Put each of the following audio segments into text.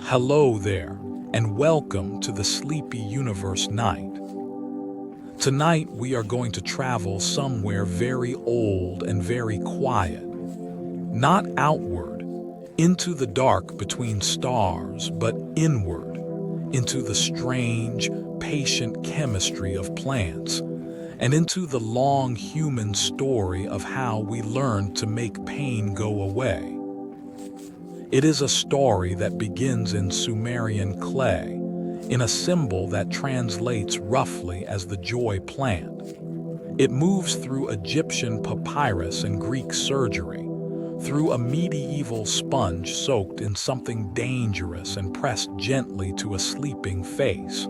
Hello there, and welcome to the Sleepy Universe Night. Tonight we are going to travel somewhere very old and very quiet. Not outward, into the dark between stars, but inward, into the strange, patient chemistry of plants, and into the long human story of how we learned to make pain go away. It is a story that begins in Sumerian clay, in a symbol that translates roughly as the joy plant. It moves through Egyptian papyrus and Greek surgery, through a medieval sponge soaked in something dangerous and pressed gently to a sleeping face.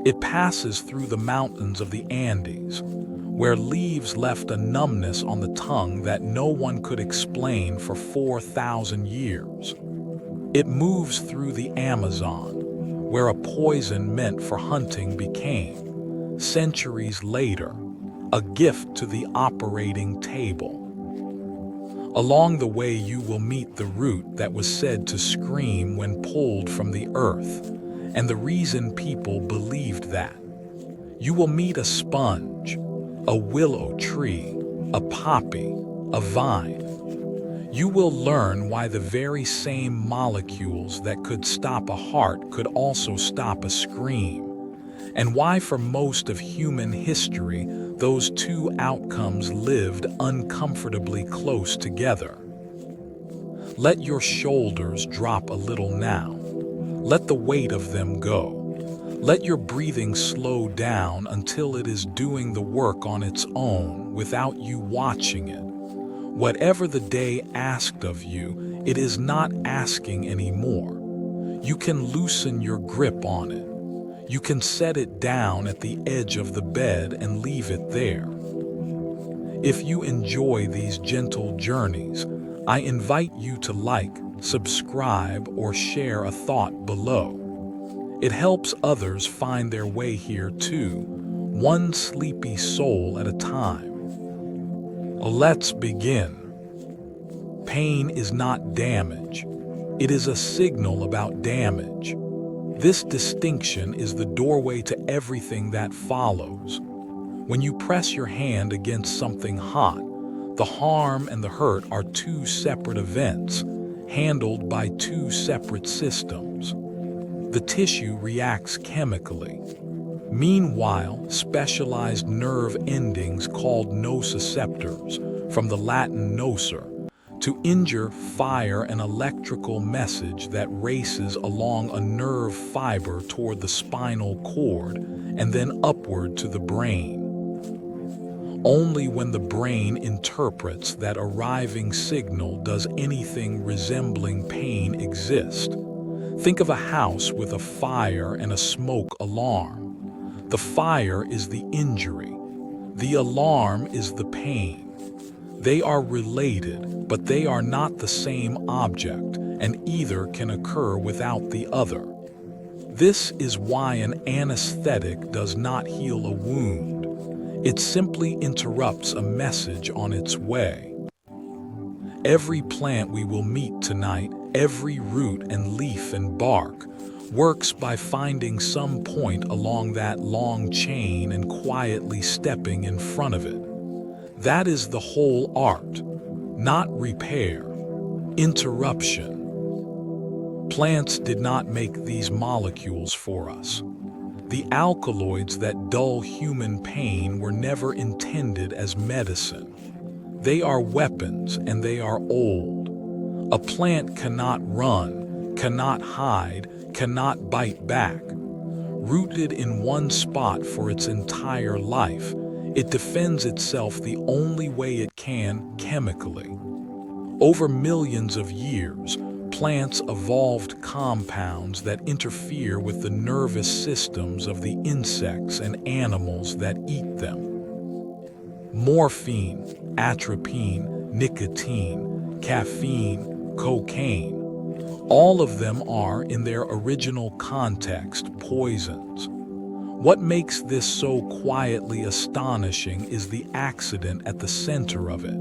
It passes through the mountains of the Andes, where leaves left a numbness on the tongue that no one could explain for 4,000 years. It moves through the Amazon, where a poison meant for hunting became, centuries later, a gift to the operating table. Along the way you will meet the root that was said to scream when pulled from the earth, and the reason people believed that. You will meet a sponge, a willow tree, a poppy, a vine. You will learn why the very same molecules that could stop a heart could also stop a scream, and why for most of human history those two outcomes lived uncomfortably close together. Let your shoulders drop a little now. Let the weight of them go. Let your breathing slow down until it is doing the work on its own without you watching it. Whatever the day asked of you, it is not asking anymore. You can loosen your grip on it. You can set it down at the edge of the bed and leave it there. If you enjoy these gentle journeys, I invite you to like, subscribe, or share a thought below. It helps others find their way here too, one sleepy soul at a time. Let's begin. Pain is not damage. It is a signal about damage. This distinction is the doorway to everything that follows. When you press your hand against something hot, the harm and the hurt are two separate events, handled by two separate systems. The tissue reacts chemically. Meanwhile, specialized nerve endings called nociceptors, from the Latin nocer, to injure fire an electrical message that races along a nerve fiber toward the spinal cord and then upward to the brain. Only when the brain interprets that arriving signal does anything resembling pain exist. Think of a house with a fire and a smoke alarm. The fire is the injury. The alarm is the pain. They are related, but they are not the same object, and either can occur without the other. This is why an anesthetic does not heal a wound. It simply interrupts a message on its way. Every plant we will meet tonight, every root and leaf and bark, works by finding some point along that long chain and quietly stepping in front of it. That is the whole art, not repair, interruption. Plants did not make these molecules for us. The alkaloids that dull human pain were never intended as medicine. They are weapons and they are old. A plant cannot run, cannot hide, cannot bite back. Rooted in one spot for its entire life, it defends itself the only way it can chemically. Over millions of years, plants evolved compounds that interfere with the nervous systems of the insects and animals that eat them. Morphine, atropine, nicotine, caffeine, cocaine. All of them are, in their original context, poisons. What makes this so quietly astonishing is the accident at the center of it.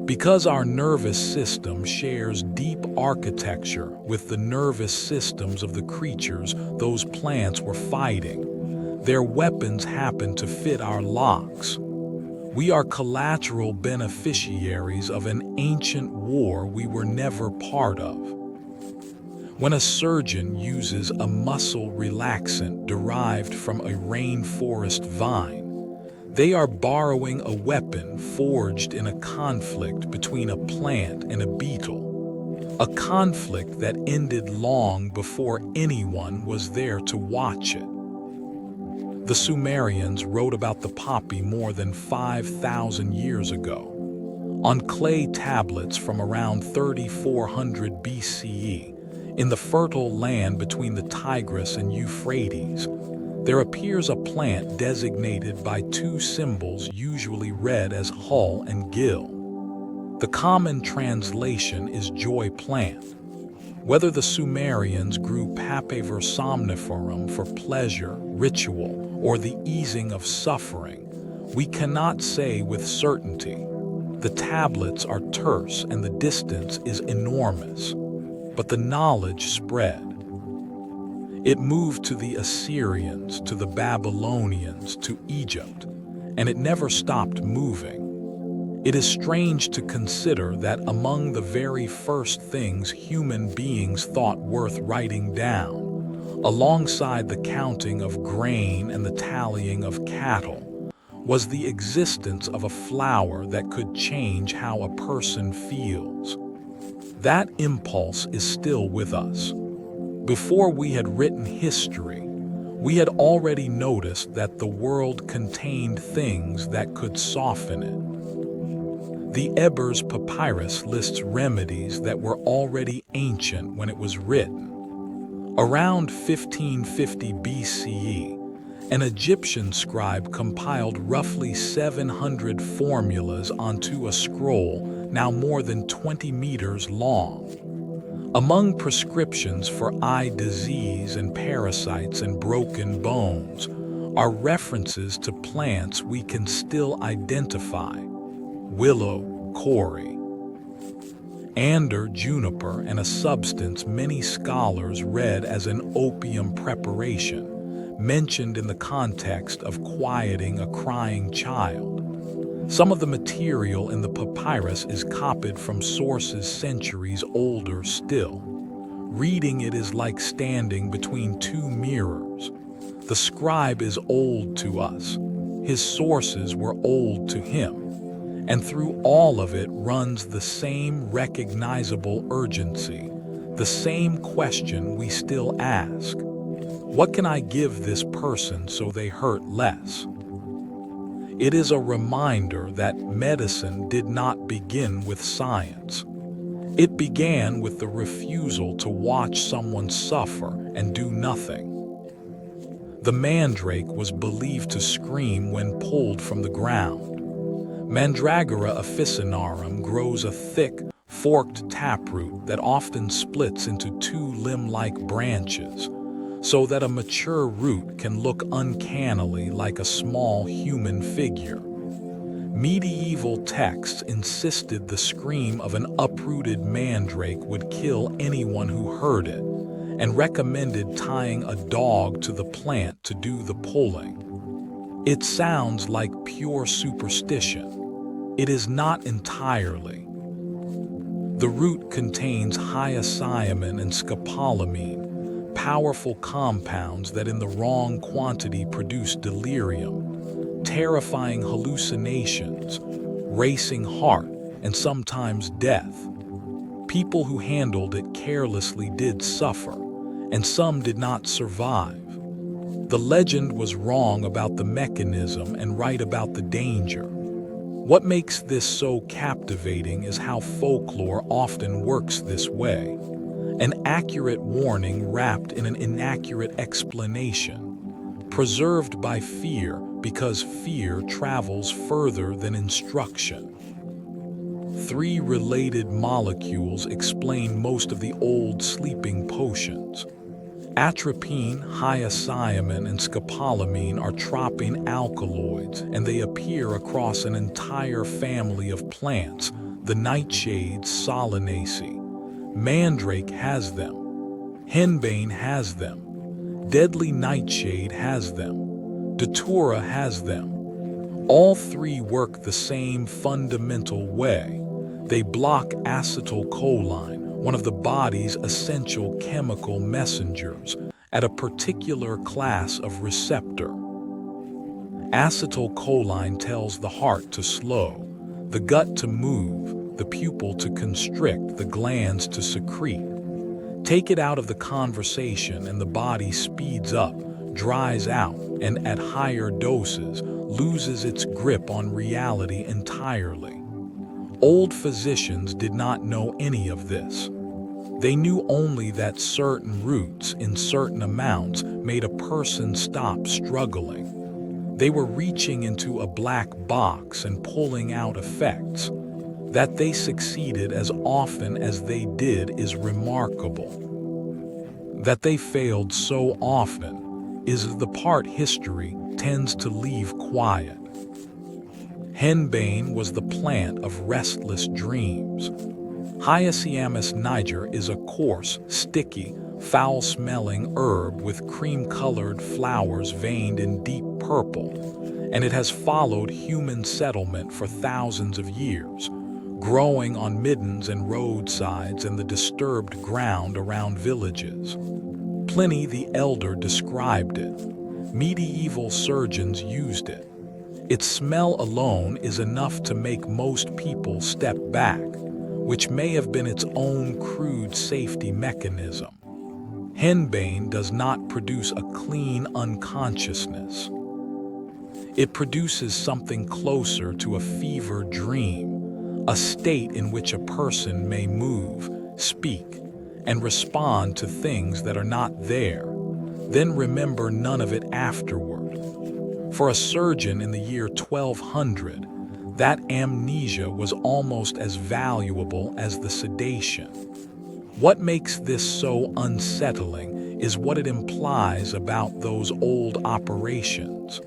Because our nervous system shares deep architecture with the nervous systems of the creatures those plants were fighting, their weapons happen to fit our locks. We are collateral beneficiaries of an ancient war we were never part of. When a surgeon uses a muscle relaxant derived from a rainforest vine, they are borrowing a weapon forged in a conflict between a plant and a beetle, a conflict that ended long before anyone was there to watch it. The Sumerians wrote about the poppy more than 5,000 years ago. On clay tablets from around 3400 BCE, in the fertile land between the Tigris and Euphrates, there appears a plant designated by two symbols usually read as hull and gill. The common translation is joy plant. Whether the Sumerians grew Papaver somniferum for pleasure, ritual, or the easing of suffering, we cannot say with certainty. The tablets are terse and the distance is enormous, but the knowledge spread. It moved to the Assyrians, to the Babylonians, to Egypt, and it never stopped moving. It is strange to consider that among the very first things human beings thought worth writing down, alongside the counting of grain and the tallying of cattle, was the existence of a flower that could change how a person feels. That impulse is still with us. Before we had written history, we had already noticed that the world contained things that could soften it. The Ebers Papyrus lists remedies that were already ancient when it was written. Around 1550 BCE, an Egyptian scribe compiled roughly 700 formulas onto a scroll now more than 20 meters long. Among prescriptions for eye disease and parasites and broken bones are references to plants we can still identify: willow, corey, ander, juniper, and a substance many scholars read as an opium preparation, mentioned in the context of quieting a crying child. Some of the material in the papyrus is copied from sources centuries older still. Reading it is like standing between two mirrors. The scribe is old to us. His sources were old to him. And through all of it runs the same recognizable urgency, the same question we still ask. What can I give this person so they hurt less? It is a reminder that medicine did not begin with science. It began with the refusal to watch someone suffer and do nothing. The mandrake was believed to scream when pulled from the ground. Mandragora officinarum grows a thick, forked taproot that often splits into two limb-like branches, so that a mature root can look uncannily like a small human figure. Medieval texts insisted the scream of an uprooted mandrake would kill anyone who heard it, and recommended tying a dog to the plant to do the pulling. It sounds like pure superstition. It is not entirely. The root contains hyoscyamin and scopolamine, powerful compounds that in the wrong quantity produce delirium, terrifying hallucinations, racing heart, and sometimes death. People who handled it carelessly did suffer, and some did not survive. The legend was wrong about the mechanism and right about the danger. What makes this so captivating is how folklore often works this way. An accurate warning wrapped in an inaccurate explanation, preserved by fear because fear travels further than instruction. 3 related molecules explain most of the old sleeping potions. Atropine, hyoscyamin, and scopolamine are tropine alkaloids, and they appear across an entire family of plants, the nightshade solanaceae. Mandrake has them. Henbane has them. Deadly nightshade has them. Datura has them. All three work the same fundamental way. They block acetylcholine, one of the body's essential chemical messengers, at a particular class of receptor. Acetylcholine tells the heart to slow, the gut to move, the pupil to constrict, the glands to secrete. Take it out of the conversation and the body speeds up, dries out, and at higher doses, loses its grip on reality entirely. Old physicians did not know any of this. They knew only that certain roots in certain amounts made a person stop struggling. They were reaching into a black box and pulling out effects. That they succeeded as often as they did is remarkable. That they failed so often is the part history tends to leave quiet. Henbane was the plant of restless dreams. Hyoscyamus niger is a coarse, sticky, foul-smelling herb with cream-colored flowers veined in deep purple, and it has followed human settlement for thousands of years, growing on middens and roadsides and the disturbed ground around villages. Pliny the Elder described it. Medieval surgeons used it. Its smell alone is enough to make most people step back, which may have been its own crude safety mechanism. Henbane does not produce a clean unconsciousness. It produces something closer to a fever dream, a state in which a person may move, speak, and respond to things that are not there, then remember none of it afterward. For a surgeon in the year 1200, that amnesia was almost as valuable as the sedation. What makes this so unsettling is what it implies about those old operations.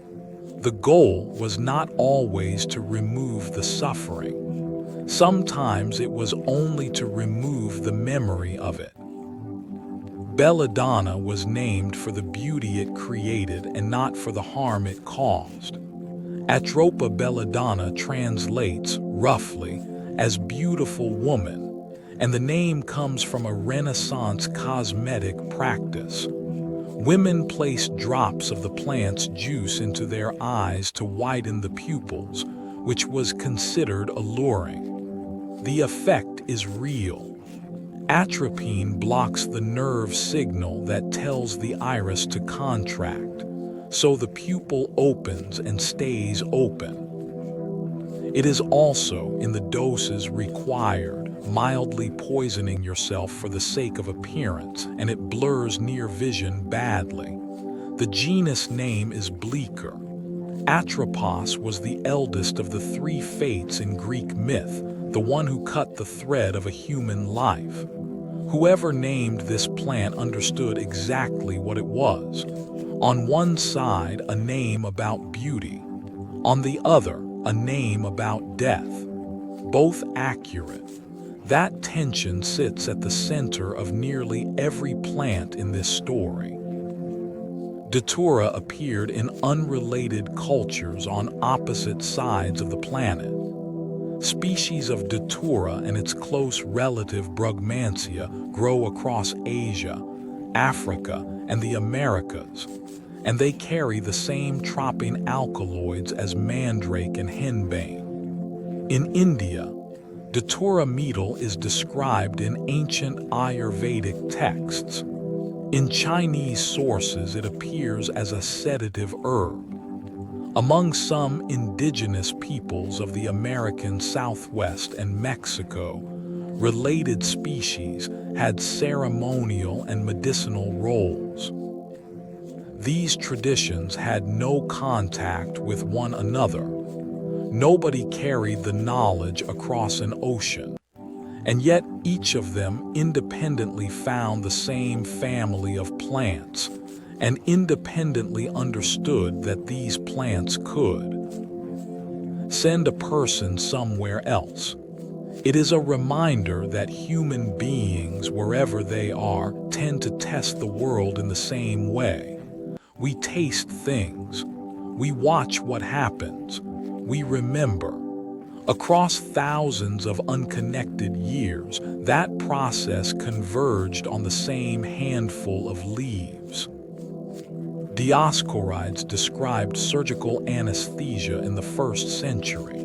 The goal was not always to remove the suffering. Sometimes it was only to remove the memory of it. Belladonna was named for the beauty it created and not for the harm it caused. Atropa belladonna translates, roughly, as beautiful woman, and the name comes from a Renaissance cosmetic practice. Women placed drops of the plant's juice into their eyes to widen the pupils, which was considered alluring. The effect is real. Atropine blocks the nerve signal that tells the iris to contract, so the pupil opens and stays open. It is also, in the doses required, mildly poisoning yourself for the sake of appearance, and it blurs near vision badly. The genus name is Bleecker. Atropos was the eldest of the three fates in Greek myth, the one who cut the thread of a human life. Whoever named this plant understood exactly what it was. On one side, a name about beauty. On the other, a name about death. Both accurate. That tension sits at the center of nearly every plant in this story. Datura appeared in unrelated cultures on opposite sides of the planet. Species of Datura and its close relative Brugmansia grow across Asia, Africa, and the Americas, and they carry the same tropine alkaloids as mandrake and henbane. In India, Datura betel is described in ancient Ayurvedic texts. In Chinese sources, it appears as a sedative herb. Among some indigenous peoples of the American Southwest and Mexico, related species had ceremonial and medicinal roles. These traditions had no contact with one another. Nobody carried the knowledge across an ocean, and yet each of them independently found the same family of plants and independently understood that these plants could send a person somewhere else. It is a reminder that human beings, wherever they are, tend to test the world in the same way. We taste things. We watch what happens. We remember. Across thousands of unconnected years, that process converged on the same handful of leaves. Dioscorides described surgical anesthesia in the 1st century.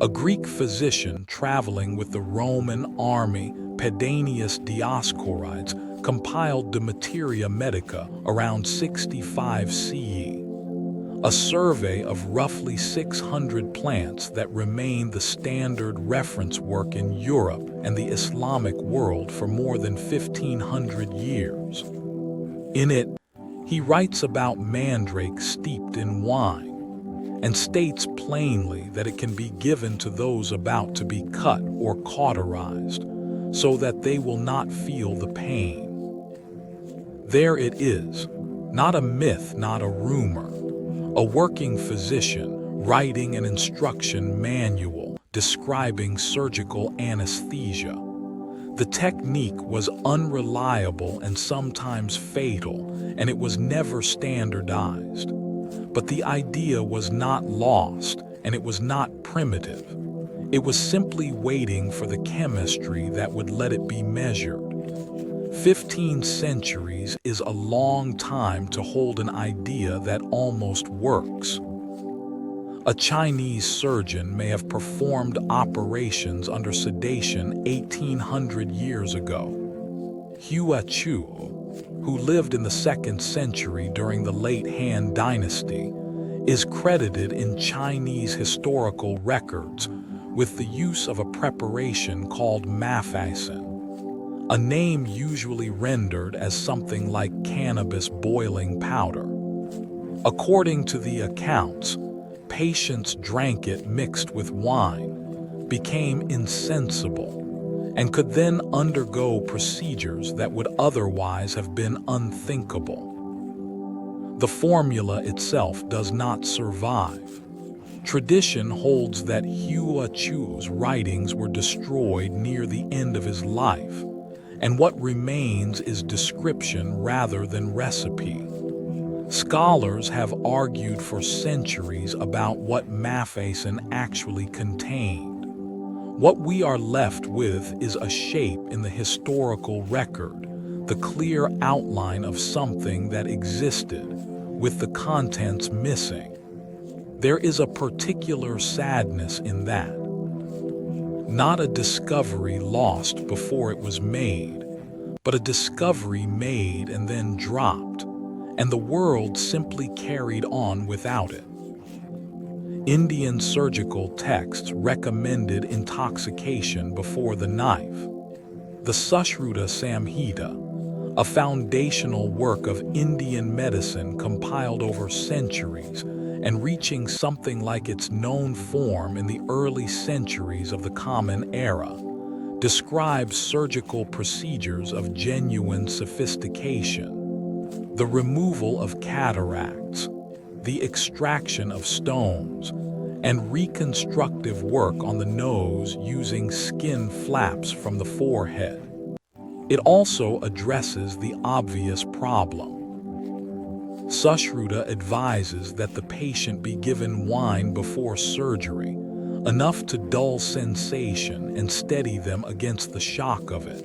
A Greek physician traveling with the Roman army, Pedanius Dioscorides, compiled the Materia Medica around 65 CE, a survey of roughly 600 plants that remain the standard reference work in Europe and the Islamic world for more than 1,500 years. In it, he writes about mandrake steeped in wine, and states plainly that it can be given to those about to be cut or cauterized, so that they will not feel the pain. There it is, not a myth, not a rumor, a working physician writing an instruction manual describing surgical anesthesia. The technique was unreliable and sometimes fatal, and it was never standardized. But the idea was not lost, and it was not primitive. It was simply waiting for the chemistry that would let it be measured. 15 centuries is a long time to hold an idea that almost works. A Chinese surgeon may have performed operations under sedation 1,800 years ago. Hua Chu, who lived in the 2nd century during the late Han Dynasty, is credited in Chinese historical records with the use of a preparation called Mafacin, a name usually rendered as something like cannabis boiling powder. According to the accounts, patients drank it mixed with wine, became insensible, and could then undergo procedures that would otherwise have been unthinkable. The formula itself does not survive. Tradition holds that Hua Chu's writings were destroyed near the end of his life, and what remains is description rather than recipe. Scholars have argued for centuries about what Mafacin actually contained. What we are left with is a shape in the historical record, the clear outline of something that existed, with the contents missing. There is a particular sadness in that. Not a discovery lost before it was made, but a discovery made and then dropped, and the world simply carried on without it. Indian surgical texts recommended intoxication before the knife. The Sushruta Samhita, a foundational work of Indian medicine compiled over centuries and reaching something like its known form in the early centuries of the Common Era, describes surgical procedures of genuine sophistication. The removal of cataracts, the extraction of stones, and reconstructive work on the nose using skin flaps from the forehead. It also addresses the obvious problem. Sushruta advises that the patient be given wine before surgery, enough to dull sensation and steady them against the shock of it.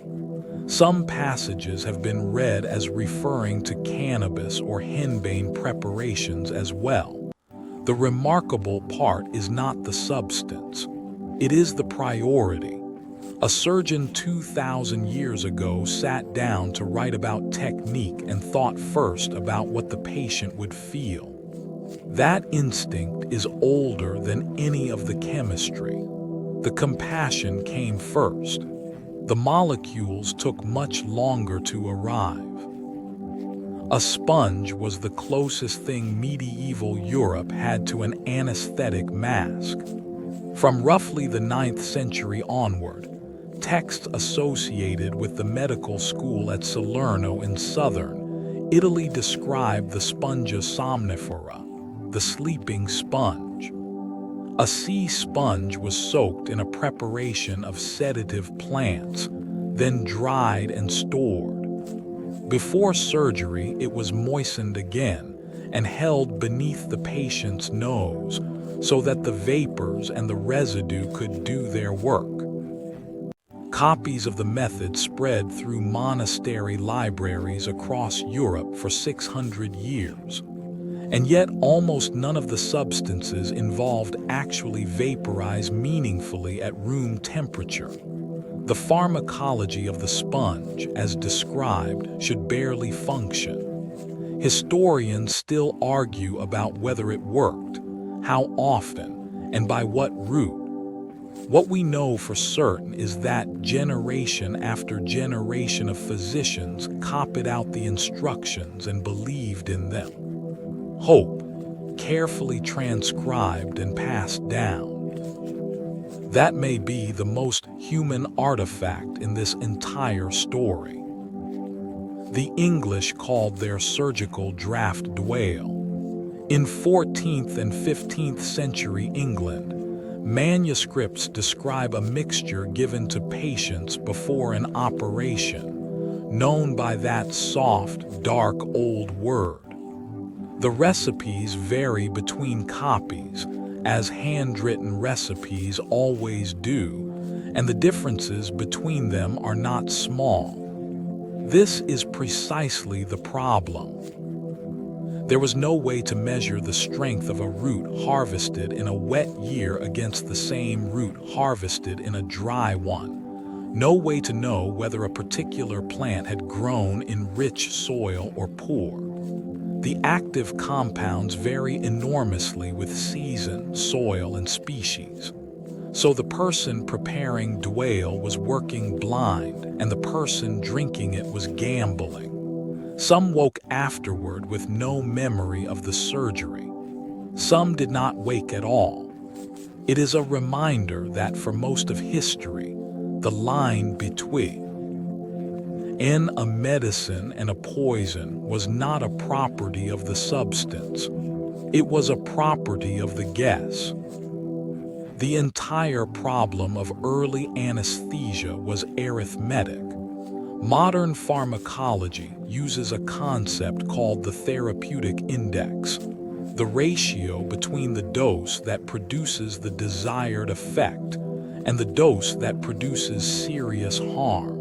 Some passages have been read as referring to cannabis or henbane preparations as well. The remarkable part is not the substance. It is the priority. A surgeon 2,000 years ago sat down to write about technique and thought first about what the patient would feel. That instinct is older than any of the chemistry. The compassion came first. The molecules took much longer to arrive. A sponge was the closest thing medieval Europe had to an anesthetic mask. From roughly the 9th century onward, texts associated with the medical school at Salerno in southern Italy describe the spongia somnifera, the sleeping sponge. A sea sponge was soaked in a preparation of sedative plants, then dried and stored. Before surgery, it was moistened again and held beneath the patient's nose so that the vapors and the residue could do their work. Copies of the method spread through monastery libraries across Europe for 600 years. And yet almost none of the substances involved actually vaporize meaningfully at room temperature. The pharmacology of the sponge, as described, should barely function. Historians still argue about whether it worked, how often, and by what route. What we know for certain is that generation after generation of physicians copied out the instructions and believed in them. Hope, carefully transcribed and passed down. That may be the most human artifact in this entire story. The English called their surgical draught Dwale. In 14th and 15th century England, manuscripts describe a mixture given to patients before an operation, known by that soft, dark old word. The recipes vary between copies, as handwritten recipes always do, and the differences between them are not small. This is precisely the problem. There was no way to measure the strength of a root harvested in a wet year against the same root harvested in a dry one. No way to know whether a particular plant had grown in rich soil or poor. The active compounds vary enormously with season, soil, and species. So the person preparing Dwale was working blind, and the person drinking it was gambling. Some woke afterward with no memory of the surgery. Some did not wake at all. It is a reminder that for most of history, the line between a medicine and a poison was not a property of the substance. It was a property of the guess. The entire problem of early anesthesia was arithmetic. Modern pharmacology uses a concept called the therapeutic index, the ratio between the dose that produces the desired effect and the dose that produces serious harm.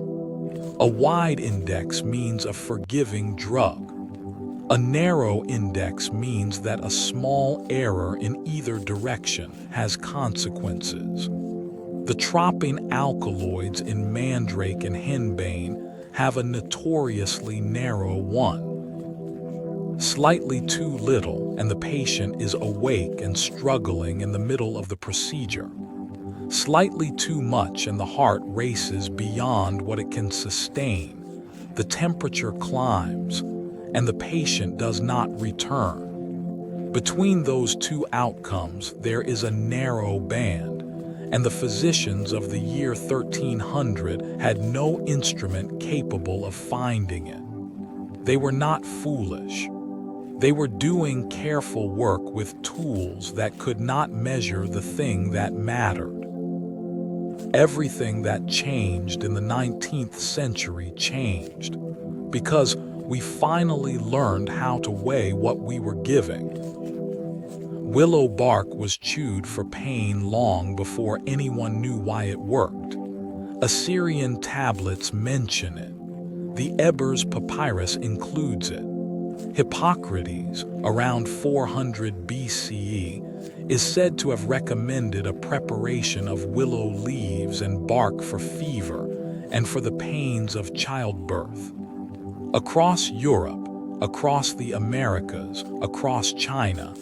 A wide index means a forgiving drug. A narrow index means that a small error in either direction has consequences. The tropine alkaloids in mandrake and henbane have a notoriously narrow one. Slightly too little, and the patient is awake and struggling in the middle of the procedure. Slightly too much, and the heart races beyond what it can sustain. The temperature climbs, and the patient does not return. Between those two outcomes, there is a narrow band, and the physicians of the year 1300 had no instrument capable of finding it. They were not foolish. They were doing careful work with tools that could not measure the thing that mattered. Everything that changed in the 19th century changed, because we finally learned how to weigh what we were giving. Willow bark was chewed for pain long before anyone knew why it worked. Assyrian tablets mention it. The Ebers Papyrus includes it. Hippocrates, around 400 BCE, is said to have recommended a preparation of willow leaves and bark for fever and for the pains of childbirth. Across Europe, across the Americas, across China,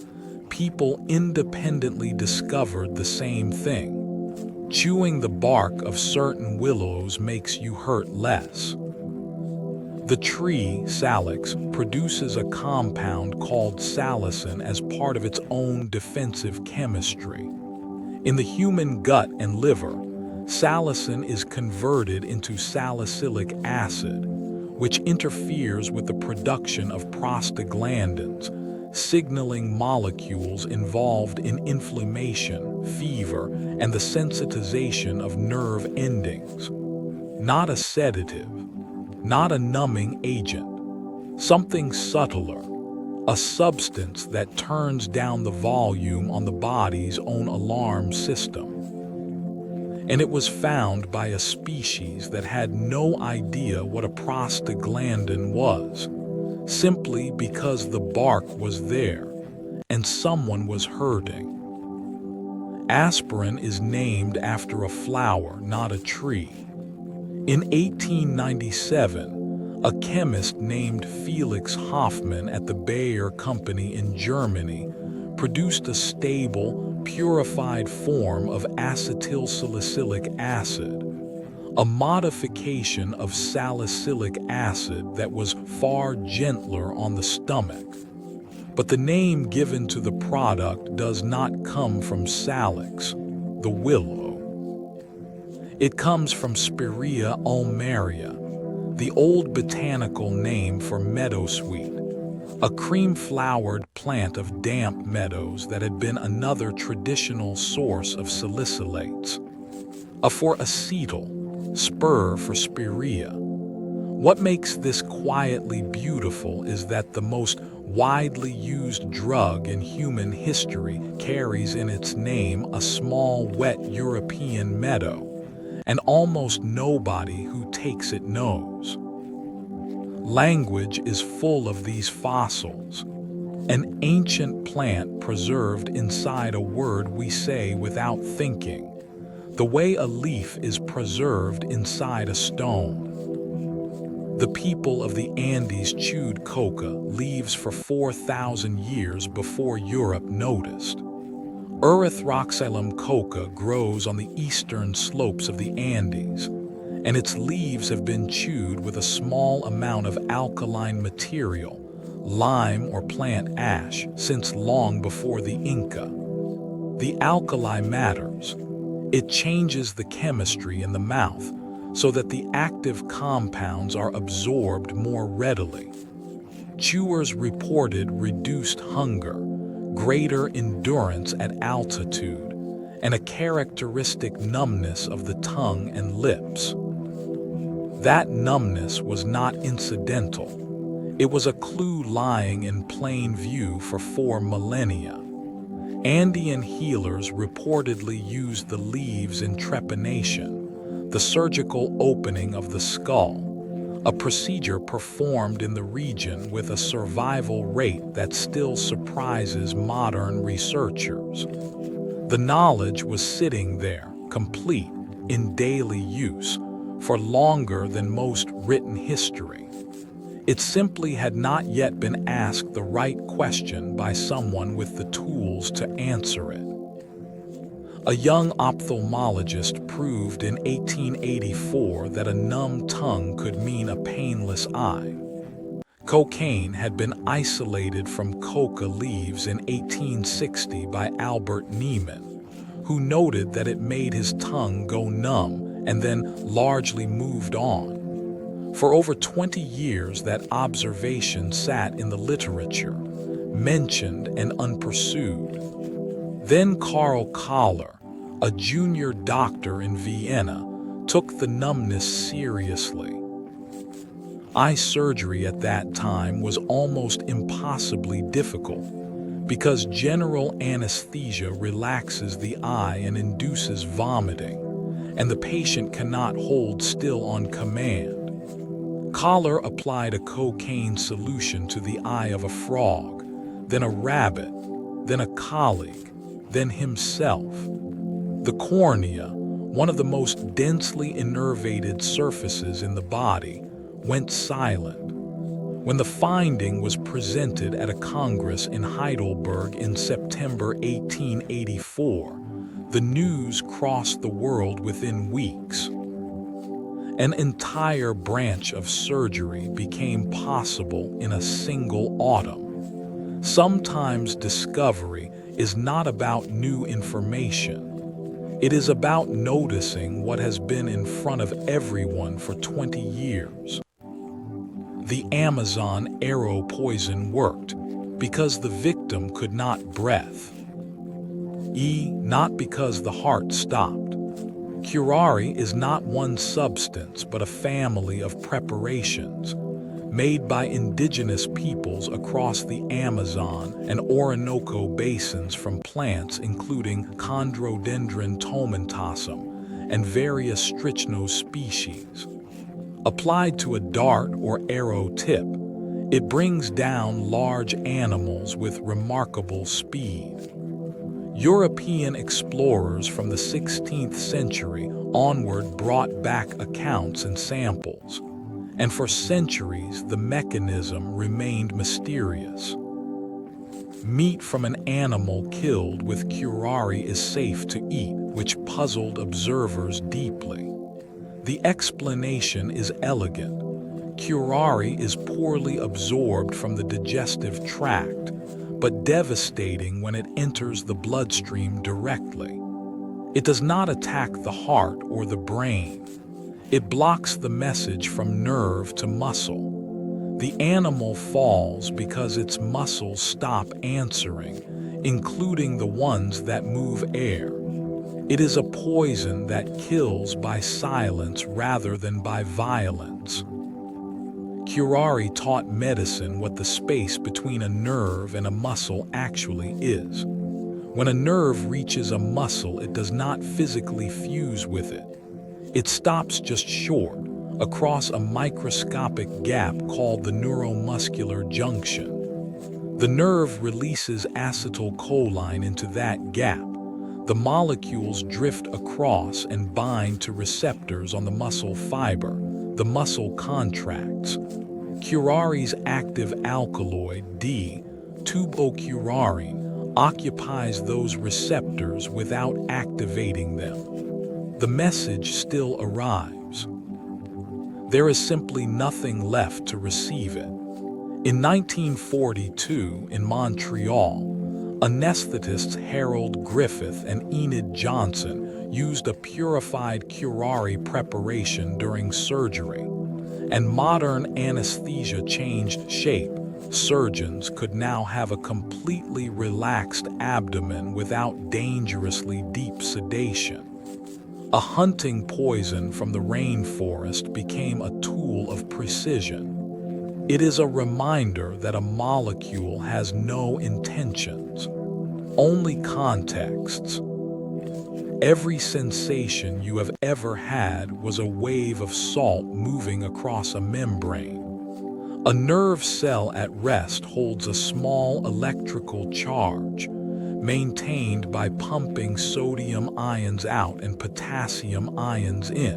people independently discovered the same thing. Chewing the bark of certain willows makes you hurt less. The tree, Salix, produces a compound called salicin as part of its own defensive chemistry. In the human gut and liver, salicin is converted into salicylic acid, which interferes with the production of prostaglandins, signaling molecules involved in inflammation, fever, and the sensitization of nerve endings. Not a sedative, not a numbing agent, something subtler, a substance that turns down the volume on the body's own alarm system. And it was found by a species that had no idea what a prostaglandin was, simply because the bark was there and someone was hurting. Aspirin is named after a flower, not a tree. In 1897, a chemist named Felix Hoffmann at the Bayer Company in Germany produced a stable, purified form of acetylsalicylic acid, a modification of salicylic acid that was far gentler on the stomach. But the name given to the product does not come from salix, the willow. It comes from Spirea ulmaria, the old botanical name for meadowsweet, a cream-flowered plant of damp meadows that had been another traditional source of salicylates. A for acetyl, spur for spirea. What makes this quietly beautiful is that the most widely used drug in human history carries in its name a small wet European meadow, and almost nobody who takes it knows. Language is full of these fossils, an ancient plant preserved inside a word we say without thinking, the way a leaf is preserved inside a stone. The people of the Andes chewed coca leaves for 4,000 years before Europe noticed. Erythroxylum coca grows on the eastern slopes of the Andes, and its leaves have been chewed with a small amount of alkaline material, lime or plant ash, since long before the Inca. The alkali matters. It changes the chemistry in the mouth so that the active compounds are absorbed more readily. Chewers reported reduced hunger, greater endurance at altitude, and a characteristic numbness of the tongue and lips. That numbness was not incidental. It was a clue lying in plain view for 4 millennia. Andean healers reportedly used the leaves in trepanation, the surgical opening of the skull, a procedure performed in the region with a survival rate that still surprises modern researchers. The knowledge was sitting there, complete, in daily use, for longer than most written history. It simply had not yet been asked the right question by someone with the tools to answer it. A young ophthalmologist proved in 1884 that a numb tongue could mean a painless eye. Cocaine had been isolated from coca leaves in 1860 by Albert Niemann, who noted that it made his tongue go numb and then largely moved on. For over 20 years, that observation sat in the literature, mentioned and unpursued. Then Karl Koller, a junior doctor in Vienna, took the numbness seriously. Eye surgery at that time was almost impossibly difficult because general anesthesia relaxes the eye and induces vomiting, and the patient cannot hold still on command. Koller applied a cocaine solution to the eye of a frog, then a rabbit, then a colleague, then himself. The cornea, one of the most densely innervated surfaces in the body, went silent. When the finding was presented at a congress in Heidelberg in September 1884, the news crossed the world within weeks. An entire branch of surgery became possible in a single autumn. Sometimes discovery is not about new information. It is about noticing what has been in front of everyone for 20 years. The Amazon arrow poison worked, because the victim could not breathe. E. Not because the heart stopped. Curare is not one substance but a family of preparations made by indigenous peoples across the Amazon and Orinoco basins from plants including Chondrodendron tomentosum and various strychnos species. Applied to a dart or arrow tip, it brings down large animals with remarkable speed. European explorers from the 16th century onward brought back accounts and samples, and for centuries the mechanism remained mysterious. Meat from an animal killed with curare is safe to eat, which puzzled observers deeply. The explanation is elegant. Curare is poorly absorbed from the digestive tract, but devastating when it enters the bloodstream directly. It does not attack the heart or the brain. It blocks the message from nerve to muscle. The animal falls because its muscles stop answering, including the ones that move air. It is a poison that kills by silence rather than by violence. Curare taught medicine what the space between a nerve and a muscle actually is. When a nerve reaches a muscle, it does not physically fuse with it. It stops just short, across a microscopic gap called the neuromuscular junction. The nerve releases acetylcholine into that gap. The molecules drift across and bind to receptors on the muscle fiber. The muscle contracts. Curare's active alkaloid, D-tubocurarine, occupies those receptors without activating them. The message still arrives. There is simply nothing left to receive it. In 1942, in Montreal, anesthetists Harold Griffith and Enid Johnson used a purified curare preparation during surgery, and modern anesthesia changed shape. Surgeons could now have a completely relaxed abdomen without dangerously deep sedation. A hunting poison from the rainforest became a tool of precision. It is a reminder that a molecule has no intentions, only contexts. Every sensation you have ever had was a wave of salt moving across a membrane. A nerve cell at rest holds a small electrical charge, maintained by pumping sodium ions out and potassium ions in.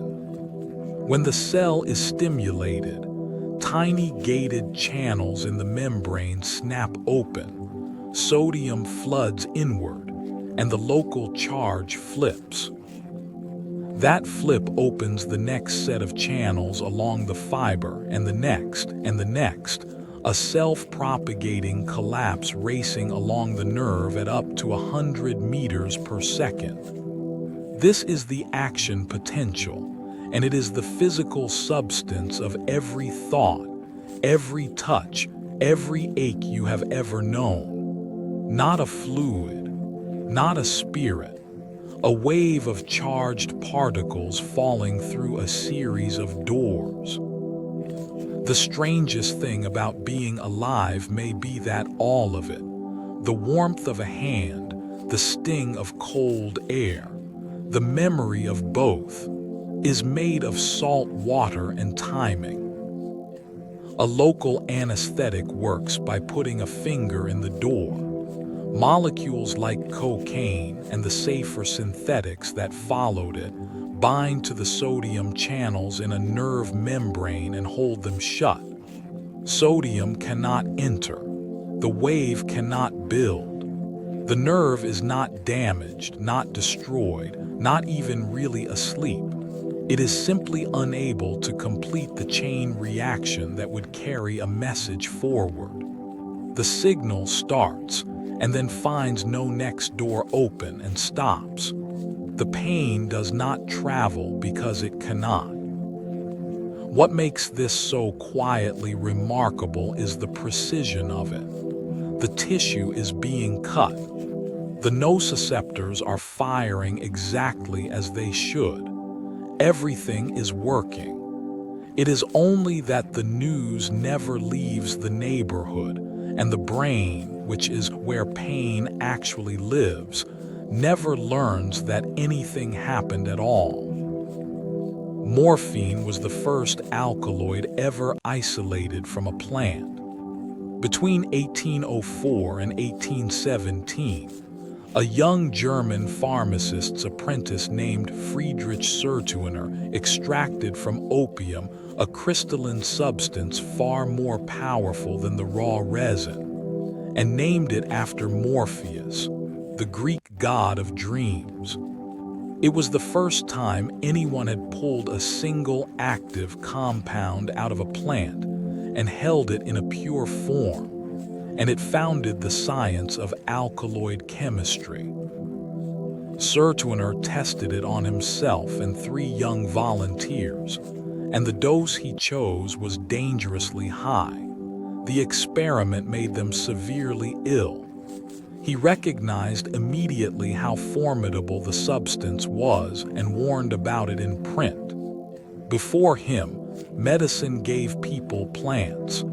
When the cell is stimulated, tiny gated channels in the membrane snap open, sodium floods inward, and the local charge flips. That flip opens the next set of channels along the fiber, and the next, a self-propagating collapse racing along the nerve at up to 100 meters per second. This is the action potential, and it is the physical substance of every thought, every touch, every ache you have ever known. Not a fluid, not a spirit, a wave of charged particles falling through a series of doors. The strangest thing about being alive may be that all of it, the warmth of a hand, the sting of cold air, the memory of both, is made of salt water and timing. A local anesthetic works by putting a finger in the door. Molecules like cocaine and the safer synthetics that followed it bind to the sodium channels in a nerve membrane and hold them shut. Sodium cannot enter. The wave cannot build. The nerve is not damaged, not destroyed, not even really asleep. It is simply unable to complete the chain reaction that would carry a message forward. The signal starts and then finds no next door open and stops. The pain does not travel because it cannot. What makes this so quietly remarkable is the precision of it. The tissue is being cut. The nociceptors are firing exactly as they should. Everything is working. It is only that the news never leaves the neighborhood, and the brain, which is where pain actually lives, never learns that anything happened at all. Morphine was the first alkaloid ever isolated from a plant. Between 1804 and 1817, a young German pharmacist's apprentice named Friedrich Sertuiner extracted from opium a crystalline substance far more powerful than the raw resin, and named it after Morpheus, the Greek god of dreams. It was the first time anyone had pulled a single active compound out of a plant and held it in a pure form, and it founded the science of alkaloid chemistry. Sertuiner tested it on himself and 3 young volunteers, and the dose he chose was dangerously high. The experiment made them severely ill. He recognized immediately how formidable the substance was and warned about it in print. Before him, medicine gave people plants.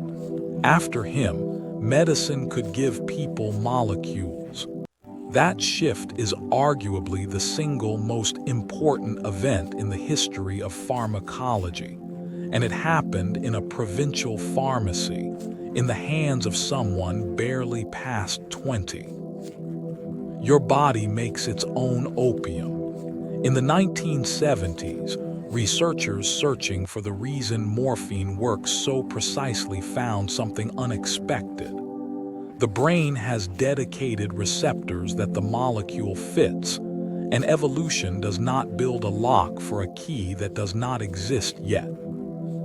After him, medicine could give people molecules. That shift is arguably the single most important event in the history of pharmacology, and it happened in a provincial pharmacy, in the hands of someone barely past 20. Your body makes its own opium. In the 1970s, researchers searching for the reason morphine works so precisely found something unexpected. The brain has dedicated receptors that the molecule fits, and evolution does not build a lock for a key that does not exist yet.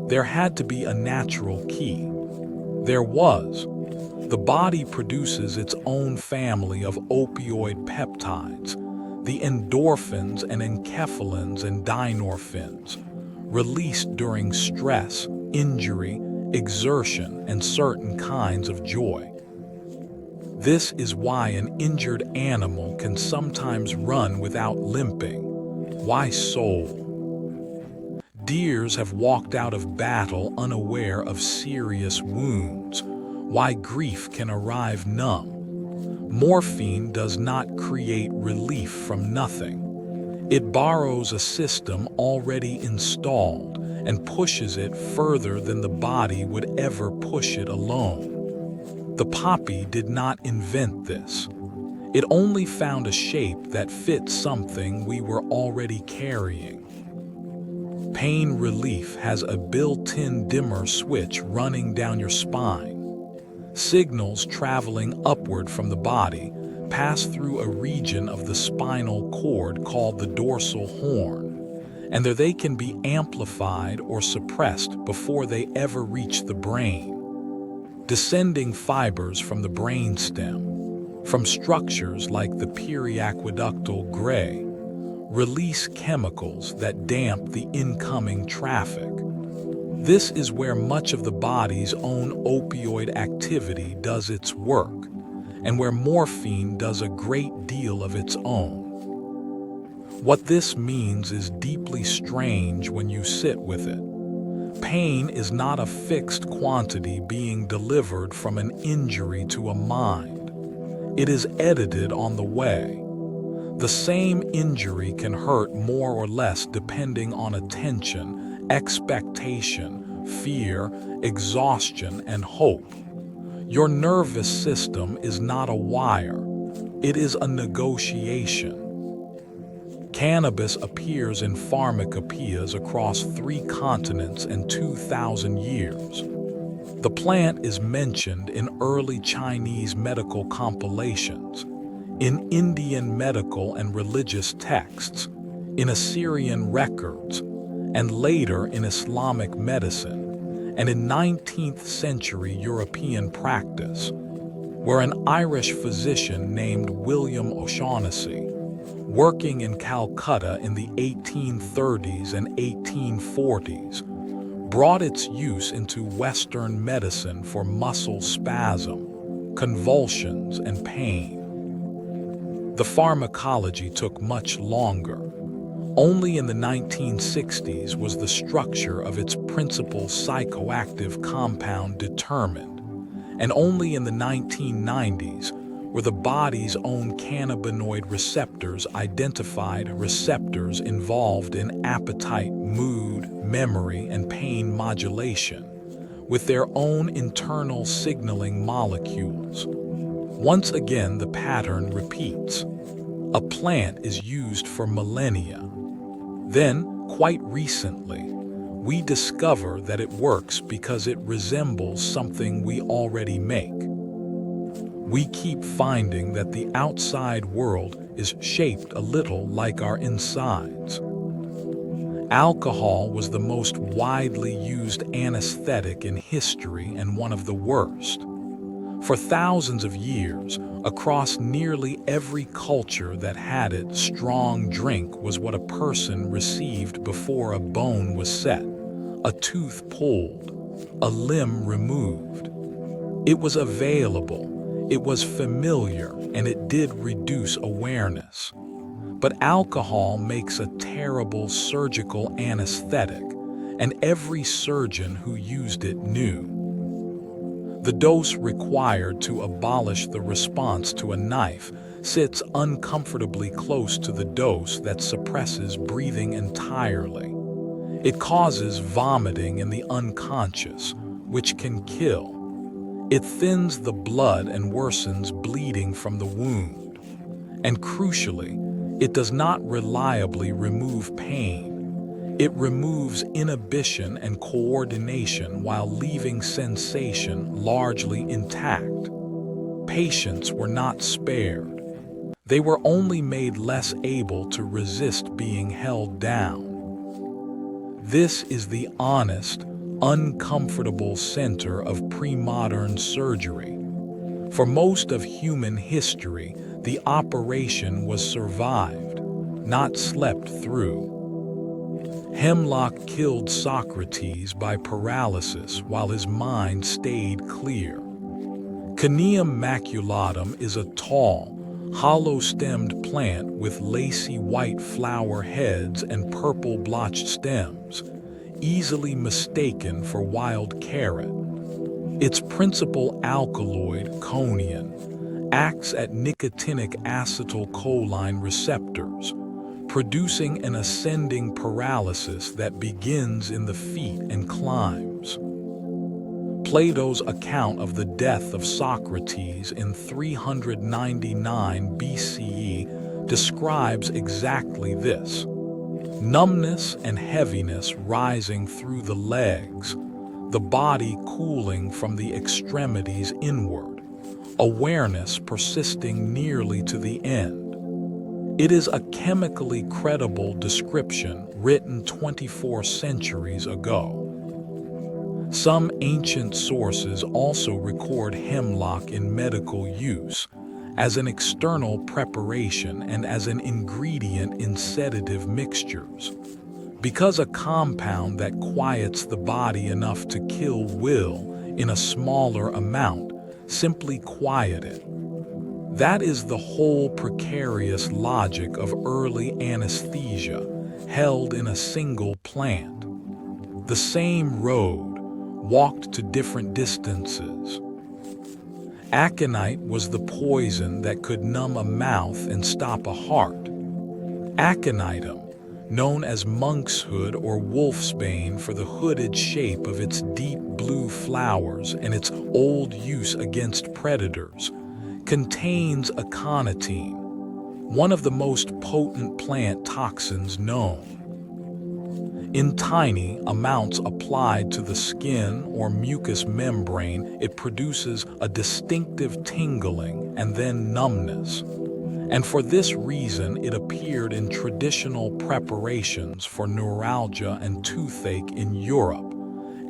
There had to be a natural key. There was. The body produces its own family of opioid peptides, the endorphins and enkephalins and dynorphins, released during stress, injury, exertion, and certain kinds of joy. This is why an injured animal can sometimes run without limping. Why soul? Deers have walked out of battle unaware of serious wounds. Why grief can arrive numb. Morphine does not create relief from nothing. It borrows a system already installed and pushes it further than the body would ever push it alone. The poppy did not invent this. It only found a shape that fit something we were already carrying. Pain relief has a built-in dimmer switch running down your spine. Signals traveling upward from the body pass through a region of the spinal cord called the dorsal horn, and there they can be amplified or suppressed before they ever reach the brain. Descending fibers from the brainstem, from structures like the periaqueductal gray, release chemicals that damp the incoming traffic. This is where much of the body's own opioid activity does its work, and where morphine does a great deal of its own. What this means is deeply strange when you sit with it. Pain is not a fixed quantity being delivered from an injury to a mind. It is edited on the way. The same injury can hurt more or less depending on attention, expectation, fear, exhaustion, and hope. Your nervous system is not a wire. It is a negotiation. Cannabis appears in pharmacopoeias across 3 continents and 2,000 years. The plant is mentioned in early Chinese medical compilations, in Indian medical and religious texts, in Assyrian records, and later in Islamic medicine, and in 19th century European practice, where an Irish physician named William O'Shaughnessy, working in Calcutta in the 1830s and 1840s, brought its use into Western medicine for muscle spasm, convulsions, and pain. The pharmacology took much longer. Only in the 1960s was the structure of its principal psychoactive compound determined, and only in the 1990s were the body's own cannabinoid receptors identified, receptors involved in appetite, mood, memory, and pain modulation, with their own internal signaling molecules. Once again, the pattern repeats. A plant is used for millennia. Then, quite recently, we discover that it works because it resembles something we already make. We keep finding that the outside world is shaped a little like our insides. Alcohol was the most widely used anesthetic in history and one of the worst. For thousands of years, across nearly every culture that had it, strong drink was what a person received before a bone was set, a tooth pulled, a limb removed. It was available, it was familiar, and it did reduce awareness. But alcohol makes a terrible surgical anesthetic, and every surgeon who used it knew. The dose required to abolish the response to a knife sits uncomfortably close to the dose that suppresses breathing entirely. It causes vomiting in the unconscious, which can kill. It thins the blood and worsens bleeding from the wound. And crucially, it does not reliably remove pain. It removes inhibition and coordination while leaving sensation largely intact. Patients were not spared. They were only made less able to resist being held down. This is the honest, uncomfortable center of pre-modern surgery. For most of human history, the operation was survived, not slept through. Hemlock killed Socrates by paralysis while his mind stayed clear. Conium maculatum is a tall, hollow-stemmed plant with lacy white flower heads and purple blotched stems, easily mistaken for wild carrot. Its principal alkaloid, conium, acts at nicotinic acetylcholine receptors, producing an ascending paralysis that begins in the feet and climbs. Plato's account of the death of Socrates in 399 BCE describes exactly this. Numbness and heaviness rising through the legs, the body cooling from the extremities inward, awareness persisting nearly to the end. It is a chemically credible description written 24 centuries ago. Some ancient sources also record hemlock in medical use, as an external preparation and as an ingredient in sedative mixtures, because a compound that quiets the body enough to kill will, in a smaller amount, simply quiet it. That is the whole precarious logic of early anesthesia, held in a single plant. The same road, walked to different distances. Aconite was the poison that could numb a mouth and stop a heart. Aconitum, known as monkshood or wolfsbane for the hooded shape of its deep blue flowers and its old use against predators, contains aconitine, one of the most potent plant toxins known. In tiny amounts applied to the skin or mucous membrane, it produces a distinctive tingling and then numbness. And for this reason, it appeared in traditional preparations for neuralgia and toothache in Europe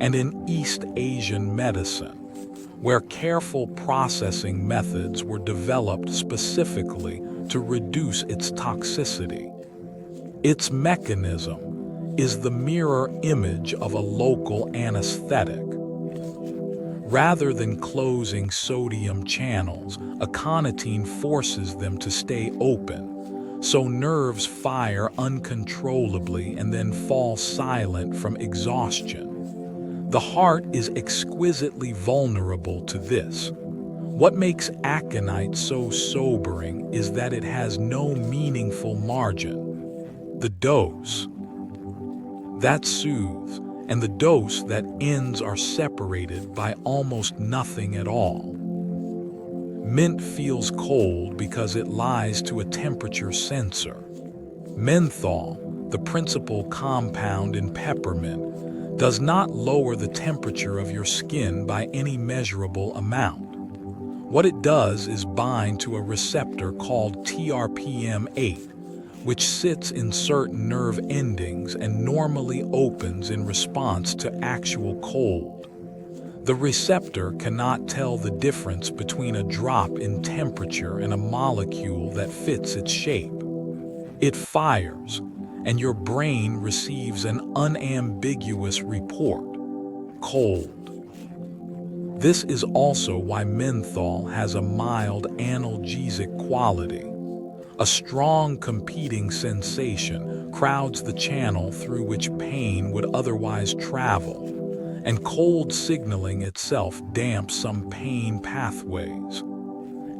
and in East Asian medicine, where careful processing methods were developed specifically to reduce its toxicity. Its mechanism is the mirror image of a local anesthetic. Rather than closing sodium channels, aconitine forces them to stay open, so nerves fire uncontrollably and then fall silent from exhaustion. The heart is exquisitely vulnerable to this. What makes aconite so sobering is that it has no meaningful margin. The dose that soothes, and the dose that ends are separated by almost nothing at all. Mint feels cold because it lies to a temperature sensor. Menthol, the principal compound in peppermint, does not lower the temperature of your skin by any measurable amount. What it does is bind to a receptor called TRPM8, which sits in certain nerve endings and normally opens in response to actual cold. The receptor cannot tell the difference between a drop in temperature and a molecule that fits its shape. It fires, and your brain receives an unambiguous report: cold. This is also why menthol has a mild analgesic quality. A strong competing sensation crowds the channel through which pain would otherwise travel, and cold signaling itself damps some pain pathways.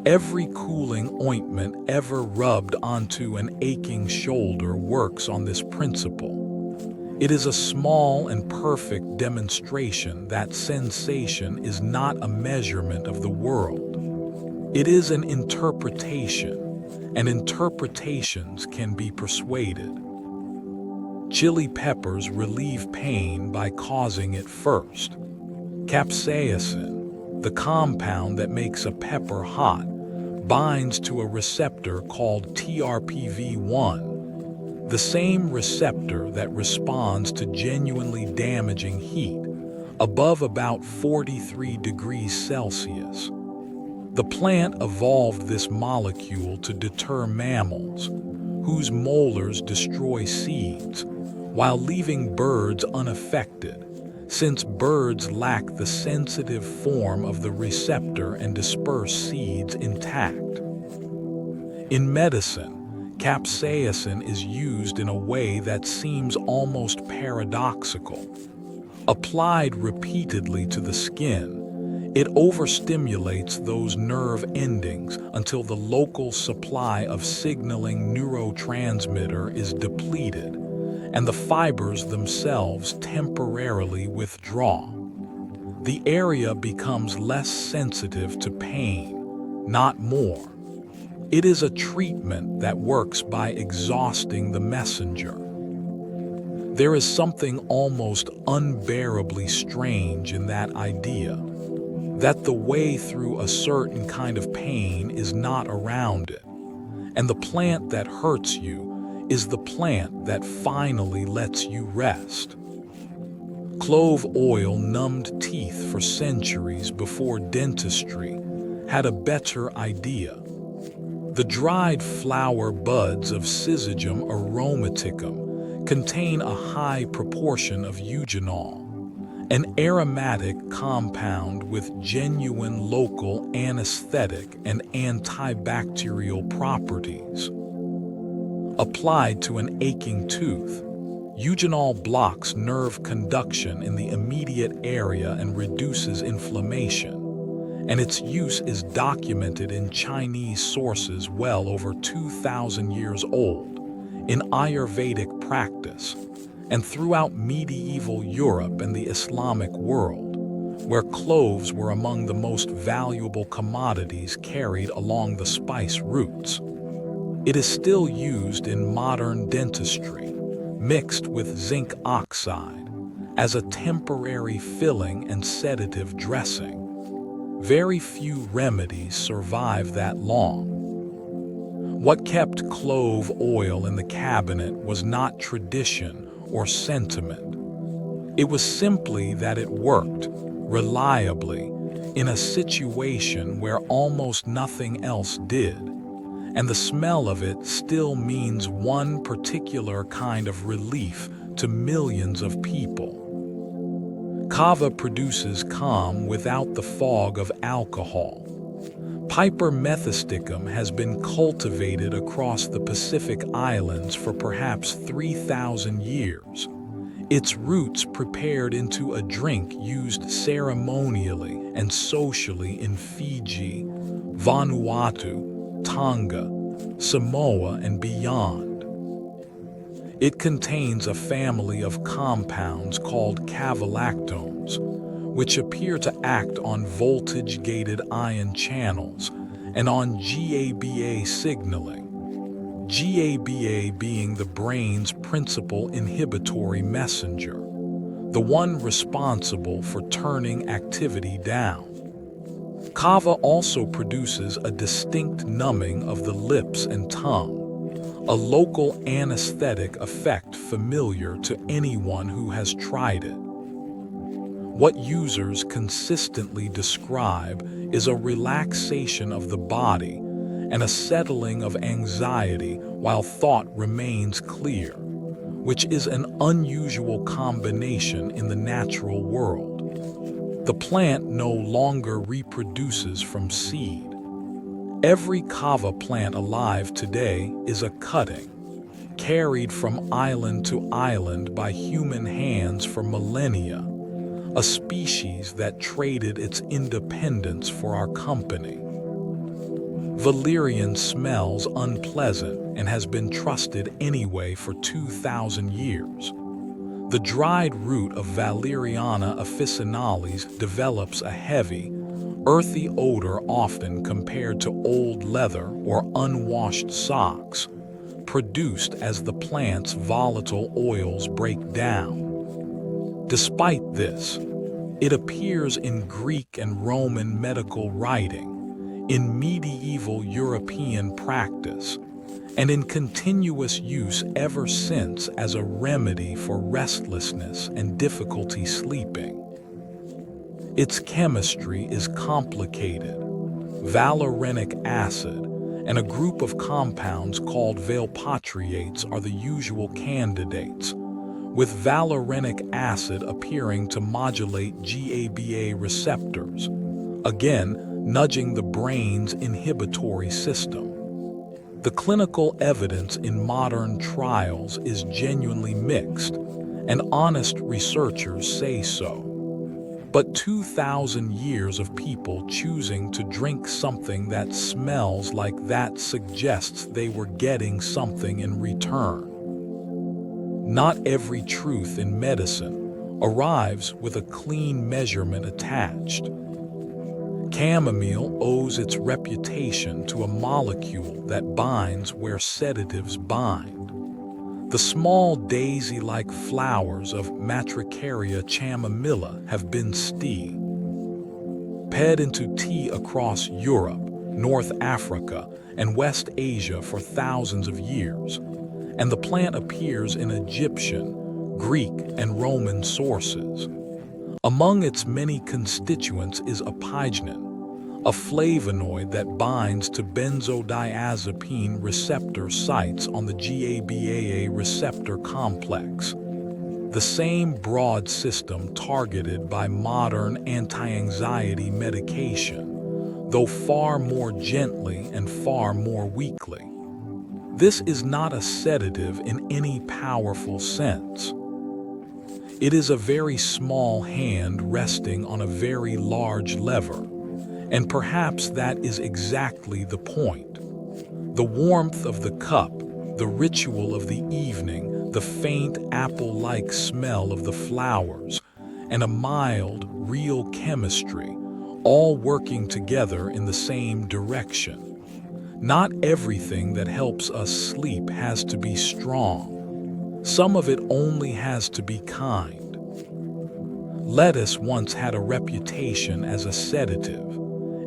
Every cooling ointment ever rubbed onto an aching shoulder works on this principle. It is a small and perfect demonstration that sensation is not a measurement of the world. It is an interpretation, and interpretations can be persuaded. Chili peppers relieve pain by causing it first. Capsaicin, the compound that makes a pepper hot, binds to a receptor called TRPV1, the same receptor that responds to genuinely damaging heat above about 43 degrees Celsius. The plant evolved this molecule to deter mammals, whose molars destroy seeds, while leaving birds unaffected, since birds lack the sensitive form of the receptor and disperse seeds intact. In medicine, capsaicin is used in a way that seems almost paradoxical. Applied repeatedly to the skin, it overstimulates those nerve endings until the local supply of signaling neurotransmitter is depleted, and the fibers themselves temporarily withdraw. The area becomes less sensitive to pain, not more. It is a treatment that works by exhausting the messenger. There is something almost unbearably strange in that idea, that the way through a certain kind of pain is not around it, and the plant that hurts you is the plant that finally lets you rest. Clove oil numbed teeth for centuries before dentistry had a better idea. The dried flower buds of Syzygium aromaticum contain a high proportion of eugenol, an aromatic compound with genuine local anesthetic and antibacterial properties. Applied to an aching tooth, eugenol blocks nerve conduction in the immediate area and reduces inflammation, and its use is documented in Chinese sources well over 2,000 years old, in Ayurvedic practice, and throughout medieval Europe and the Islamic world, where cloves were among the most valuable commodities carried along the spice routes. It is still used in modern dentistry, mixed with zinc oxide, as a temporary filling and sedative dressing. Very few remedies survive that long. What kept clove oil in the cabinet was not tradition or sentiment. It was simply that it worked, reliably, in a situation where almost nothing else did, and the smell of it still means one particular kind of relief to millions of people. Kava produces calm without the fog of alcohol. Piper methysticum has been cultivated across the Pacific Islands for perhaps 3,000 years. Its roots prepared into a drink used ceremonially and socially in Fiji, Vanuatu, Tonga, Samoa, and beyond. It contains a family of compounds called cavalactones, which appear to act on voltage-gated ion channels and on GABA signaling. GABA being the brain's principal inhibitory messenger, the one responsible for turning activity down. Kava also produces a distinct numbing of the lips and tongue, a local anesthetic effect familiar to anyone who has tried it. What users consistently describe is a relaxation of the body and a settling of anxiety while thought remains clear, which is an unusual combination in the natural world. The plant no longer reproduces from seed. Every kava plant alive today is a cutting, carried from island to island by human hands for millennia, a species that traded its independence for our company. Valerian smells unpleasant and has been trusted anyway for 2,000 years. The dried root of Valeriana officinalis develops a heavy, earthy odor often compared to old leather or unwashed socks, produced as the plant's volatile oils break down. Despite this, it appears in Greek and Roman medical writing, in medieval European practice, and in continuous use ever since as a remedy for restlessness and difficulty sleeping. Its chemistry is complicated. Valerianic acid and a group of compounds called valproates are the usual candidates, with valerianic acid appearing to modulate GABA receptors, again nudging the brain's inhibitory system. The clinical evidence in modern trials is genuinely mixed, and honest researchers say so. But 2,000 years of people choosing to drink something that smells like that suggests they were getting something in return. Not every truth in medicine arrives with a clean measurement attached. Chamomile owes its reputation to a molecule that binds where sedatives bind. The small daisy-like flowers of Matricaria chamomilla have been steeped into tea across Europe, North Africa, and West Asia for thousands of years, and the plant appears in Egyptian, Greek, and Roman sources. Among its many constituents is opignin, a flavonoid that binds to benzodiazepine receptor sites on the GABA receptor complex, the same broad system targeted by modern anti-anxiety medication, though far more gently and far more weakly. This is not a sedative in any powerful sense. It is a very small hand resting on a very large lever, and perhaps that is exactly the point. The warmth of the cup, the ritual of the evening, the faint apple-like smell of the flowers, and a mild, real chemistry, all working together in the same direction. Not everything that helps us sleep has to be strong. Some of it only has to be kind. Lettuce once had a reputation as a sedative,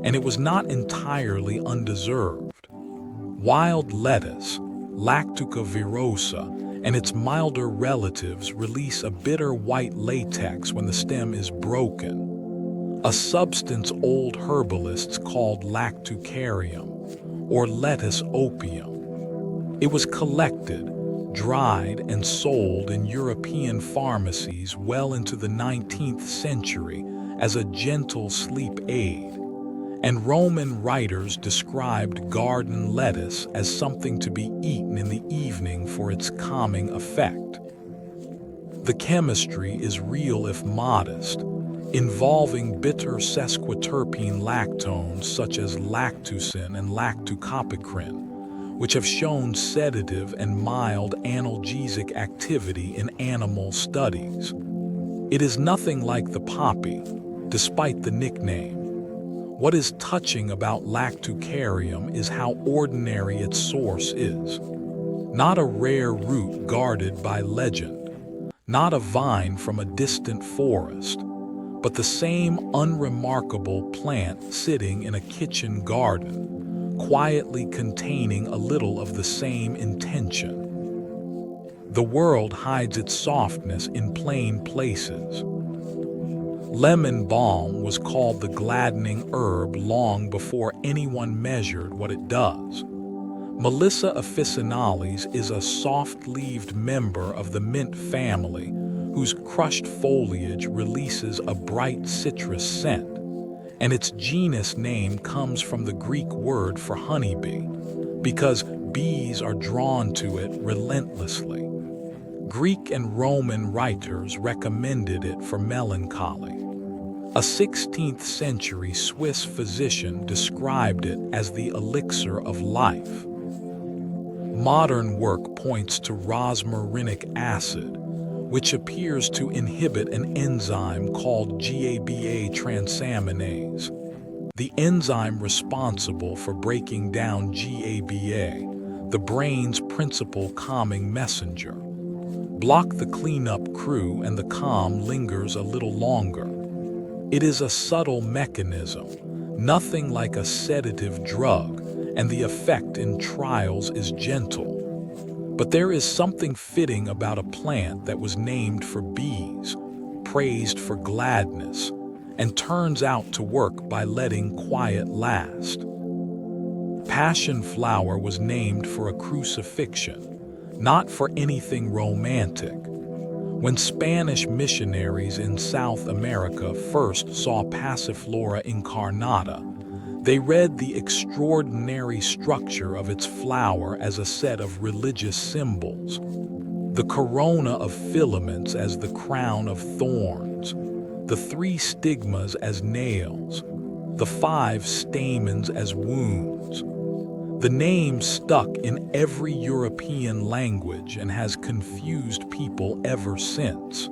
and it was not entirely undeserved. Wild lettuce, Lactuca virosa, and its milder relatives release a bitter white latex when the stem is broken, a substance old herbalists called lactucarium, or lettuce opium. It was collected, dried and sold in European pharmacies well into the 19th century as a gentle sleep aid, and Roman writers described garden lettuce as something to be eaten in the evening for its calming effect. The chemistry is real if modest, involving bitter sesquiterpene lactones such as lactucin and lactucopicrin, which have shown sedative and mild analgesic activity in animal studies. It is nothing like the poppy, despite the nickname. What is touching about lactucarium is how ordinary its source is. Not a rare root guarded by legend, not a vine from a distant forest, but the same unremarkable plant sitting in a kitchen garden, quietly containing a little of the same intention. The world hides its softness in plain places. Lemon balm was called the gladdening herb long before anyone measured what it does. Melissa officinalis is a soft-leaved member of the mint family whose crushed foliage releases a bright citrus scent, and its genus name comes from the Greek word for honeybee, because bees are drawn to it relentlessly. Greek and Roman writers recommended it for melancholy. A 16th century Swiss physician described it as the elixir of life. Modern work points to rosmarinic acid, which appears to inhibit an enzyme called GABA transaminase. The enzyme responsible for breaking down GABA, the brain's principal calming messenger. Block the cleanup crew and the calm lingers a little longer. It is a subtle mechanism, nothing like a sedative drug, and the effect in trials is gentle. But there is something fitting about a plant that was named for bees, praised for gladness, and turns out to work by letting quiet last. Passion flower was named for a crucifixion, not for anything romantic. When Spanish missionaries in South America first saw Passiflora incarnata, they read the extraordinary structure of its flower as a set of religious symbols. The corona of filaments as the crown of thorns, the 3 stigmas as nails, the 5 stamens as wounds. The name stuck in every European language and has confused people ever since.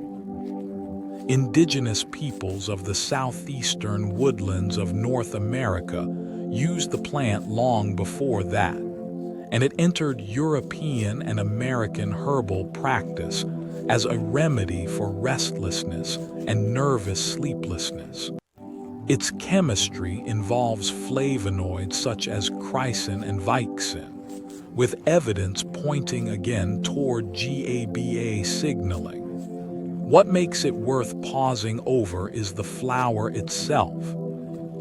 Indigenous peoples of the southeastern woodlands of North America used the plant long before that, and it entered European and American herbal practice as a remedy for restlessness and nervous sleeplessness. Its chemistry involves flavonoids such as chrysin and vicin, with evidence pointing again toward GABA signaling. What makes it worth pausing over is the flower itself.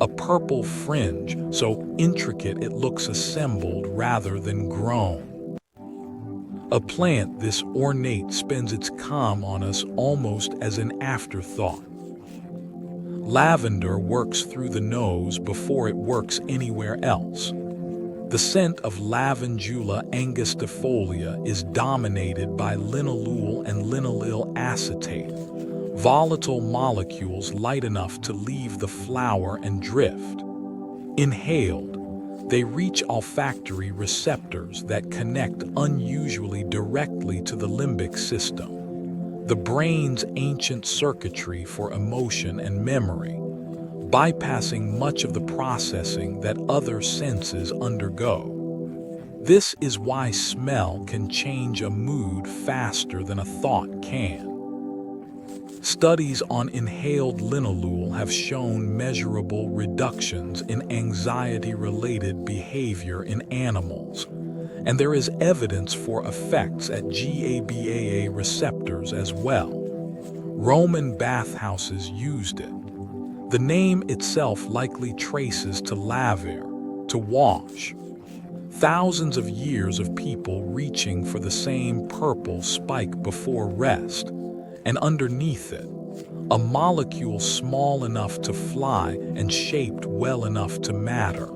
A purple fringe, so intricate it looks assembled rather than grown. A plant this ornate spends its calm on us almost as an afterthought. Lavender works through the nose before it works anywhere else. The scent of Lavandula angustifolia is dominated by linalool and linaloyl acetate, volatile molecules light enough to leave the flower and drift. Inhaled, they reach olfactory receptors that connect unusually directly to the limbic system, the brain's ancient circuitry for emotion and memory, bypassing much of the processing that other senses undergo. This is why smell can change a mood faster than a thought can. Studies on inhaled linalool have shown measurable reductions in anxiety-related behavior in animals, and there is evidence for effects at GABA receptors as well. Roman bathhouses used it. The name itself likely traces to lavare, to wash. Thousands of years of people reaching for the same purple spike before rest, and underneath it, a molecule small enough to fly and shaped well enough to matter.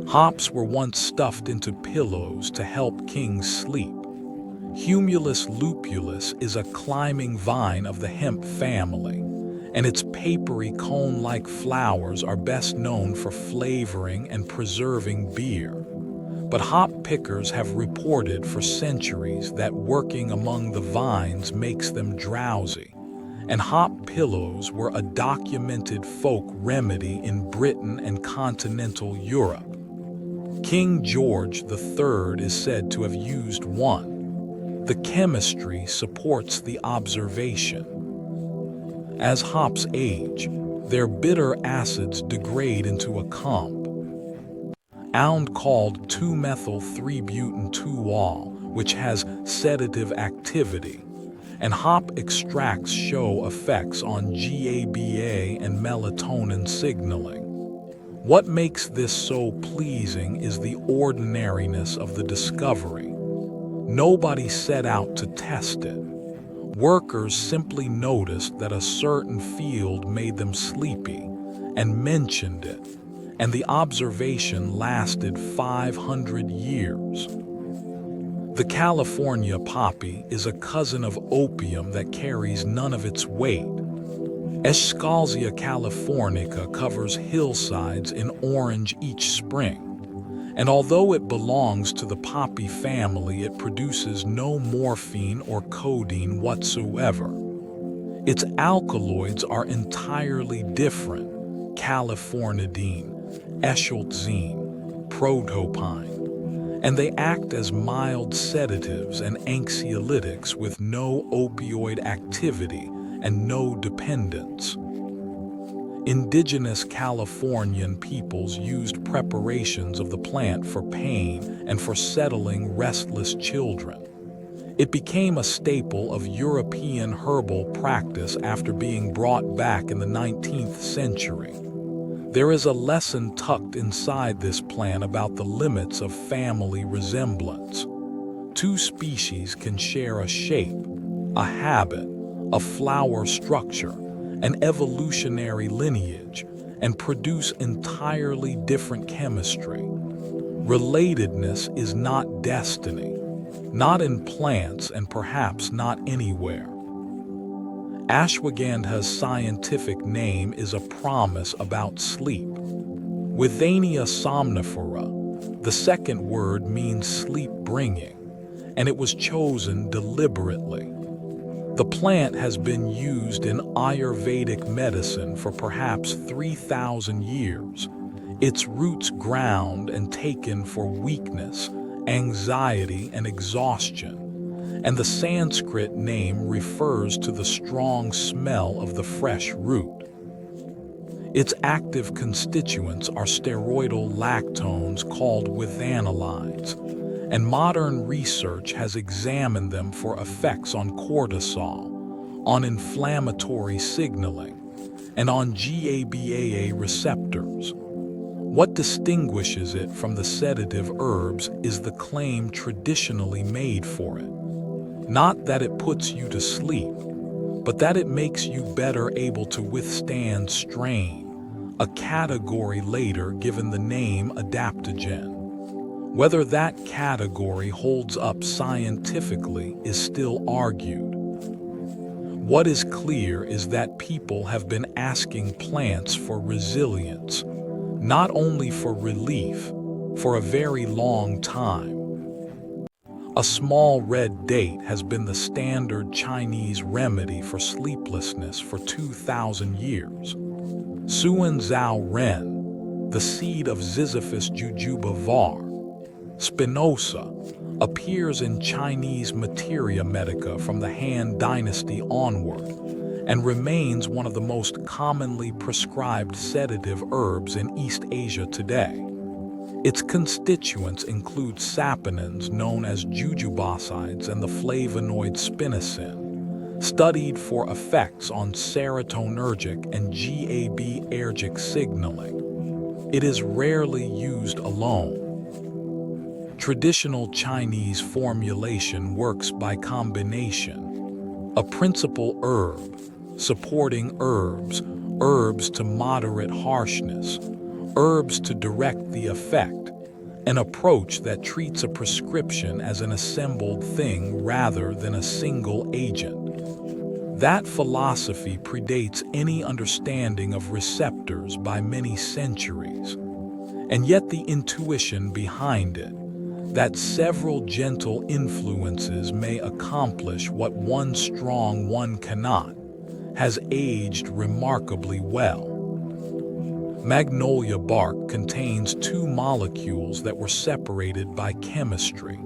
Hops were once stuffed into pillows to help kings sleep. Humulus lupulus is a climbing vine of the hemp family, and its papery cone-like flowers are best known for flavoring and preserving beer. But hop pickers have reported for centuries that working among the vines makes them drowsy, and hop pillows were a documented folk remedy in Britain and continental Europe. King George III is said to have used one. The chemistry supports the observation. As hops age, their bitter acids degrade into a compound called 2-methyl-3-butanol, which has sedative activity, and hop extracts show effects on GABA and melatonin signaling. What makes this so pleasing is the ordinariness of the discovery. Nobody set out to test it. Workers simply noticed that a certain field made them sleepy and mentioned it, and the observation lasted 500 years. The California poppy is a cousin of opium that carries none of its weight. Eschscholzia californica covers hillsides in orange each spring, and although it belongs to the poppy family, it produces no morphine or codeine whatsoever. Its alkaloids are entirely different: californidine, eschscholzine, protopine, and they act as mild sedatives and anxiolytics with no opioid activity and no dependence. Indigenous Californian peoples used preparations of the plant for pain and for settling restless children. It became a staple of European herbal practice after being brought back in the 19th century. There is a lesson tucked inside this plant about the limits of family resemblance. Two species can share a shape, a habit, a flower structure, an evolutionary lineage, and produce entirely different chemistry. Relatedness is not destiny, not in plants and perhaps not anywhere. Ashwagandha's scientific name is a promise about sleep. Withania somnifera, the second word means sleep-bringing, and it was chosen deliberately. The plant has been used in Ayurvedic medicine for perhaps 3,000 years, its roots ground and taken for weakness, anxiety, and exhaustion, and the Sanskrit name refers to the strong smell of the fresh root. Its active constituents are steroidal lactones called withanolides, and modern research has examined them for effects on cortisol, on inflammatory signaling, and on GABA receptors. What distinguishes it from the sedative herbs is the claim traditionally made for it. Not that it puts you to sleep, but that it makes you better able to withstand strain, a category later given the name adaptogen. Whether that category holds up scientifically is still argued. What is clear is that people have been asking plants for resilience, not only for relief, for a very long time. A small red date has been the standard Chinese remedy for sleeplessness for 2,000 years. Suan Zhao Ren, the seed of Ziziphus jujube var. Spinosa, appears in Chinese materia medica from the Han Dynasty onward, and remains one of the most commonly prescribed sedative herbs in East Asia today. Its constituents include saponins known as jujubasides and the flavonoid spinosyn, studied for effects on serotonergic and GABAergic signaling. It is rarely used alone. Traditional Chinese formulation works by combination. A principal herb, supporting herbs, herbs to moderate harshness, herbs to direct the effect, an approach that treats a prescription as an assembled thing rather than a single agent. That philosophy predates any understanding of receptors by many centuries, and yet the intuition behind it, that several gentle influences may accomplish what one strong one cannot, has aged remarkably well. Magnolia bark contains two molecules that were separated by chemistry,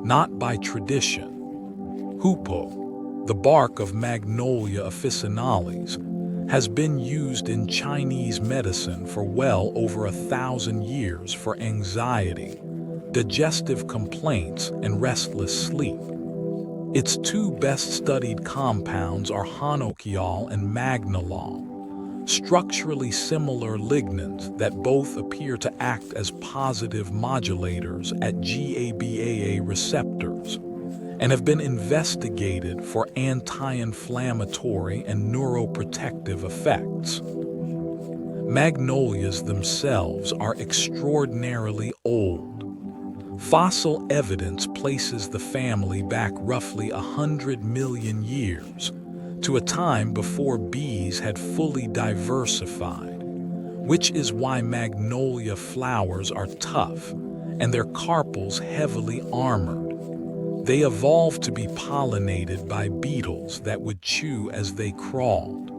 not by tradition. Hoopoe, the bark of Magnolia officinalis, has been used in Chinese medicine for well over 1,000 years for anxiety, digestive complaints, and restless sleep. Its two best-studied compounds are honokiol and magnolol, structurally similar lignans that both appear to act as positive modulators at GABAA receptors, and have been investigated for anti-inflammatory and neuroprotective effects. Magnolias themselves are extraordinarily old. Fossil evidence places the family back roughly 100 million years, to a time before bees had fully diversified, which is why magnolia flowers are tough and their carpels heavily armored. They evolved to be pollinated by beetles that would chew as they crawled.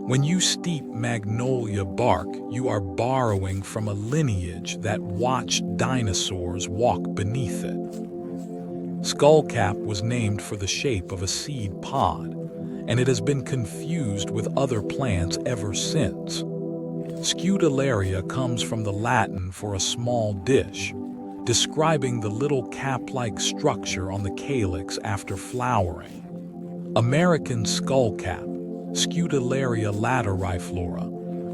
When you steep magnolia bark, you are borrowing from a lineage that watched dinosaurs walk beneath it. Skullcap was named for the shape of a seed pod, and it has been confused with other plants ever since. Scutellaria comes from the Latin for a small dish, describing the little cap-like structure on the calyx after flowering. American skullcap, Scutellaria lateriflora,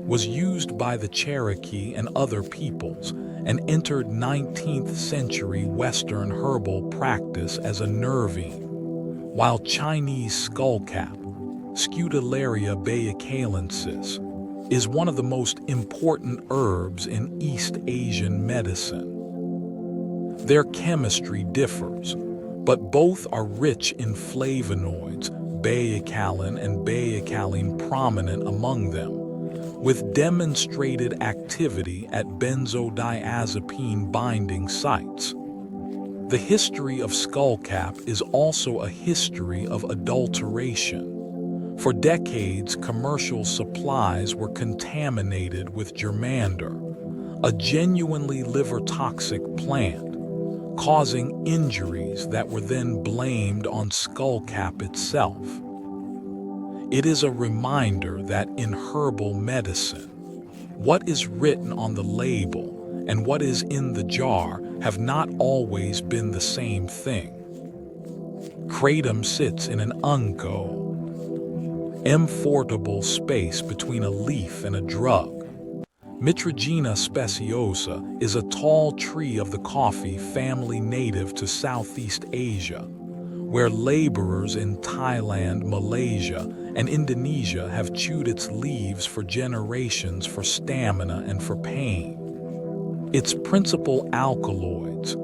was used by the Cherokee and other peoples and entered 19th century Western herbal practice as a nervine, while Chinese skullcap, Scutellaria baecalensis, is one of the most important herbs in East Asian medicine. Their chemistry differs, but both are rich in flavonoids, baecalin and baecaline prominent among them, with demonstrated activity at benzodiazepine binding sites. The history of skullcap is also a history of adulteration. For decades, commercial supplies were contaminated with germander, a genuinely liver-toxic plant, causing injuries that were then blamed on skullcap itself. It is a reminder that in herbal medicine, what is written on the label and what is in the jar have not always been the same thing. Kratom sits in an uncomfortable space between a leaf and a drug. Mitragina speciosa is a tall tree of the coffee family native to Southeast Asia, where laborers in Thailand, Malaysia, and Indonesia have chewed its leaves for generations for stamina and for pain. Its principal alkaloids,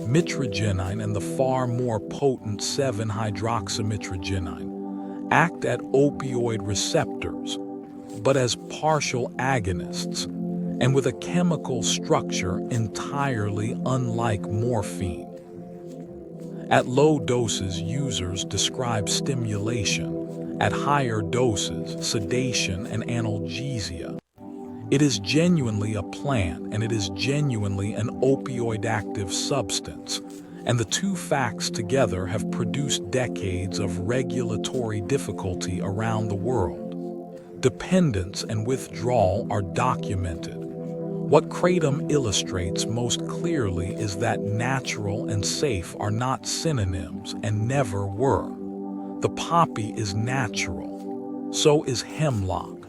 mitragynine and the far more potent 7-hydroxymitragynine, act at opioid receptors, but as partial agonists, and with a chemical structure entirely unlike morphine. At low doses, users describe stimulation. At higher doses, sedation and analgesia. It is genuinely a plant, and it is genuinely an opioid-active substance, and the two facts together have produced decades of regulatory difficulty around the world. Dependence and withdrawal are documented. What kratom illustrates most clearly is that natural and safe are not synonyms and never were. The poppy is natural. So is hemlock.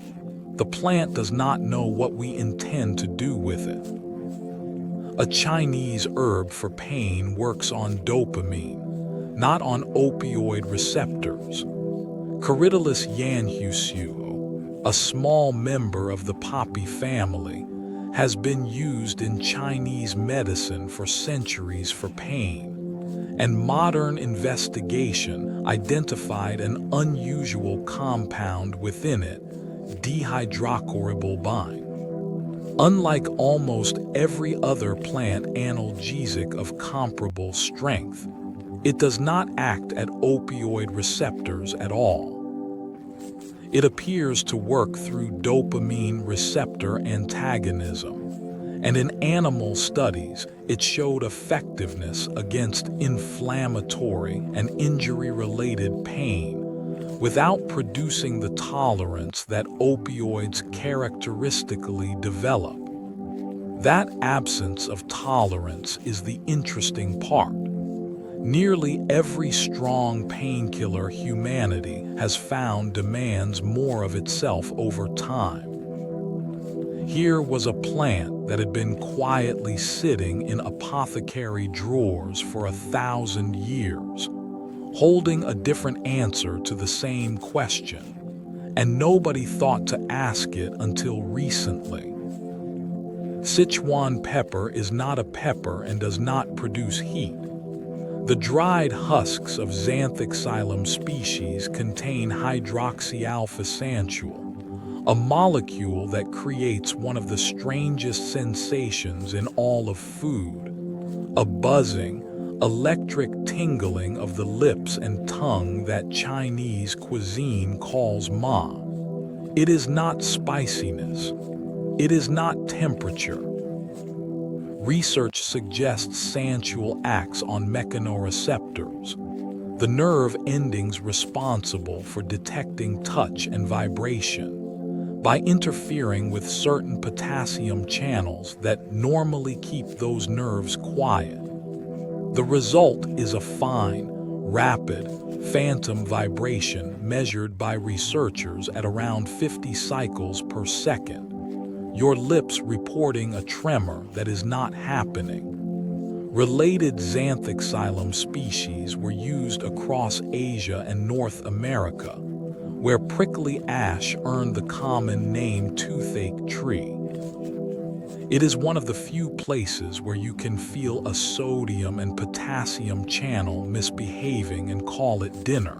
The plant does not know what we intend to do with it. A Chinese herb for pain works on dopamine, not on opioid receptors. Corydalis yanhusu, a small member of the poppy family, has been used in Chinese medicine for centuries for pain, and modern investigation identified an unusual compound within it, dihydrocorribolbine. Unlike almost every other plant analgesic of comparable strength, it does not act at opioid receptors at all. It appears to work through dopamine receptor antagonism, and in animal studies, it showed effectiveness against inflammatory and injury-related pain without producing the tolerance that opioids characteristically develop. That absence of tolerance is the interesting part. Nearly every strong painkiller humanity has found demands more of itself over time. Here was a plant that had been quietly sitting in apothecary drawers for 1,000 years, holding a different answer to the same question, and nobody thought to ask it until recently. Sichuan pepper is not a pepper and does not produce heat. The dried husks of Xanthoxylum species contain hydroxyalpha-santual, a molecule that creates one of the strangest sensations in all of food, a buzzing, electric tingling of the lips and tongue that Chinese cuisine calls ma. It is not spiciness. It is not temperature. Research suggests santual acts on mechanoreceptors, the nerve endings responsible for detecting touch and vibration, by interfering with certain potassium channels that normally keep those nerves quiet. The result is a fine, rapid, phantom vibration measured by researchers at around 50 cycles per second, your lips reporting a tremor that is not happening. Related Xanthoxylum species were used across Asia and North America, where prickly ash earned the common name toothache tree. It is one of the few places where you can feel a sodium and potassium channel misbehaving and call it dinner.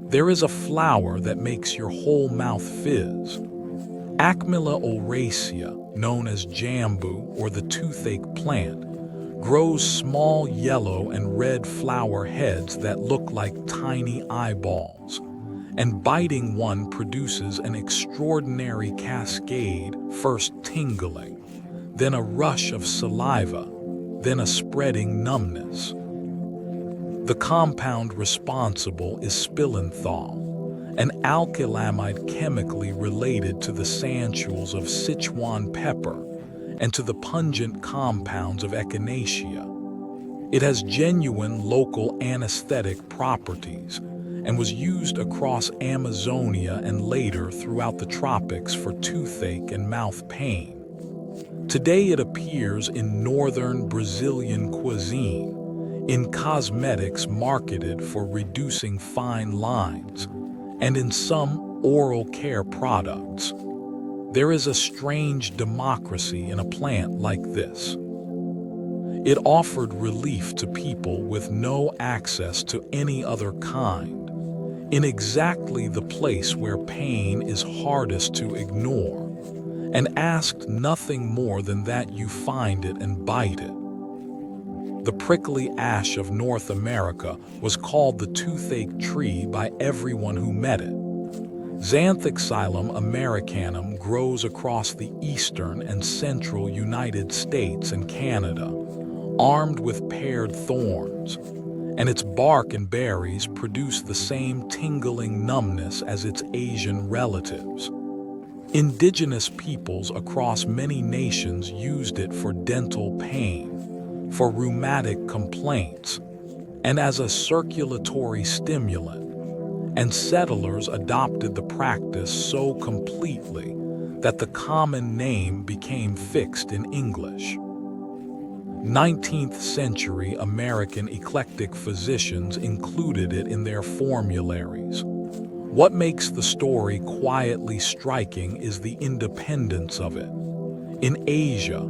There is a flower that makes your whole mouth fizz. Acmilla oleracea, known as jambu or the toothache plant, grows small yellow and red flower heads that look like tiny eyeballs, and biting one produces an extraordinary cascade, first tingling, then a rush of saliva, then a spreading numbness. The compound responsible is spilenthol, an alkylamide chemically related to the santules of Sichuan pepper and to the pungent compounds of echinacea. It has genuine local anesthetic properties and was used across Amazonia and later throughout the tropics for toothache and mouth pain. Today it appears in northern Brazilian cuisine, in cosmetics marketed for reducing fine lines, and in some oral care products. There is a strange democracy in a plant like this. It offered relief to people with no access to any other kind, in exactly the place where pain is hardest to ignore, and asked nothing more than that you find it and bite it. The prickly ash of North America was called the toothache tree by everyone who met it. Xanthoxylum americanum grows across the eastern and central United States and Canada, armed with paired thorns, and its bark and berries produce the same tingling numbness as its Asian relatives. Indigenous peoples across many nations used it for dental pain, for rheumatic complaints, and as a circulatory stimulant, and settlers adopted the practice so completely that the common name became fixed in English. 19th century American eclectic physicians included it in their formularies. What makes the story quietly striking is the independence of it. In Asia,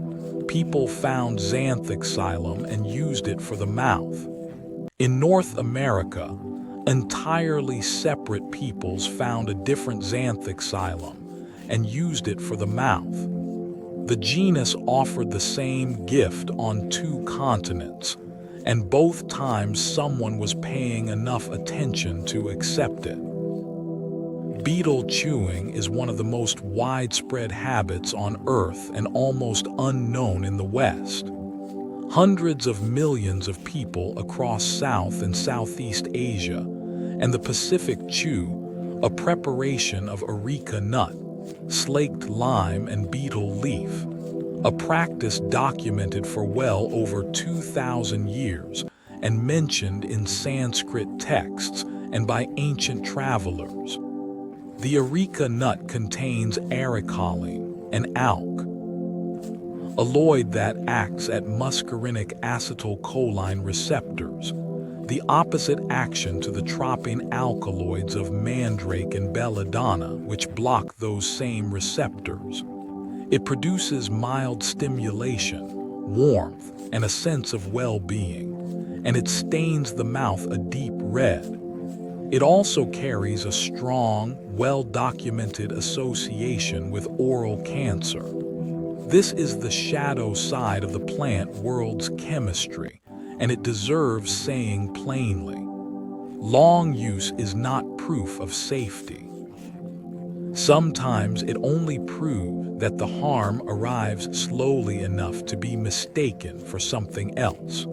people found xanthic xylem and used it for the mouth. In North America, entirely separate peoples found a different xanthic xylem and used it for the mouth. The genus offered the same gift on two continents, and both times someone was paying enough attention to accept it. Betel chewing is one of the most widespread habits on Earth and almost unknown in the West. Hundreds of millions of people across South and Southeast Asia and the Pacific chew a preparation of areca nut, slaked lime, and betel leaf, a practice documented for well over 2,000 years and mentioned in Sanskrit texts and by ancient travelers. The areca nut contains ericoline, an alk, alloid that acts at muscarinic acetylcholine receptors, the opposite action to the tropine alkaloids of mandrake and belladonna, which block those same receptors. It produces mild stimulation, warmth, and a sense of well-being, and it stains the mouth a deep red. It also carries a strong, well-documented association with oral cancer. This is the shadow side of the plant world's chemistry, and it deserves saying plainly. Long use is not proof of safety. Sometimes it only proves that the harm arrives slowly enough to be mistaken for something else.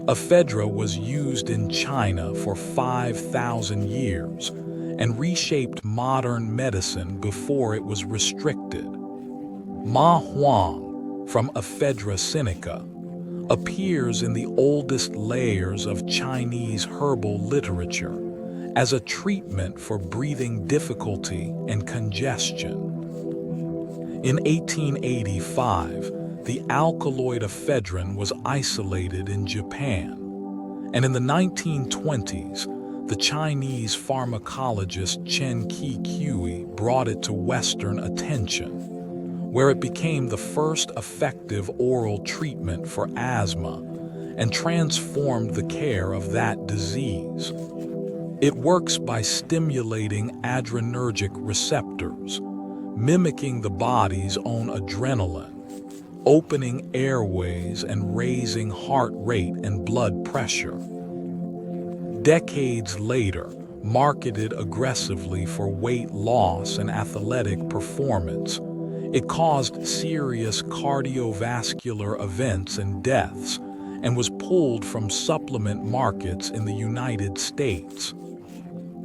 Ephedra was used in China for 5,000 years and reshaped modern medicine before it was restricted. Ma Huang, from Ephedra sinica, appears in the oldest layers of Chinese herbal literature as a treatment for breathing difficulty and congestion. In 1885, the alkaloid ephedrine was isolated in Japan, and in the 1920s, the Chinese pharmacologist Chen Qi brought it to Western attention, where it became the first effective oral treatment for asthma and transformed the care of that disease. It works by stimulating adrenergic receptors, mimicking the body's own adrenaline, opening airways and raising heart rate and blood pressure. Decades later, marketed aggressively for weight loss and athletic performance, it caused serious cardiovascular events and deaths and was pulled from supplement markets in the United States.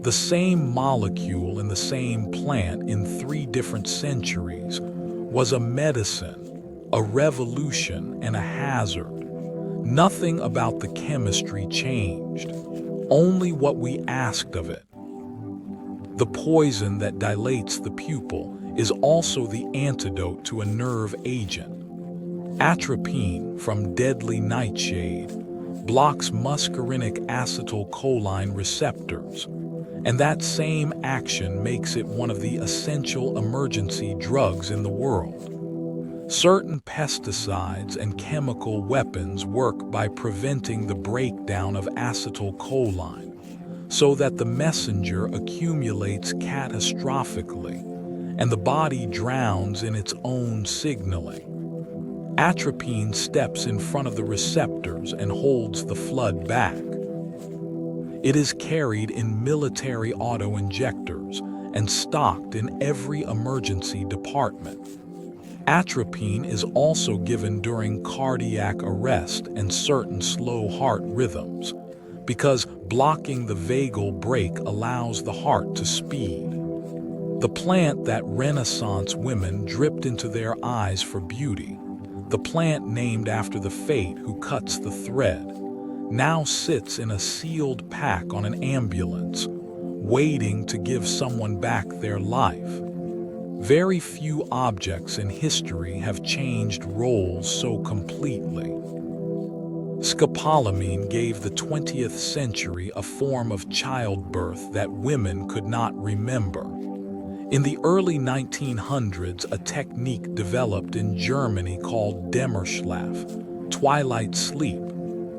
The same molecule in the same plant in 3 different centuries was a medicine, a revolution, and a hazard. Nothing about the chemistry changed, only what we asked of it. The poison that dilates the pupil is also the antidote to a nerve agent. Atropine from deadly nightshade blocks muscarinic acetylcholine receptors, and that same action makes it one of the essential emergency drugs in the world. Certain pesticides and chemical weapons work by preventing the breakdown of acetylcholine, so that the messenger accumulates catastrophically, and the body drowns in its own signaling. Atropine steps in front of the receptors and holds the flood back. It is carried in military auto-injectors and stocked in every emergency department. Atropine is also given during cardiac arrest and certain slow heart rhythms, because blocking the vagal brake allows the heart to speed. The plant that Renaissance women dripped into their eyes for beauty, the plant named after the fate who cuts the thread, now sits in a sealed pack on an ambulance, waiting to give someone back their life. Very few objects in history have changed roles so completely. Scopolamine gave the 20th century a form of childbirth that women could not remember. In the early 1900s, a technique developed in Germany called Dämmerschlaf, twilight sleep,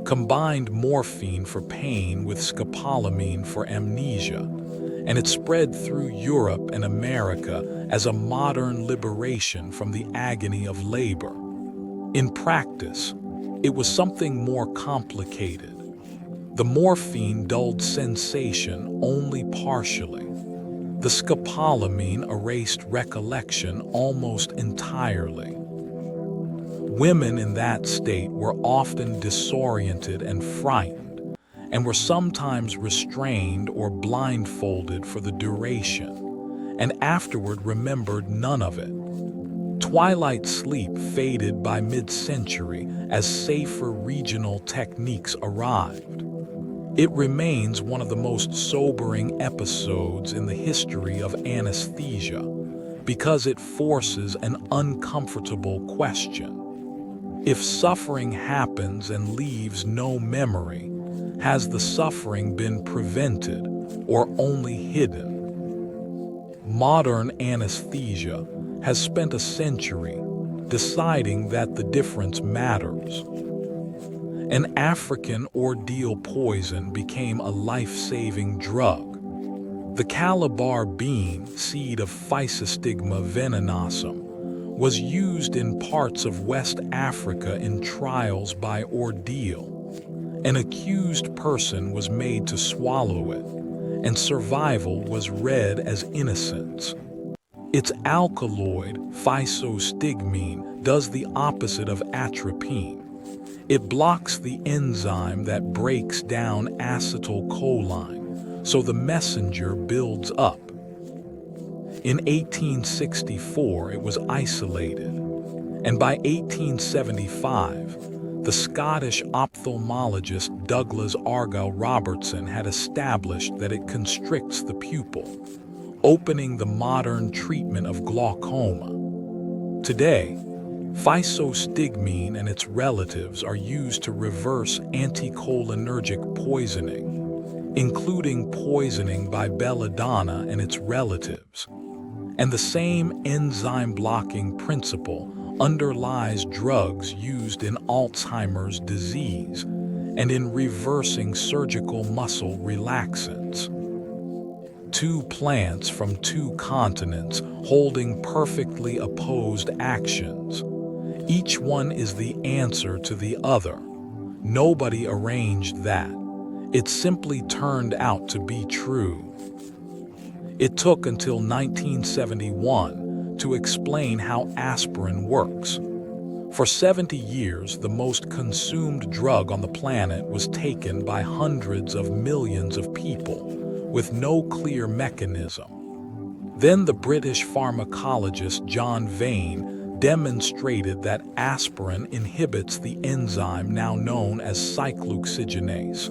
combined morphine for pain with scopolamine for amnesia, and it spread through Europe and America as a modern liberation from the agony of labor. In practice, it was something more complicated. The morphine dulled sensation only partially. The scopolamine erased recollection almost entirely. Women in that state were often disoriented and frightened, and were sometimes restrained or blindfolded for the duration, and afterward remembered none of it. Twilight sleep faded by mid-century as safer regional techniques arrived. It remains one of the most sobering episodes in the history of anesthesia because it forces an uncomfortable question. If suffering happens and leaves no memory, has the suffering been prevented or only hidden? Modern anesthesia has spent a century deciding that the difference matters. An African ordeal poison became a life-saving drug. The Calabar bean, seed of Physostigma venenosum, was used in parts of West Africa in trials by ordeal. An accused person was made to swallow it, and survival was read as innocence. Its alkaloid, physostigmine, does the opposite of atropine. It blocks the enzyme that breaks down acetylcholine, so the messenger builds up. In 1864, it was isolated, and by 1875, the Scottish ophthalmologist Douglas Argyll Robertson had established that it constricts the pupil, opening the modern treatment of glaucoma. Today, physostigmine and its relatives are used to reverse anticholinergic poisoning, including poisoning by belladonna and its relatives. And the same enzyme-blocking principle underlies drugs used in Alzheimer's disease and in reversing surgical muscle relaxants. Two plants from two continents holding perfectly opposed actions. Each one is the answer to the other. Nobody arranged that. It simply turned out to be true. It took until 1971 to explain how aspirin works. For 70 years, the most consumed drug on the planet was taken by hundreds of millions of people, with no clear mechanism. Then the British pharmacologist John Vane demonstrated that aspirin inhibits the enzyme now known as cyclooxygenase,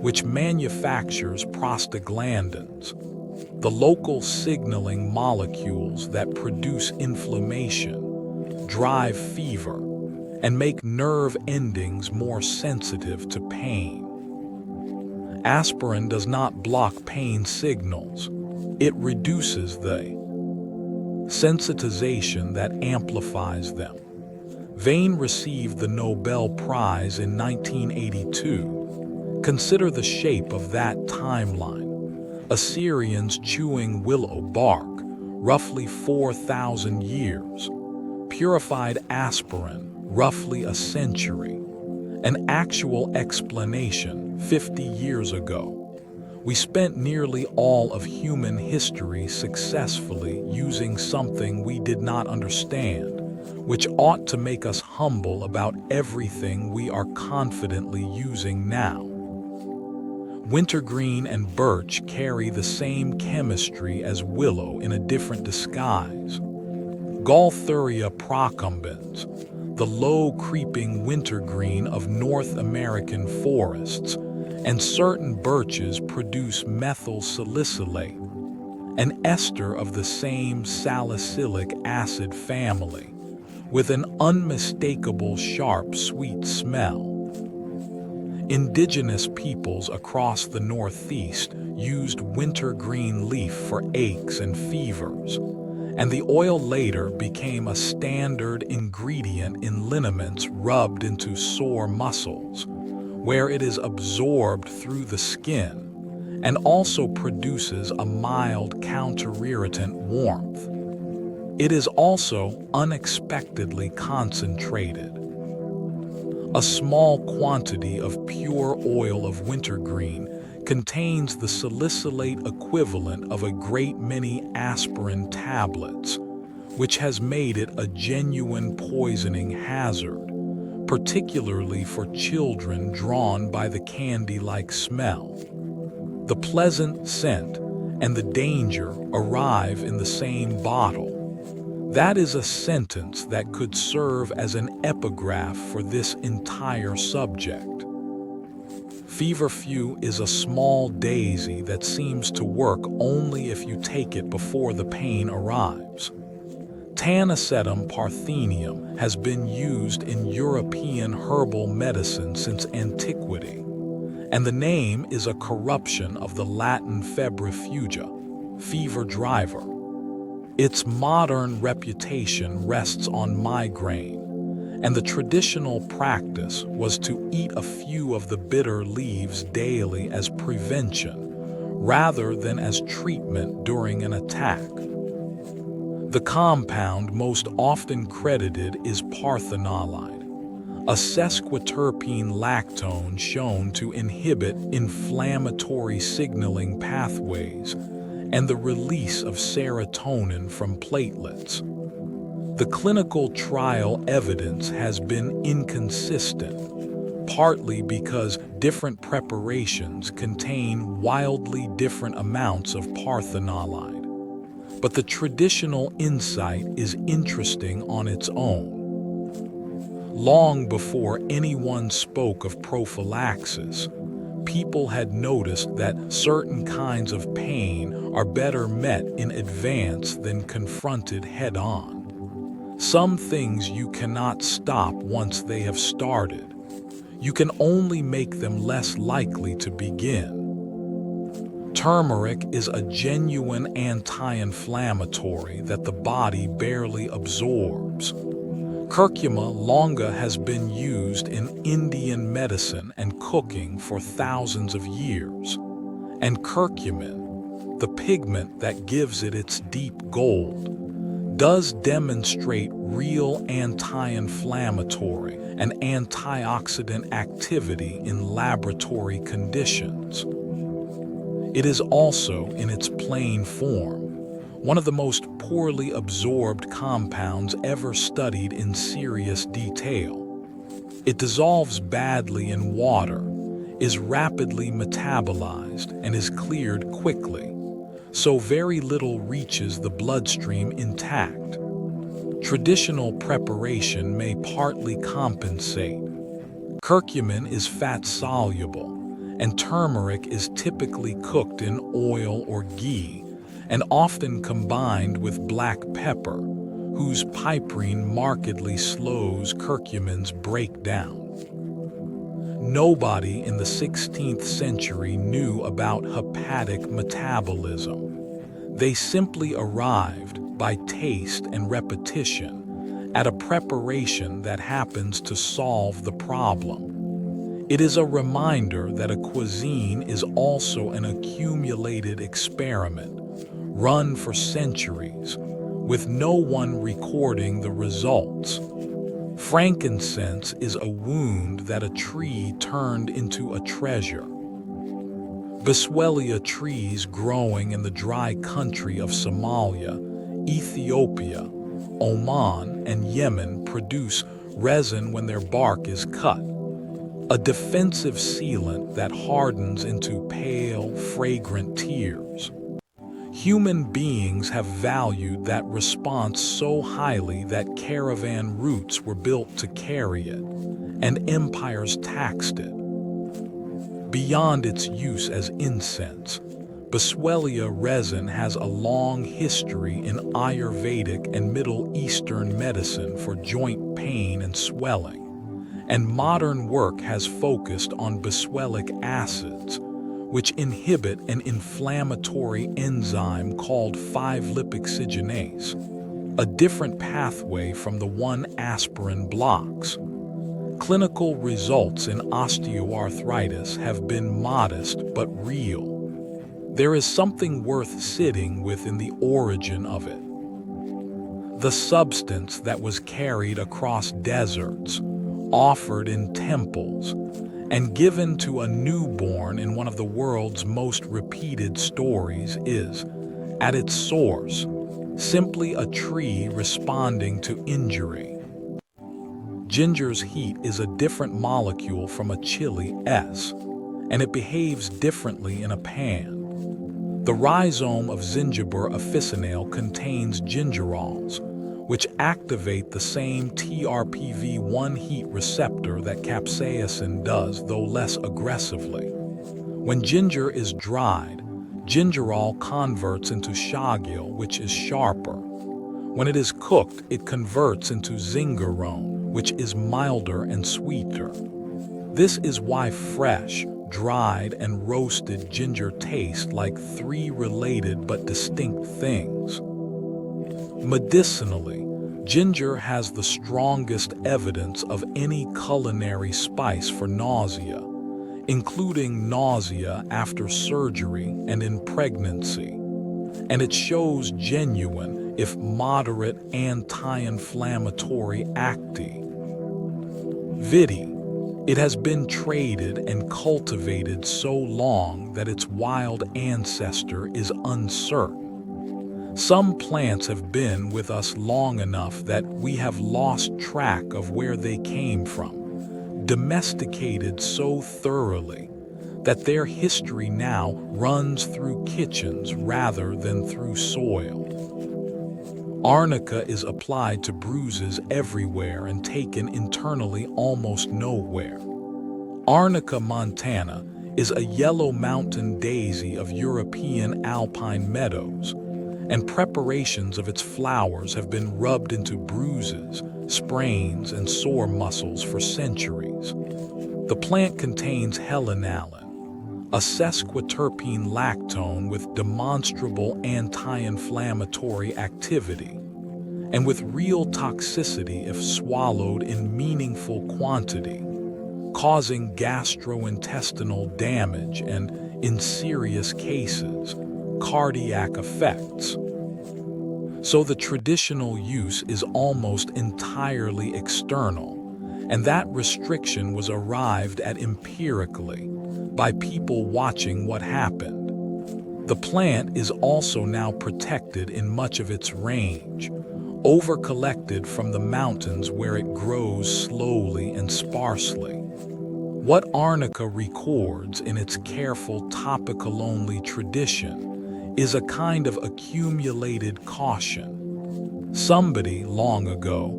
which manufactures prostaglandins, the local signaling molecules that produce inflammation, drive fever, and make nerve endings more sensitive to pain. Aspirin does not block pain signals. It reduces the sensitization that amplifies them. Vane received the Nobel Prize in 1982. Consider the shape of that timeline. Assyrians chewing willow bark, roughly 4,000 years. Purified aspirin, roughly a century. An actual explanation 50 years ago. We spent nearly all of human history successfully using something we did not understand, which ought to make us humble about everything we are confidently using now. Wintergreen and birch carry the same chemistry as willow in a different disguise. Gaultheria procumbens, the low-creeping wintergreen of North American forests, and certain birches produce methyl salicylate, an ester of the same salicylic acid family, with an unmistakable sharp, sweet smell. Indigenous peoples across the Northeast used wintergreen leaf for aches and fevers, and the oil later became a standard ingredient in liniments rubbed into sore muscles, where it is absorbed through the skin and also produces a mild counter-irritant warmth. It is also unexpectedly concentrated. A small quantity of pure oil of wintergreen contains the salicylate equivalent of a great many aspirin tablets, which has made it a genuine poisoning hazard, particularly for children drawn by the candy-like smell. The pleasant scent and the danger arrive in the same bottle. That is a sentence that could serve as an epigraph for this entire subject. Feverfew is a small daisy that seems to work only if you take it before the pain arrives. Tanacetum parthenium has been used in European herbal medicine since antiquity, and the name is a corruption of the Latin febrifuga, fever driver. Its modern reputation rests on migraine, and the traditional practice was to eat a few of the bitter leaves daily as prevention, rather than as treatment during an attack. The compound most often credited is parthenolide, a sesquiterpene lactone shown to inhibit inflammatory signaling pathways and the release of serotonin from platelets. The clinical trial evidence has been inconsistent, partly because different preparations contain wildly different amounts of parthenolide. But the traditional insight is interesting on its own. Long before anyone spoke of prophylaxis, people had noticed that certain kinds of pain are better met in advance than confronted head-on. Some things you cannot stop once they have started. You can only make them less likely to begin. Turmeric is a genuine anti-inflammatory that the body barely absorbs. Curcuma longa has been used in Indian medicine and cooking for thousands of years, and curcumin, the pigment that gives it its deep gold, does demonstrate real anti-inflammatory and antioxidant activity in laboratory conditions. It is also, in its plain form, one of the most poorly absorbed compounds ever studied in serious detail. It dissolves badly in water, is rapidly metabolized, and is cleared quickly, so very little reaches the bloodstream intact. Traditional preparation may partly compensate. Curcumin is fat-soluble, and turmeric is typically cooked in oil or ghee, and often combined with black pepper, whose piperine markedly slows curcumin's breakdown. Nobody in the 16th century knew about hepatic metabolism. They simply arrived, by taste and repetition, at a preparation that happens to solve the problem. It is a reminder that a cuisine is also an accumulated experiment, run for centuries, with no one recording the results. Frankincense is a wound that a tree turned into a treasure. Boswellia trees growing in the dry country of Somalia, Ethiopia, Oman, and Yemen produce resin when their bark is cut, a defensive sealant that hardens into pale, fragrant tears. Human beings have valued that response so highly that caravan routes were built to carry it, and empires taxed it. Beyond its use as incense, Boswellia resin has a long history in Ayurvedic and Middle Eastern medicine for joint pain and swelling, and modern work has focused on boswellic acids, which inhibit an inflammatory enzyme called 5-lipoxygenase, a different pathway from the one aspirin blocks. Clinical results in osteoarthritis have been modest but real. There is something worth sitting with in the origin of it. The substance that was carried across deserts, offered in temples, and given to a newborn in one of the world's most repeated stories is, at its source, simply a tree responding to injury. Ginger's heat is a different molecule from a chili S, and it behaves differently in a pan. The rhizome of Zingiber officinale contains gingerols, which activate the same TRPV1 heat receptor that capsaicin does, though less aggressively. When ginger is dried, gingerol converts into shagil, which is sharper. When it is cooked, it converts into zingerone, which is milder and sweeter. This is why fresh, dried, and roasted ginger taste like three related but distinct things. Medicinally, ginger has the strongest evidence of any culinary spice for nausea, including nausea after surgery and in pregnancy, and it shows genuine, if moderate, anti-inflammatory activity. It has been traded and cultivated so long that its wild ancestor is uncertain. Some plants have been with us long enough that we have lost track of where they came from, domesticated so thoroughly that their history now runs through kitchens rather than through soil. Arnica is applied to bruises everywhere and taken internally almost nowhere. Arnica montana is a yellow mountain daisy of European alpine meadows, and preparations of its flowers have been rubbed into bruises, sprains, and sore muscles for centuries. The plant contains helinalin, a sesquiterpene lactone with demonstrable anti-inflammatory activity, and with real toxicity if swallowed in meaningful quantity, causing gastrointestinal damage and, in serious cases, cardiac effects. So the traditional use is almost entirely external, and that restriction was arrived at empirically, by people watching what happened. The plant is also now protected in much of its range, over-collected from the mountains where it grows slowly and sparsely. What Arnica records in its careful topical-only tradition is a kind of accumulated caution. Somebody, long ago,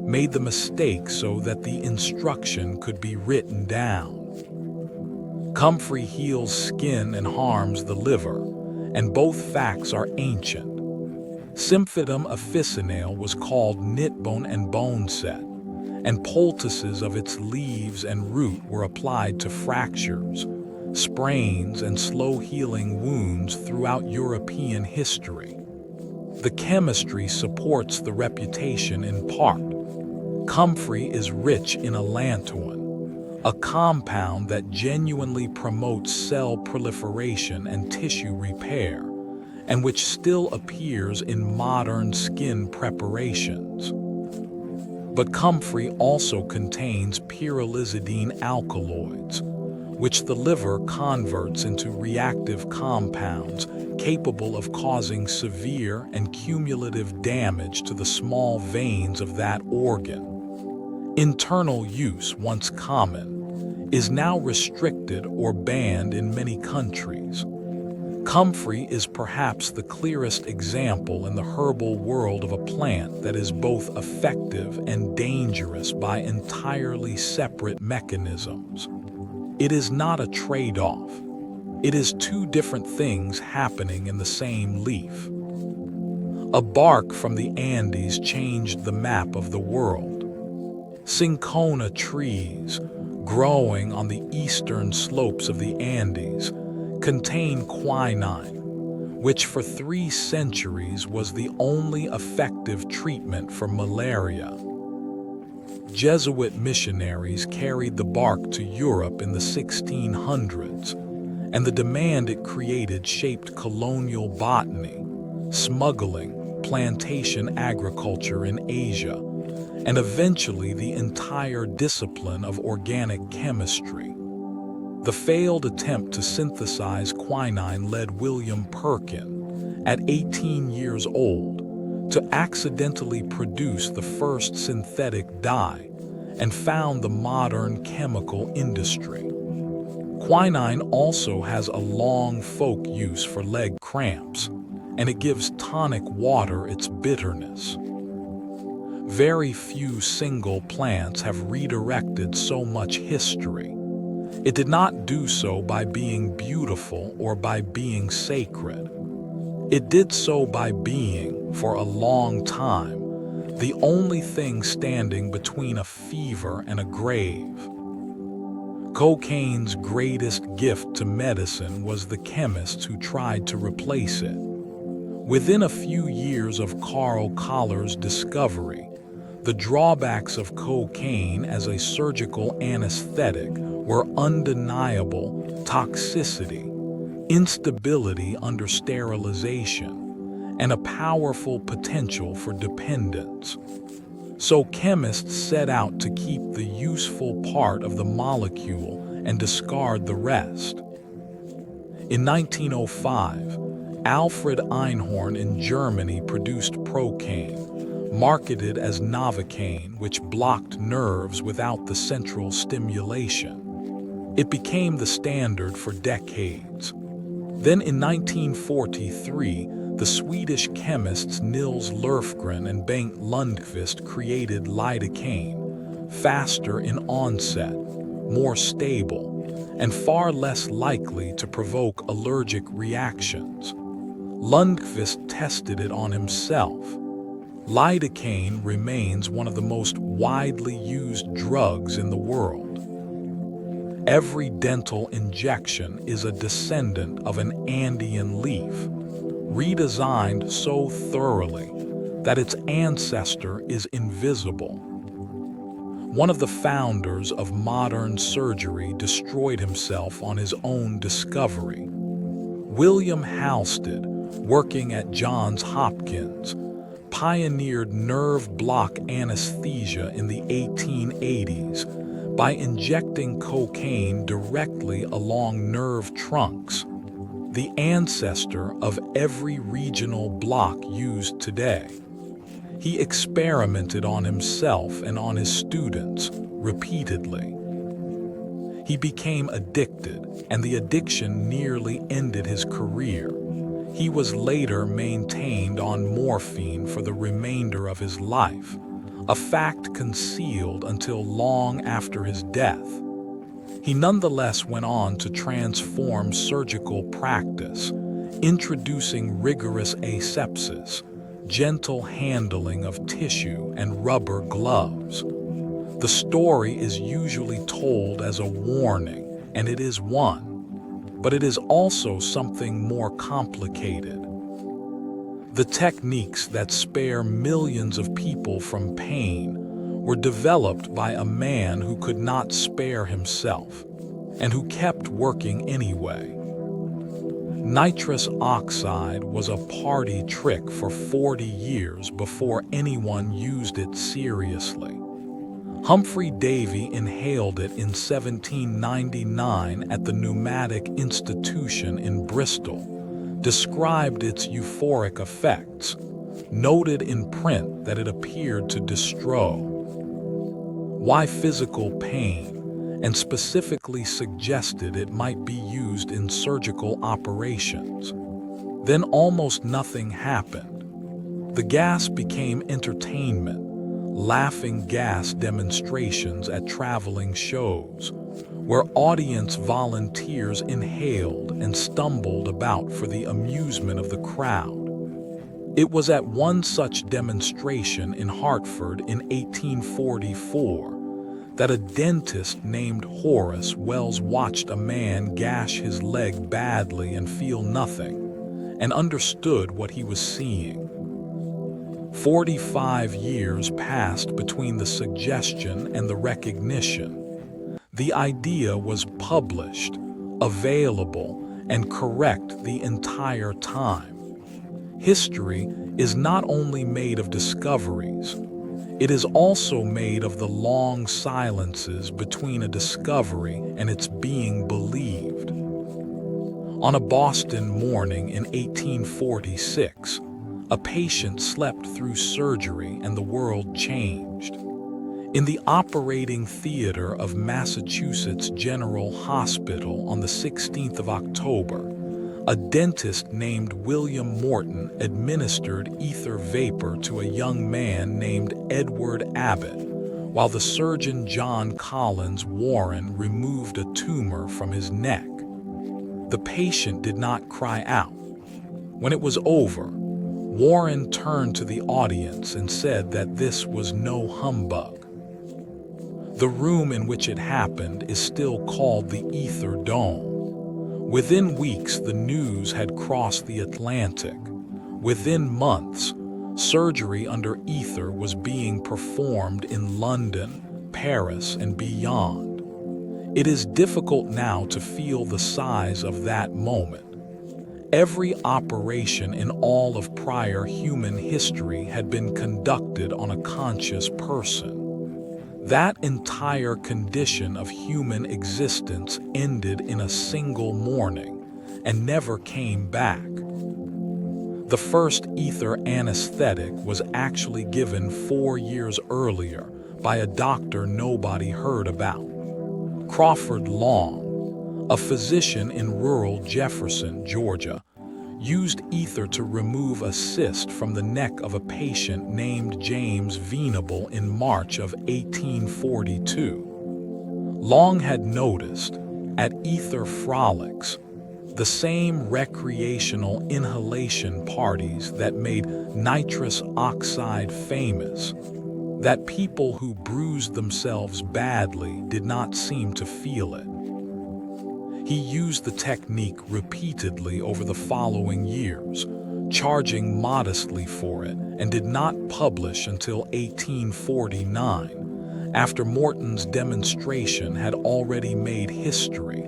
made the mistake so that the instruction could be written down. Comfrey heals skin and harms the liver, and both facts are ancient. Symphytum officinale was called knitbone and boneset, and poultices of its leaves and root were applied to fractures, sprains, and slow-healing wounds throughout European history. The chemistry supports the reputation in part. Comfrey is rich in allantoin, a compound that genuinely promotes cell proliferation and tissue repair, and which still appears in modern skin preparations. But comfrey also contains pyrrolizidine alkaloids, which the liver converts into reactive compounds capable of causing severe and cumulative damage to the small veins of that organ. Internal use, once common, is now restricted or banned in many countries. Comfrey is perhaps the clearest example in the herbal world of a plant that is both effective and dangerous by entirely separate mechanisms. It is not a trade-off. It is two different things happening in the same leaf. A bark from the Andes changed the map of the world. Cinchona trees, growing on the eastern slopes of the Andes, contain quinine, which for 3 centuries was the only effective treatment for malaria. Jesuit missionaries carried the bark to Europe in the 1600s, and the demand it created shaped colonial botany, smuggling, plantation agriculture in Asia, and eventually the entire discipline of organic chemistry. The failed attempt to synthesize quinine led William Perkin, at 18 years old, to accidentally produce the first synthetic dye and found the modern chemical industry. Quinine also has a long folk use for leg cramps, and it gives tonic water its bitterness. Very few single plants have redirected so much history. It did not do so by being beautiful or by being sacred. It did so by being, for a long time, the only thing standing between a fever and a grave. Cocaine's greatest gift to medicine was the chemists who tried to replace it. Within a few years of Carl Coller's discovery, the drawbacks of cocaine as a surgical anesthetic were undeniable: toxicity, instability under sterilization, and a powerful potential for dependence. So chemists set out to keep the useful part of the molecule and discard the rest. In 1905, Alfred Einhorn in Germany produced Procaine, marketed as Novocaine, which blocked nerves without the central stimulation. It became the standard for decades. Then in 1943, the Swedish chemists Nils Lofgren and Bengt Lundqvist created lidocaine, faster in onset, more stable, and far less likely to provoke allergic reactions. Lundqvist tested it on himself. Lidocaine remains one of the most widely used drugs in the world. Every dental injection is a descendant of an Andean leaf, redesigned so thoroughly that its ancestor is invisible. One of the founders of modern surgery destroyed himself on his own discovery. William Halsted, working at Johns Hopkins, pioneered nerve block anesthesia in the 1880s by injecting cocaine directly along nerve trunks, the ancestor of every regional block used today. He experimented on himself and on his students repeatedly. He became addicted, and the addiction nearly ended his career. He was later maintained on morphine for the remainder of his life, a fact concealed until long after his death. He nonetheless went on to transform surgical practice, introducing rigorous asepsis, gentle handling of tissue, and rubber gloves. The story is usually told as a warning, and it is one. But it is also something more complicated. The techniques that spare millions of people from pain were developed by a man who could not spare himself, and who kept working anyway. Nitrous oxide was a party trick for 40 years before anyone used it seriously. Humphrey Davy inhaled it in 1799 at the Pneumatic Institution in Bristol, described its euphoric effects, noted in print that it appeared to destro. Why physical pain, and specifically suggested it might be used in surgical operations. Then almost nothing happened. The gas became entertainment, laughing gas demonstrations at traveling shows, where audience volunteers inhaled and stumbled about for the amusement of the crowd. It was at one such demonstration in Hartford in 1844 that a dentist named Horace Wells watched a man gash his leg badly and feel nothing, and understood what he was seeing. 45 years passed between the suggestion and the recognition. The idea was published, available, and correct the entire time. History is not only made of discoveries, it is also made of the long silences between a discovery and its being believed. On a Boston morning in 1846, a patient slept through surgery and the world changed. In the operating theater of Massachusetts General Hospital on the 16th of October, a dentist named William Morton administered ether vapor to a young man named Edward Abbott, while the surgeon John Collins Warren removed a tumor from his neck. The patient did not cry out. When it was over, Warren turned to the audience and said that this was no humbug. The room in which it happened is still called the Ether Dome. Within weeks, the news had crossed the Atlantic. Within months, surgery under ether was being performed in London, Paris, and beyond. It is difficult now to feel the size of that moment. Every operation in all of prior human history had been conducted on a conscious person. That entire condition of human existence ended in a single morning and never came back. The first ether anesthetic was actually given 4 years earlier by a doctor nobody heard about. Crawford Long, a physician in rural Jefferson, Georgia, used ether to remove a cyst from the neck of a patient named James Venable in March of 1842. Long had noticed, at ether frolics, the same recreational inhalation parties that made nitrous oxide famous, that people who bruised themselves badly did not seem to feel it. He used the technique repeatedly over the following years, charging modestly for it, and did not publish until 1849, after Morton's demonstration had already made history.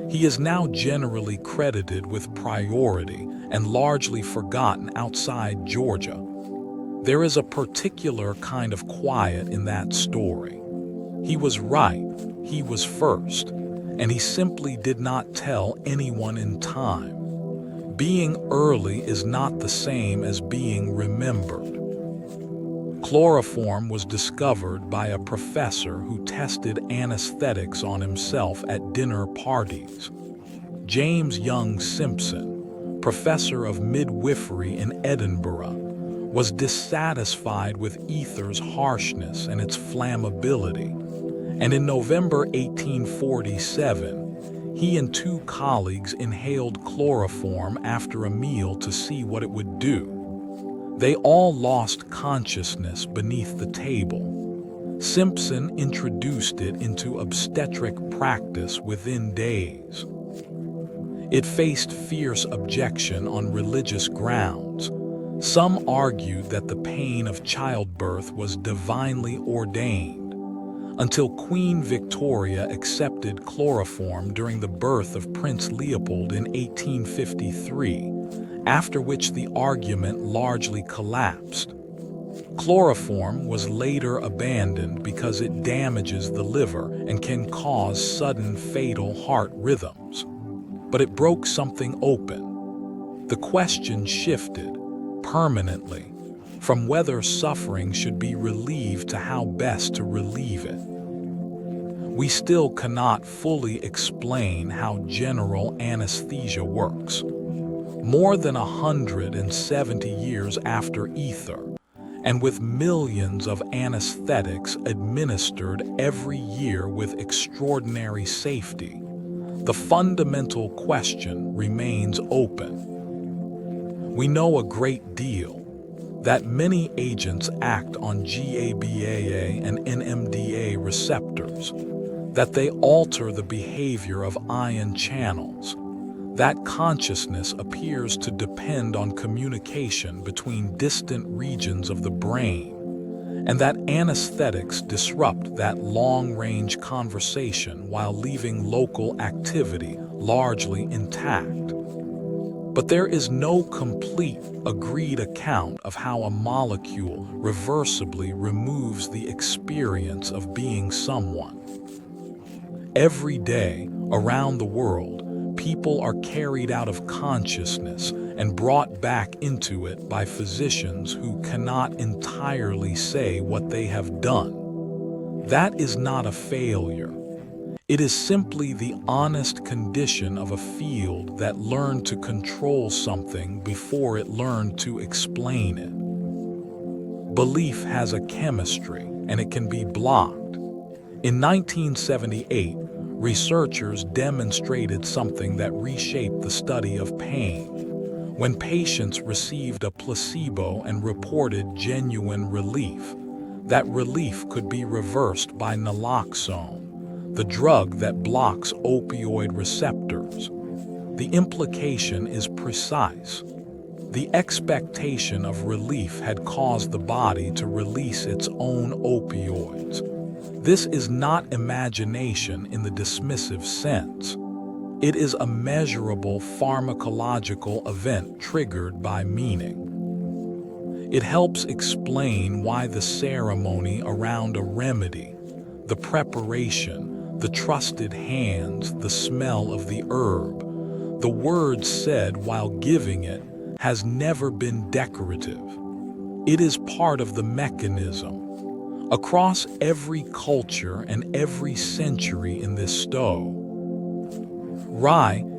He is now generally credited with priority and largely forgotten outside Georgia. There is a particular kind of quiet in that story. He was right, he was first, and he simply did not tell anyone in time. Being early is not the same as being remembered. Chloroform was discovered by a professor who tested anesthetics on himself at dinner parties. James Young Simpson, professor of midwifery in Edinburgh, was dissatisfied with ether's harshness and its flammability. And in November 1847, he and 2 colleagues inhaled chloroform after a meal to see what it would do. They all lost consciousness beneath the table. Simpson introduced it into obstetric practice within days. It faced fierce objection on religious grounds. Some argued that the pain of childbirth was divinely ordained, until Queen Victoria accepted chloroform during the birth of Prince Leopold in 1853, after which the argument largely collapsed. Chloroform was later abandoned because it damages the liver and can cause sudden fatal heart rhythms. But it broke something open. The question shifted, permanently, from whether suffering should be relieved to how best to relieve it. We still cannot fully explain how general anesthesia works. More than 170 years after ether, and with millions of anesthetics administered every year with extraordinary safety, the fundamental question remains open. We know a great deal, that many agents act on GABA and NMDA receptors, that they alter the behavior of ion channels, that consciousness appears to depend on communication between distant regions of the brain, and that anesthetics disrupt that long-range conversation while leaving local activity largely intact. But there is no complete, agreed account of how a molecule reversibly removes the experience of being someone. Every day, around the world, people are carried out of consciousness and brought back into it by physicians who cannot entirely say what they have done. That is not a failure. It is simply the honest condition of a field that learned to control something before it learned to explain it. Belief has a chemistry, and it can be blocked. In 1978, researchers demonstrated something that reshaped the study of pain. When patients received a placebo and reported genuine relief, that relief could be reversed by naloxone, the drug that blocks opioid receptors. The implication is precise. The expectation of relief had caused the body to release its own opioids. This is not imagination in the dismissive sense. It is a measurable pharmacological event triggered by meaning. It helps explain why the ceremony around a remedy, the preparation, the trusted hands, the smell of the herb, the words said while giving it, has never been decorative. It is part of the mechanism. Across every culture and every century in this stow,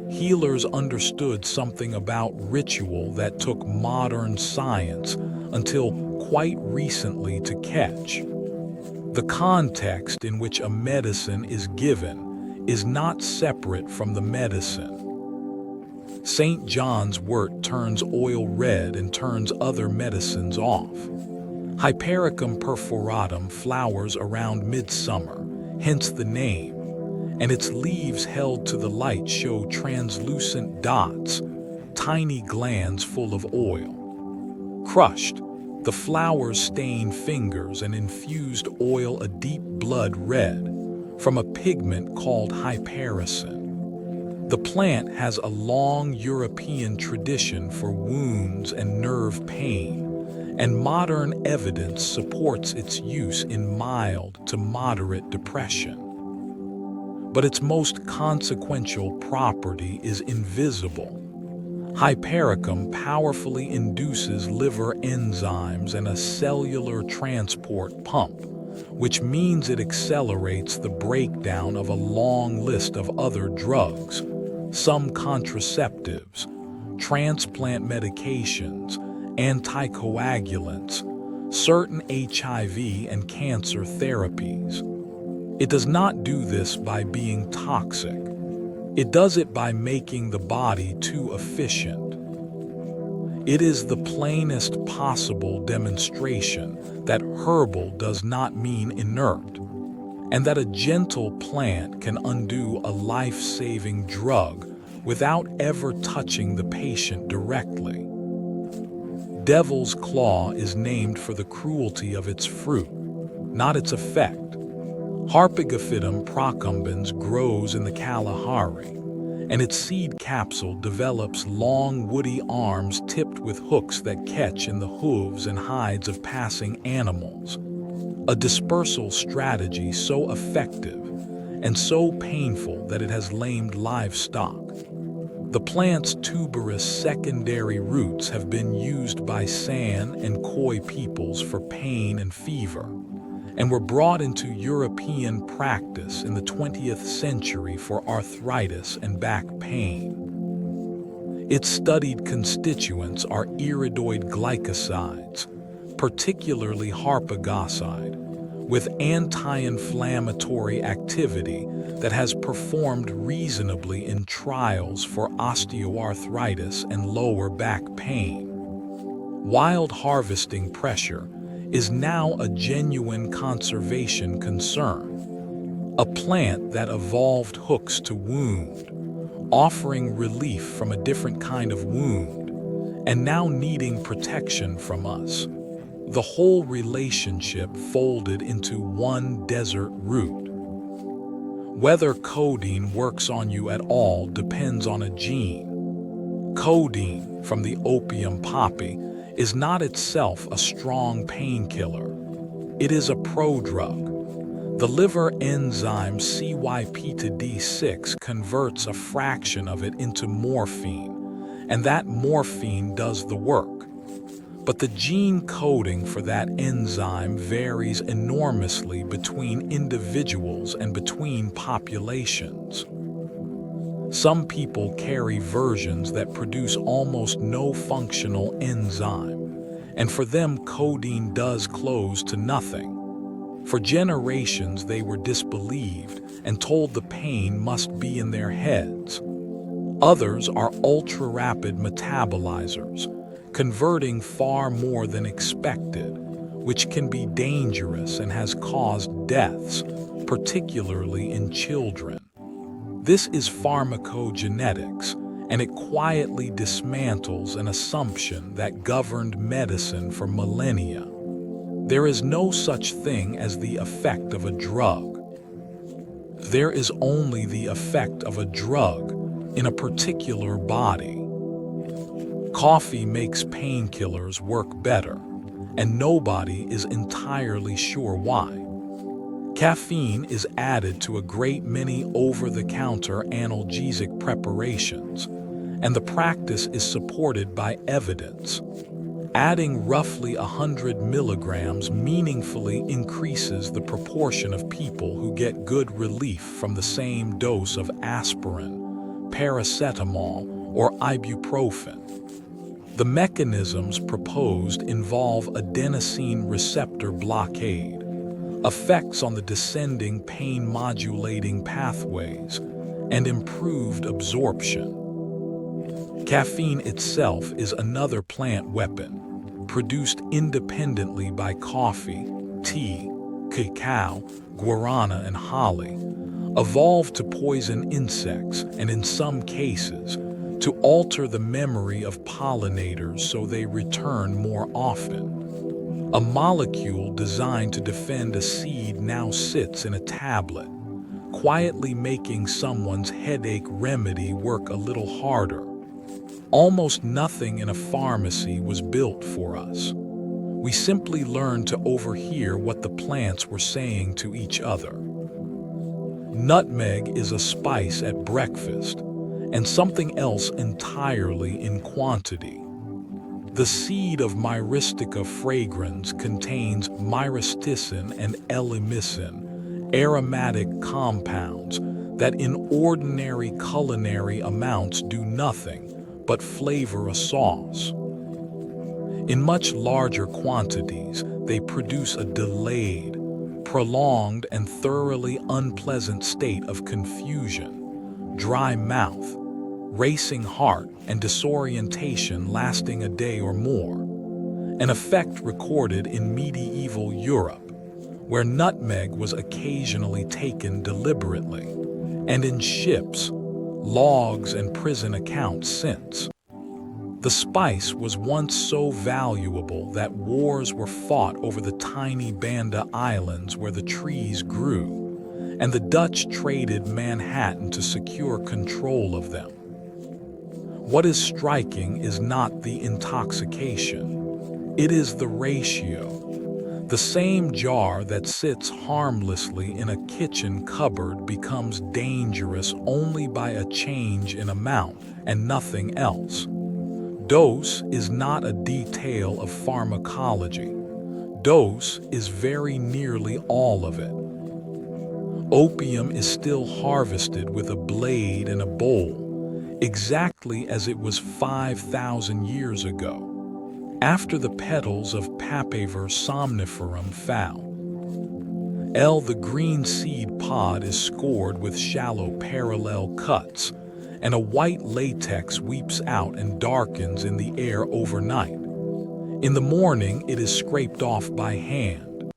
healers understood something about ritual that took modern science until quite recently to catch. The context in which a medicine is given is not separate from the medicine. St. John's wort turns oil red and turns other medicines off. Hypericum perforatum flowers around midsummer, hence the name, and its leaves held to the light show translucent dots, tiny glands full of oil. Crushed, the flowers stain fingers and infused oil a deep blood red from a pigment called hypericin. The plant has a long European tradition for wounds and nerve pain, and modern evidence supports its use in mild to moderate depression. But its most consequential property is invisible. Hypericum powerfully induces liver enzymes and a cellular transport pump, which means it accelerates the breakdown of a long list of other drugs, some contraceptives, transplant medications, anticoagulants, certain HIV and cancer therapies. It does not do this by being toxic. It does it by making the body too efficient. It is the plainest possible demonstration that herbal does not mean inert, and that a gentle plant can undo a life-saving drug without ever touching the patient directly. Devil's Claw is named for the cruelty of its fruit, not its effect. Harpygophytum procumbens grows in the Kalahari, and its seed capsule develops long woody arms tipped with hooks that catch in the hooves and hides of passing animals. A dispersal strategy so effective and so painful that it has lamed livestock. The plant's tuberous secondary roots have been used by San and Khoi peoples for pain and fever, and were brought into European practice in the 20th century for arthritis and back pain. Its studied constituents are iridoid glycosides, particularly harpagoside, with anti-inflammatory activity that has performed reasonably in trials for osteoarthritis and lower back pain. Wild harvesting pressure is now a genuine conservation concern, a plant that evolved hooks to wound, offering relief from a different kind of wound, and now needing protection from us. The whole relationship folded into one desert root. Whether codeine works on you at all depends on a gene. Codeine, from the opium poppy, is not itself a strong painkiller. It is a prodrug. The liver enzyme CYP-D6 converts a fraction of it into morphine, and that morphine does the work. But the gene coding for that enzyme varies enormously between individuals and between populations. Some people carry versions that produce almost no functional enzyme, and for them codeine does close to nothing. For generations they were disbelieved and told the pain must be in their heads. Others are ultra-rapid metabolizers, converting far more than expected, which can be dangerous and has caused deaths, particularly in children. This is pharmacogenetics, and it quietly dismantles an assumption that governed medicine for millennia. There is no such thing as the effect of a drug. There is only the effect of a drug in a particular body. Coffee makes painkillers work better, and nobody is entirely sure why. Caffeine is added to a great many over-the-counter analgesic preparations, and the practice is supported by evidence. Adding roughly 100 milligrams meaningfully increases the proportion of people who get good relief from the same dose of aspirin, paracetamol, or ibuprofen. The mechanisms proposed involve adenosine receptor blockade, effects on the descending pain-modulating pathways, and improved absorption. Caffeine itself is another plant weapon, produced independently by coffee, tea, cacao, guarana, and holly, evolved to poison insects and, in some cases, to alter the memory of pollinators so they return more often. A molecule designed to defend a seed now sits in a tablet, quietly making someone's headache remedy work a little harder. Almost nothing in a pharmacy was built for us. We simply learned to overhear what the plants were saying to each other. Nutmeg is a spice at breakfast, and something else entirely in quantity. The seed of Myristica fragrans contains myristicin and elemicin, aromatic compounds that in ordinary culinary amounts do nothing but flavor a sauce. In much larger quantities, they produce a delayed, prolonged, and thoroughly unpleasant state of confusion, dry mouth, racing heart, and disorientation lasting a day or more, an effect recorded in medieval Europe, where nutmeg was occasionally taken deliberately, and in ships, logs, and prison accounts since. The spice was once so valuable that wars were fought over the tiny Banda Islands where the trees grew, and the Dutch traded Manhattan to secure control of them. What is striking is not the intoxication, it is the ratio. The same jar that sits harmlessly in a kitchen cupboard becomes dangerous only by a change in amount and nothing else. Dose is not a detail of pharmacology. Dose is very nearly all of it. Opium is still harvested with a blade and a bowl, exactly as it was 5,000 years ago. after the petals of Papaver somniferum foul. L. The green seed pod is scored with shallow parallel cuts, and a white latex weeps out and darkens in the air overnight. In the morning, it is scraped off by hand.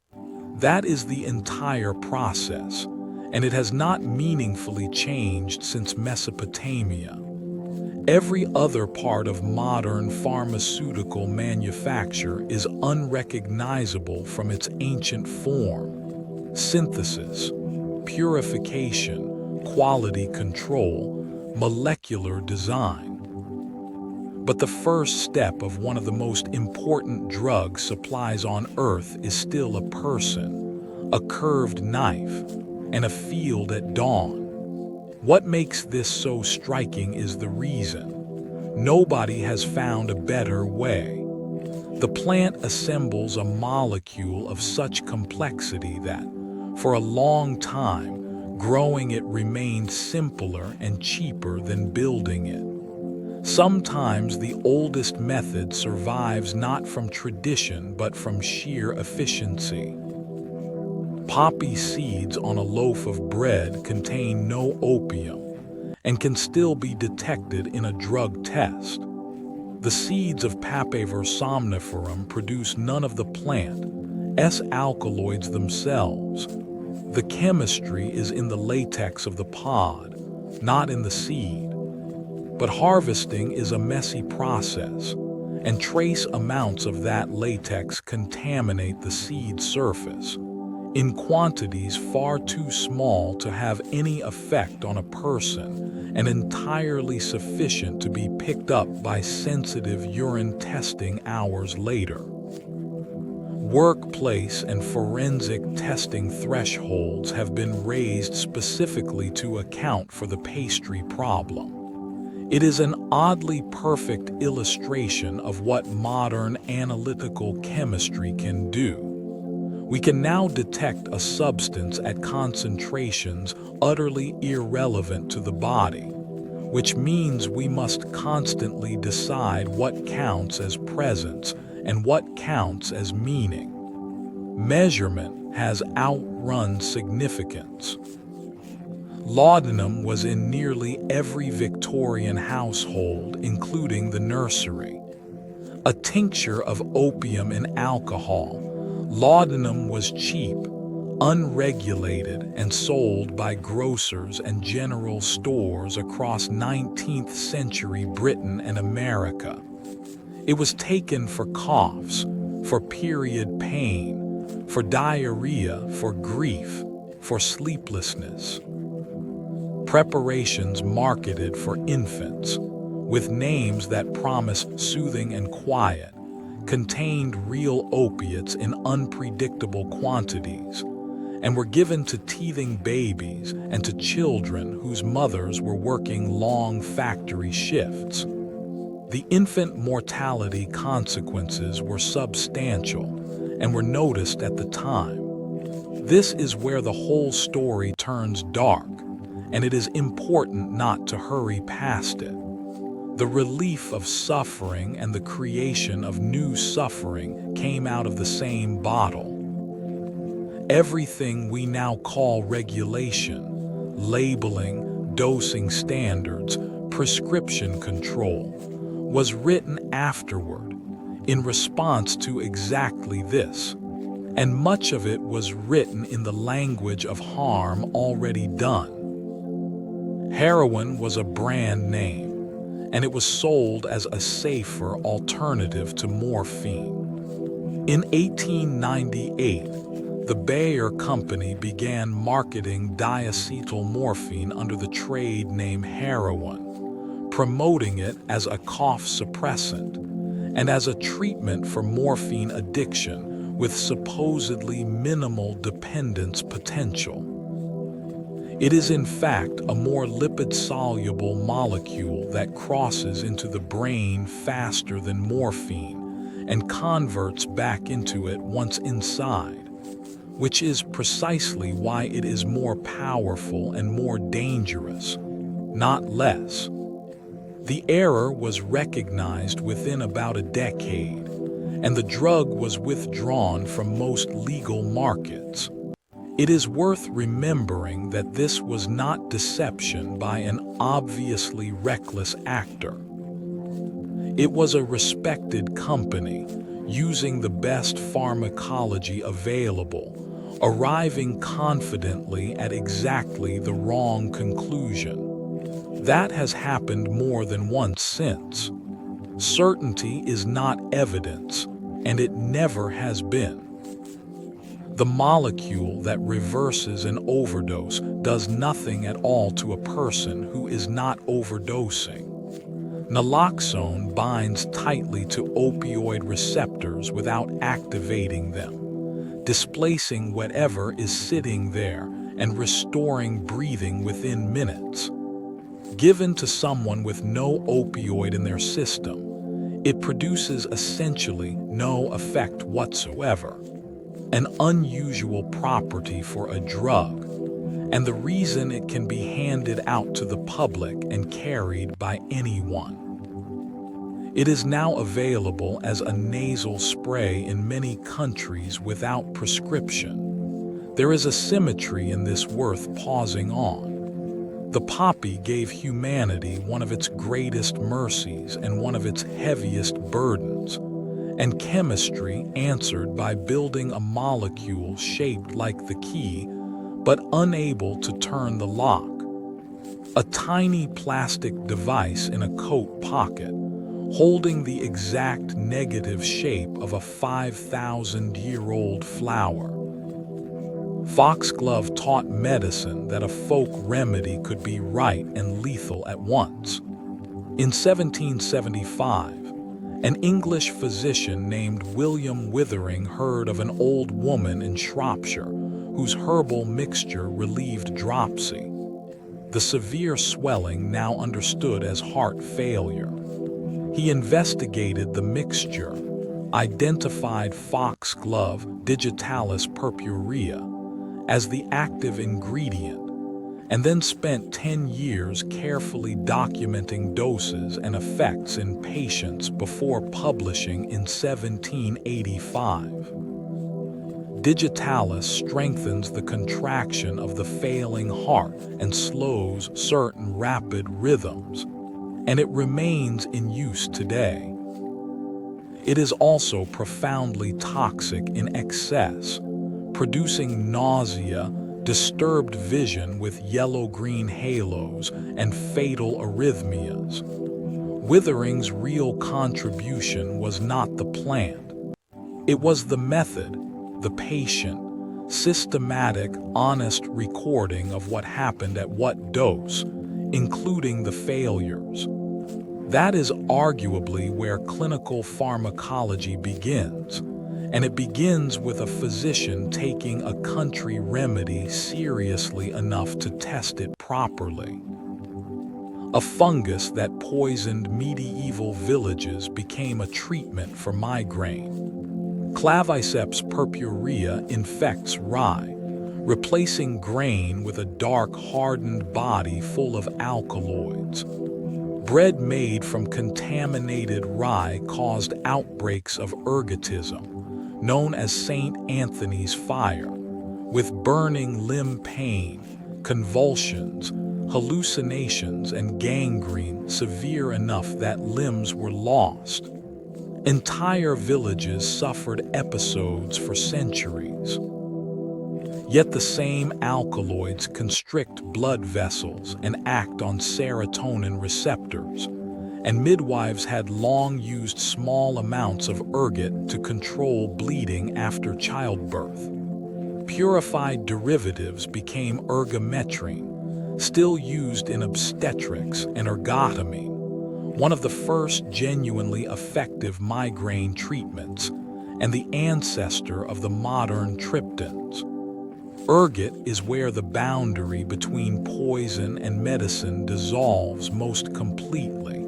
That is the entire process, and it has not meaningfully changed since Mesopotamia. Every other part of modern pharmaceutical manufacture is unrecognizable from its ancient form: synthesis, purification, quality control, molecular design. But the first step of one of the most important drug supplies on Earth is still a person, a curved knife, and a field at dawn. What makes this so striking is the reason. Nobody has found a better way. The plant assembles a molecule of such complexity that, for a long time, growing it remained simpler and cheaper than building it. Sometimes the oldest method survives not from tradition but from sheer efficiency. Poppy seeds on a loaf of bread contain no opium and can still be detected in a drug test. The seeds of Papaver somniferum produce none of the plant's alkaloids themselves. The chemistry is in the latex of the pod, not in the seed. But harvesting is a messy process, and trace amounts of that latex contaminate the seed surface, in quantities far too small to have any effect on a person and entirely sufficient to be picked up by sensitive urine testing hours later. Workplace and forensic testing thresholds have been raised specifically to account for the pastry problem. It is an oddly perfect illustration of what modern analytical chemistry can do. We can now detect a substance at concentrations utterly irrelevant to the body, which means we must constantly decide what counts as presence and what counts as meaning. Measurement has outrun significance. Laudanum was in nearly every Victorian household, including the nursery. A tincture of opium and alcohol, laudanum was cheap, unregulated, and sold by grocers and general stores across 19th century Britain and America. It was taken for coughs, for period pain, for diarrhea, for grief, for sleeplessness. Preparations marketed for infants, with names that promised soothing and quiet, contained real opiates in unpredictable quantities, and were given to teething babies and to children whose mothers were working long factory shifts. The infant mortality consequences were substantial and were noticed at the time. This is where the whole story turns dark, and it is important not to hurry past it. The relief of suffering and the creation of new suffering came out of the same bottle. Everything we now call regulation, labeling, dosing standards, prescription control, was written afterward, in response to exactly this, and much of it was written in the language of harm already done. Heroin was a brand name, and it was sold as a safer alternative to morphine. In 1898, the Bayer Company began marketing diacetyl morphine under the trade name heroin, promoting it as a cough suppressant and as a treatment for morphine addiction with supposedly minimal dependence potential. It is in fact a more lipid-soluble molecule that crosses into the brain faster than morphine and converts back into it once inside, which is precisely why it is more powerful and more dangerous, not less. The error was recognized within about a decade, and the drug was withdrawn from most legal markets. It is worth remembering that this was not deception by an obviously reckless actor. It was a respected company, using the best pharmacology available, arriving confidently at exactly the wrong conclusion. That has happened more than once since. Certainty is not evidence, and it never has been. The molecule that reverses an overdose does nothing at all to a person who is not overdosing. Naloxone binds tightly to opioid receptors without activating them, displacing whatever is sitting there and restoring breathing within minutes. Given to someone with no opioid in their system, it produces essentially no effect whatsoever. An unusual property for a drug, and the reason it can be handed out to the public and carried by anyone. It is now available as a nasal spray in many countries without prescription. There is a symmetry in this worth pausing on. The poppy gave humanity one of its greatest mercies and one of its heaviest burdens, and chemistry answered by building a molecule shaped like the key, but unable to turn the lock. A tiny plastic device in a coat pocket, holding the exact negative shape of a 5,000-year-old flower. Foxglove taught medicine that a folk remedy could be right and lethal at once. In 1775, an English physician named William Withering heard of an old woman in Shropshire whose herbal mixture relieved dropsy, the severe swelling now understood as heart failure. He investigated the mixture, identified foxglove digitalis purpurea as the active ingredient, and then spent 10 years carefully documenting doses and effects in patients before publishing in 1785. Digitalis strengthens the contraction of the failing heart and slows certain rapid rhythms, and it remains in use today. It is also profoundly toxic in excess, producing nausea, disturbed vision with yellow-green halos, and fatal arrhythmias. Withering's real contribution was not the plant. It was the method, the patient, systematic, honest recording of what happened at what dose, including the failures. That is arguably where clinical pharmacology begins. And it begins with a physician taking a country remedy seriously enough to test it properly. A fungus that poisoned medieval villages became a treatment for migraine. Claviceps purpurea infects rye, replacing grain with a dark, hardened body full of alkaloids. Bread made from contaminated rye caused outbreaks of ergotism, known as St. Anthony's fire, with burning limb pain, convulsions, hallucinations, and gangrene severe enough that limbs were lost. Entire villages suffered episodes for centuries. Yet the same alkaloids constrict blood vessels and act on serotonin receptors, and midwives had long used small amounts of ergot to control bleeding after childbirth. Purified derivatives became ergometrine, still used in obstetrics, and ergotamine, one of the first genuinely effective migraine treatments, and the ancestor of the modern triptans. Ergot is where the boundary between poison and medicine dissolves most completely.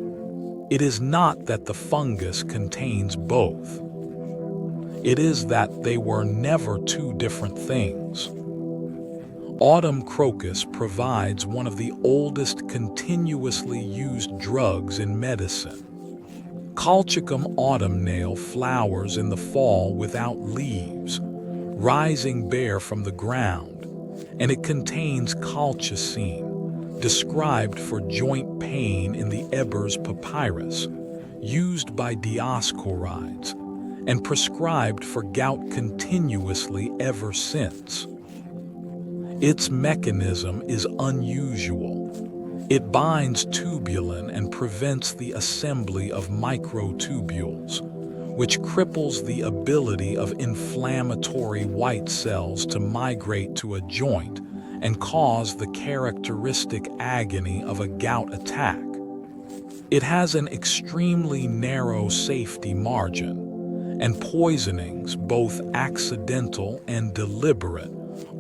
It is not that the fungus contains both. It is that they were never two different things. Autumn crocus provides one of the oldest continuously used drugs in medicine. Colchicum autumnale flowers in the fall without leaves, rising bare from the ground, and it contains colchicine, described for joint pain in the Ebers papyrus, used by Dioscorides, and prescribed for gout continuously ever since. Its mechanism is unusual. It binds tubulin and prevents the assembly of microtubules, which cripples the ability of inflammatory white cells to migrate to a joint and cause the characteristic agony of a gout attack. It has an extremely narrow safety margin, and poisonings, both accidental and deliberate,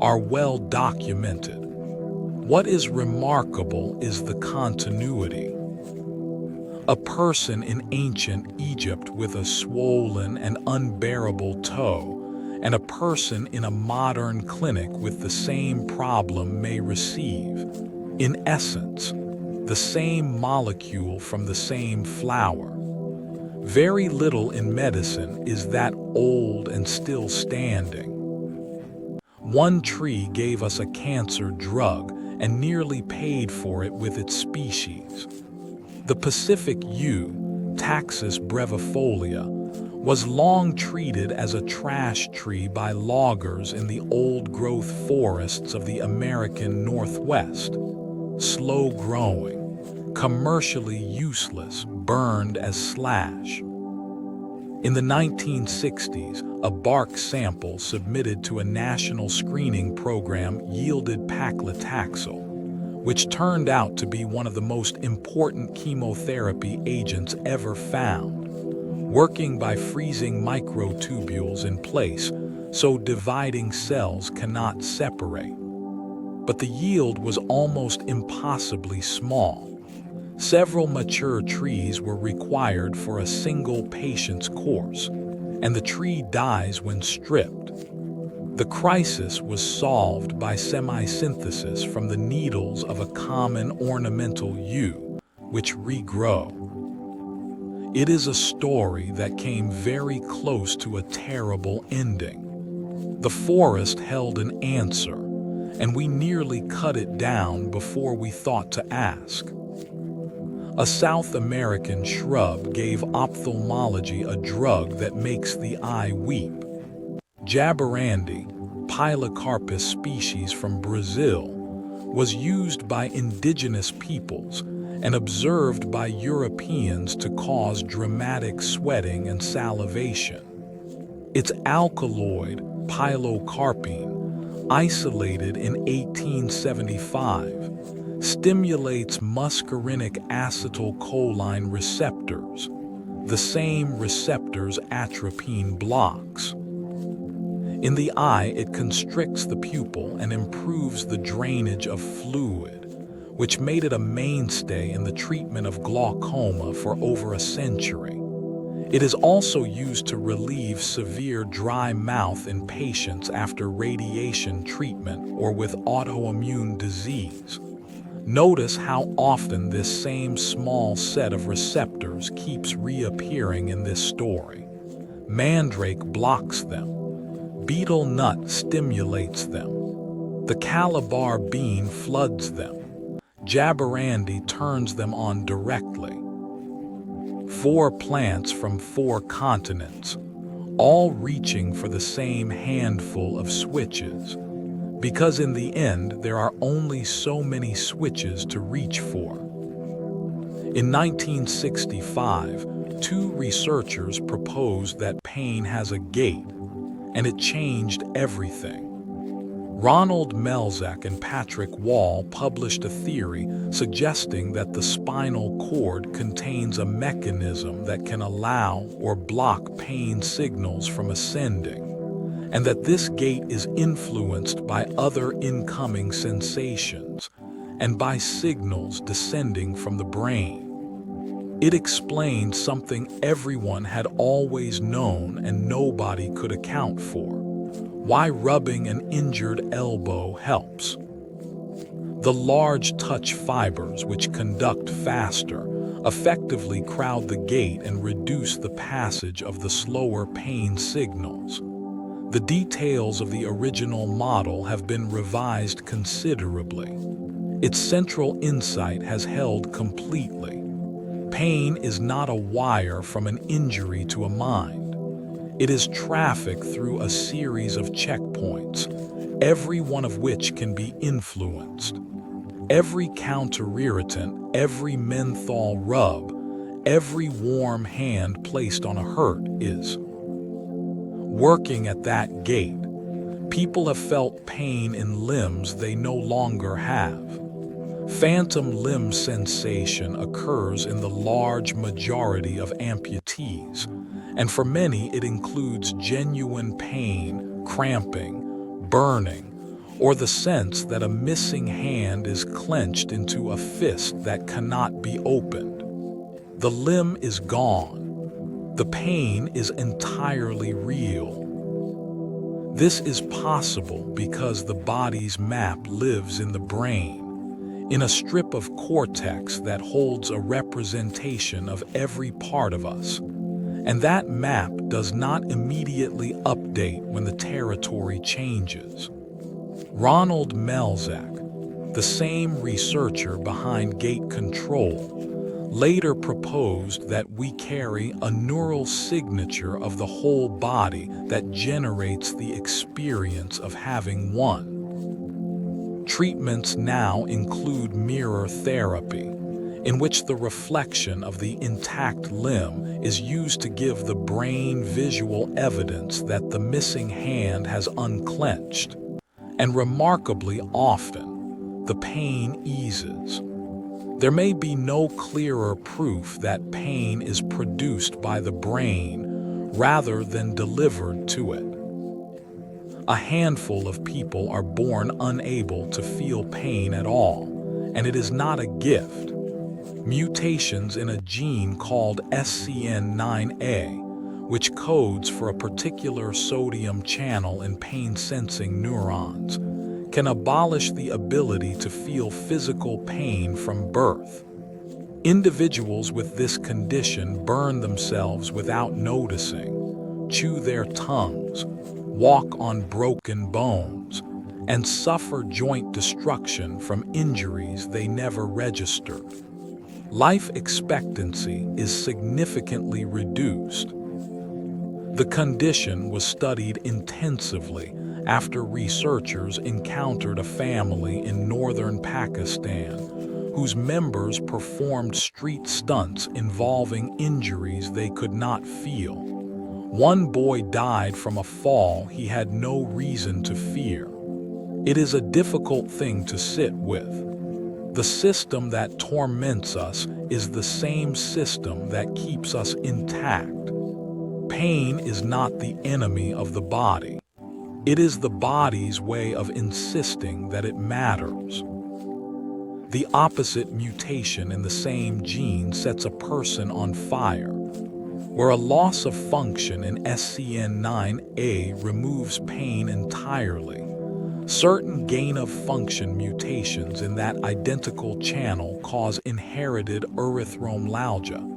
are well documented. What is remarkable is the continuity. A person in ancient Egypt with a swollen and unbearable toe, and a person in a modern clinic with the same problem may receive, in essence, the same molecule from the same flower. Very little in medicine is that old and still standing. One tree gave us a cancer drug and nearly paid for it with its species. The Pacific Yew, Taxus brevifolia, was long treated as a trash tree by loggers in the old-growth forests of the American Northwest. Slow-growing, commercially useless, burned as slash. In the 1960s, a bark sample submitted to a national screening program yielded paclitaxel, which turned out to be one of the most important chemotherapy agents ever found, working by freezing microtubules in place so dividing cells cannot separate. But the yield was almost impossibly small. Several mature trees were required for a single patient's course, and the tree dies when stripped. The crisis was solved by semisynthesis from the needles of a common ornamental yew, which regrow. It is a story that came very close to a terrible ending. The forest held an answer, and we nearly cut it down before we thought to ask. A South American shrub gave ophthalmology a drug that makes the eye weep. Jaborandi, Pilocarpus species from Brazil, was used by indigenous peoples and observed by Europeans to cause dramatic sweating and salivation. Its alkaloid, pilocarpine, isolated in 1875, stimulates muscarinic acetylcholine receptors, the same receptors atropine blocks. In the eye, it constricts the pupil and improves the drainage of fluid, which made it a mainstay in the treatment of glaucoma for over a century. It is also used to relieve severe dry mouth in patients after radiation treatment or with autoimmune disease. Notice how often this same small set of receptors keeps reappearing in this story. Mandrake blocks them. Betel nut stimulates them. The calabar bean floods them. Jaborandi turns them on directly. 4 plants from 4 continents, all reaching for the same handful of switches, because in the end there are only so many switches to reach for. In 1965, 2 researchers proposed that pain has a gate, and it changed everything. Ronald Melzack and Patrick Wall published a theory suggesting that the spinal cord contains a mechanism that can allow or block pain signals from ascending, and that this gate is influenced by other incoming sensations and by signals descending from the brain. It explained something everyone had always known and nobody could account for: why rubbing an injured elbow helps. The large touch fibers, which conduct faster, effectively crowd the gate and reduce the passage of the slower pain signals. The details of the original model have been revised considerably. Its central insight has held completely. Pain is not a wire from an injury to a mind. It is traffic through a series of checkpoints, every one of which can be influenced. Every counter-irritant, every menthol rub, every warm hand placed on a hurt is working at that gate. People have felt pain in limbs they no longer have. Phantom limb sensation occurs in the large majority of amputees, and for many it includes genuine pain, cramping, burning, or the sense that a missing hand is clenched into a fist that cannot be opened. The limb is gone. The pain is entirely real. This is possible because the body's map lives in the brain, in a strip of cortex that holds a representation of every part of us. And that map does not immediately update when the territory changes. Ronald Melzack, the same researcher behind gate control, later proposed that we carry a neural signature of the whole body that generates the experience of having one. Treatments now include mirror therapy, in which the reflection of the intact limb is used to give the brain visual evidence that the missing hand has unclenched. And remarkably often, the pain eases. There may be no clearer proof that pain is produced by the brain rather than delivered to it. A handful of people are born unable to feel pain at all, and it is not a gift. Mutations in a gene called SCN9A, which codes for a particular sodium channel in pain-sensing neurons, can abolish the ability to feel physical pain from birth. Individuals with this condition burn themselves without noticing, chew their tongues, walk on broken bones, and suffer joint destruction from injuries they never registered. Life expectancy is significantly reduced. The condition was studied intensively after researchers encountered a family in northern Pakistan whose members performed street stunts involving injuries they could not feel. One boy died from a fall he had no reason to fear. It is a difficult thing to sit with. The system that torments us is the same system that keeps us intact. Pain is not the enemy of the body. It is the body's way of insisting that it matters. The opposite mutation in the same gene sets a person on fire. Where a loss of function in SCN9A removes pain entirely, certain gain-of-function mutations in that identical channel cause inherited erythromelalgia,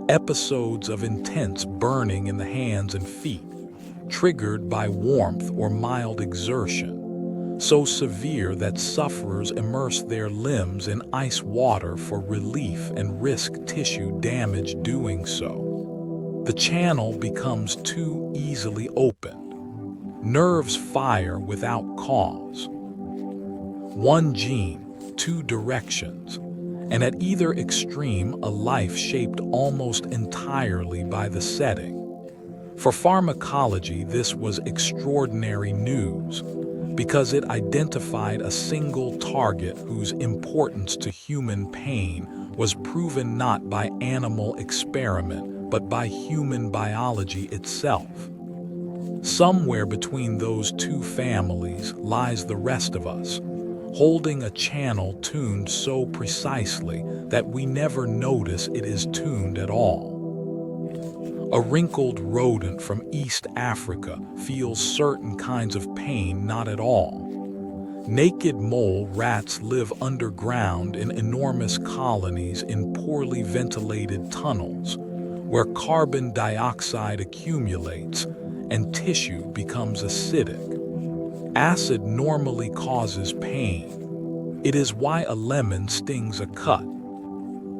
episodes of intense burning in the hands and feet, triggered by warmth or mild exertion, so severe that sufferers immerse their limbs in ice water for relief and risk tissue damage doing so. The channel becomes too easily opened. Nerves fire without cause. One gene, two directions, and at either extreme a life shaped almost entirely by the setting. For pharmacology, this was extraordinary news, because it identified a single target whose importance to human pain was proven not by animal experiment, but by human biology itself. Somewhere between those two families lies the rest of us, holding a channel tuned so precisely that we never notice it is tuned at all. A wrinkled rodent from East Africa feels certain kinds of pain not at all. Naked mole rats live underground in enormous colonies in poorly ventilated tunnels, where carbon dioxide accumulates and tissue becomes acidic. Acid normally causes pain. It is why a lemon stings a cut.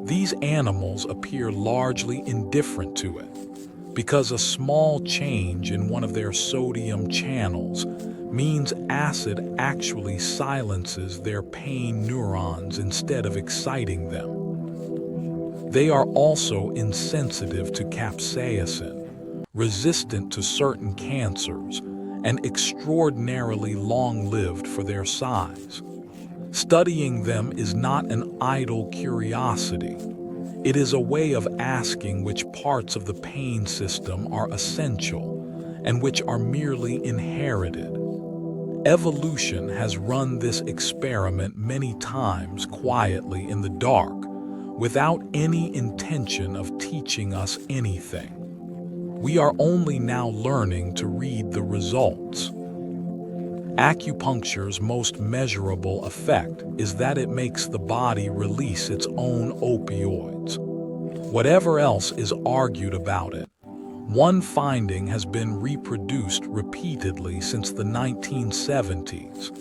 These animals appear largely indifferent to it, because a small change in one of their sodium channels means acid actually silences their pain neurons instead of exciting them. They are also insensitive to capsaicin, resistant to certain cancers, and extraordinarily long-lived for their size. Studying them is not an idle curiosity. It is a way of asking which parts of the pain system are essential and which are merely inherited. Evolution has run this experiment many times quietly in the dark, without any intention of teaching us anything. We are only now learning to read the results. Acupuncture's most measurable effect is that it makes the body release its own opioids. Whatever else is argued about it, one finding has been reproduced repeatedly since the 1970s.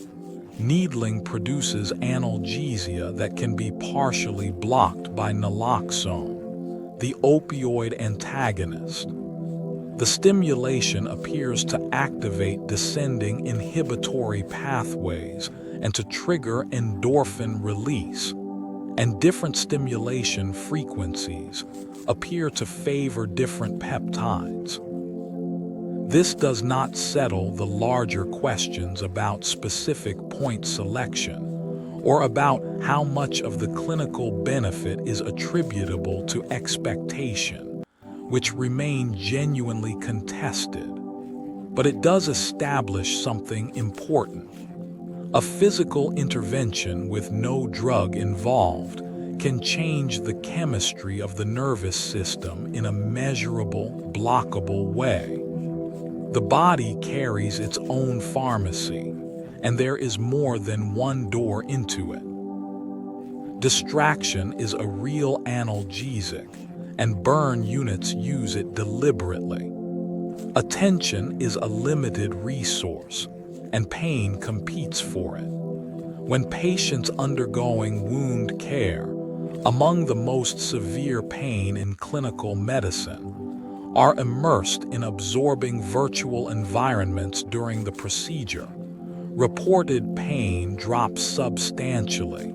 Needling produces analgesia that can be partially blocked by naloxone, the opioid antagonist. The stimulation appears to activate descending inhibitory pathways and to trigger endorphin release, and different stimulation frequencies appear to favor different peptides. This does not settle the larger questions about specific point selection or about how much of the clinical benefit is attributable to expectation, which remain genuinely contested. But it does establish something important. A physical intervention with no drug involved can change the chemistry of the nervous system in a measurable, blockable way. The body carries its own pharmacy, and there is more than one door into it. Distraction is a real analgesic, and burn units use it deliberately. Attention is a limited resource, and pain competes for it. When patients undergoing wound care, among the most severe pain in clinical medicine, are immersed in absorbing virtual environments during the procedure, reported pain drops substantially,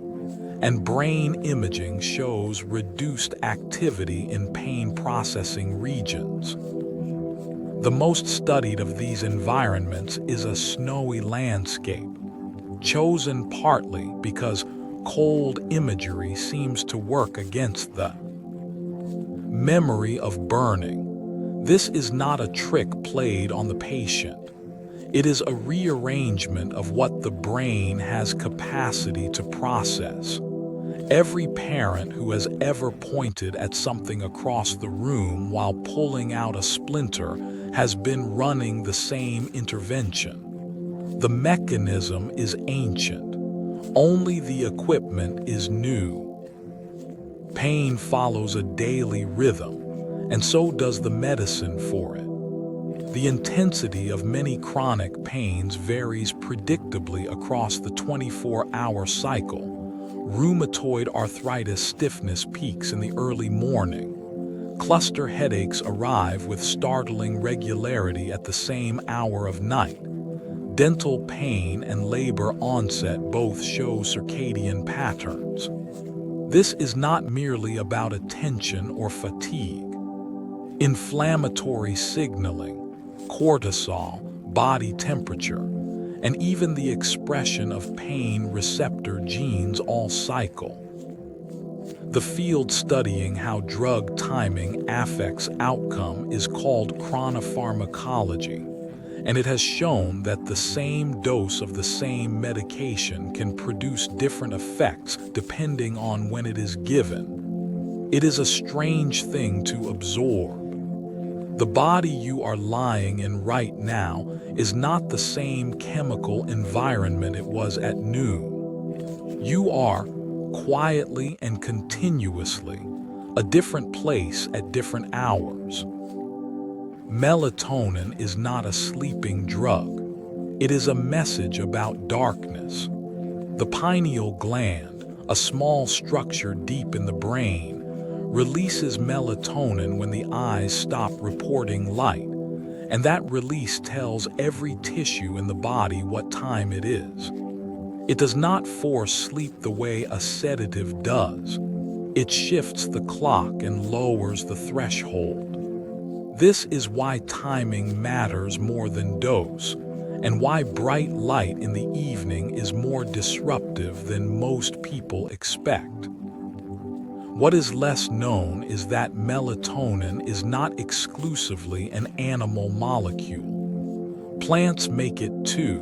and brain imaging shows reduced activity in pain processing regions. The most studied of these environments is a snowy landscape, chosen partly because cold imagery seems to work against the memory of burning. This is not a trick played on the patient. It is a rearrangement of what the brain has capacity to process. Every parent who has ever pointed at something across the room while pulling out a splinter has been running the same intervention. The mechanism is ancient. Only the equipment is new. Pain follows a daily rhythm, and so does the medicine for it. The intensity of many chronic pains varies predictably across the 24-hour cycle. Rheumatoid arthritis stiffness peaks in the early morning. Cluster headaches arrive with startling regularity at the same hour of night. Dental pain and labor onset both show circadian patterns. This is not merely about attention or fatigue. Inflammatory signaling, cortisol, body temperature, and even the expression of pain receptor genes all cycle. The field studying how drug timing affects outcome is called chronopharmacology, and it has shown that the same dose of the same medication can produce different effects depending on when it is given. It is a strange thing to absorb. The body you are lying in right now is not the same chemical environment it was at noon. You are, quietly and continuously, a different place at different hours. Melatonin is not a sleeping drug. It is a message about darkness. The pineal gland, a small structure deep in the brain, releases melatonin when the eyes stop reporting light, and that release tells every tissue in the body what time it is. It does not force sleep the way a sedative does. It shifts the clock and lowers the threshold. This is why timing matters more than dose, and why bright light in the evening is more disruptive than most people expect. What is less known is that melatonin is not exclusively an animal molecule. Plants make it too,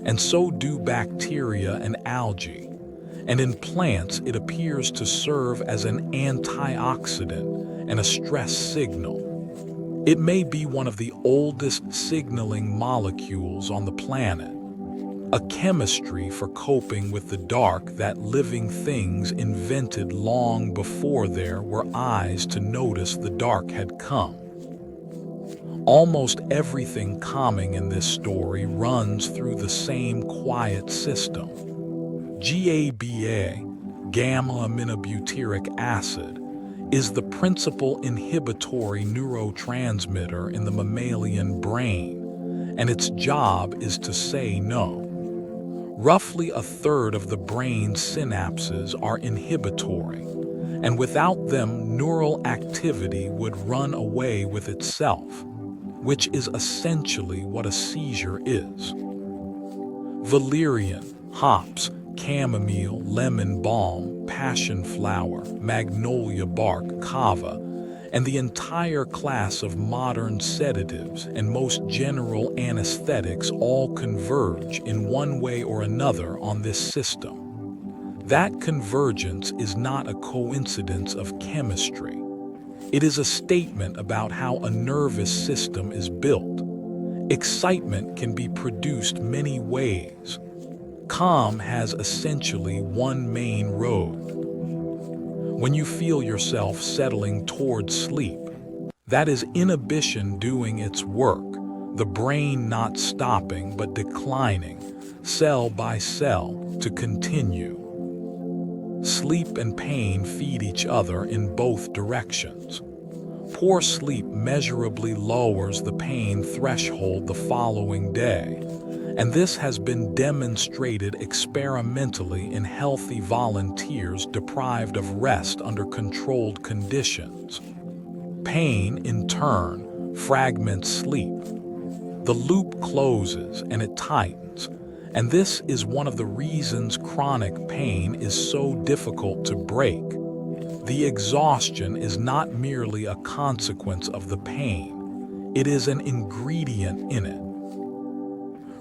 and so do bacteria and algae. And in plants, it appears to serve as an antioxidant and a stress signal. It may be one of the oldest signaling molecules on the planet, a chemistry for coping with the dark that living things invented long before there were eyes to notice the dark had come. Almost everything calming in this story runs through the same quiet system. GABA, gamma-aminobutyric acid, is the principal inhibitory neurotransmitter in the mammalian brain, and its job is to say no. Roughly a third of the brain's synapses are inhibitory, and without them, neural activity would run away with itself, which is essentially what a seizure is. Valerian, hops, chamomile, lemon balm, passion flower, magnolia bark, kava, and the entire class of modern sedatives and most general anesthetics all converge in one way or another on this system. That convergence is not a coincidence of chemistry. It is a statement about how a nervous system is built. Excitement can be produced many ways. Calm has essentially one main road. When you feel yourself settling towards sleep, that is inhibition doing its work, the brain not stopping but declining, cell by cell, to continue. Sleep and pain feed each other in both directions. Poor sleep measurably lowers the pain threshold the following day, and this has been demonstrated experimentally in healthy volunteers deprived of rest under controlled conditions. Pain, in turn, fragments sleep. The loop closes and it tightens, and this is one of the reasons chronic pain is so difficult to break. The exhaustion is not merely a consequence of the pain, it is an ingredient in it.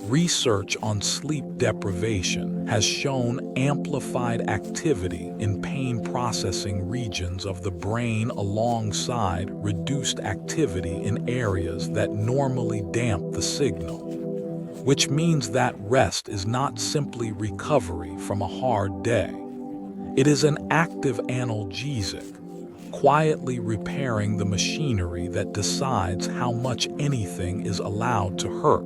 Research on sleep deprivation has shown amplified activity in pain processing regions of the brain alongside reduced activity in areas that normally damp the signal, which means that rest is not simply recovery from a hard day. It is an active analgesic, quietly repairing the machinery that decides how much anything is allowed to hurt.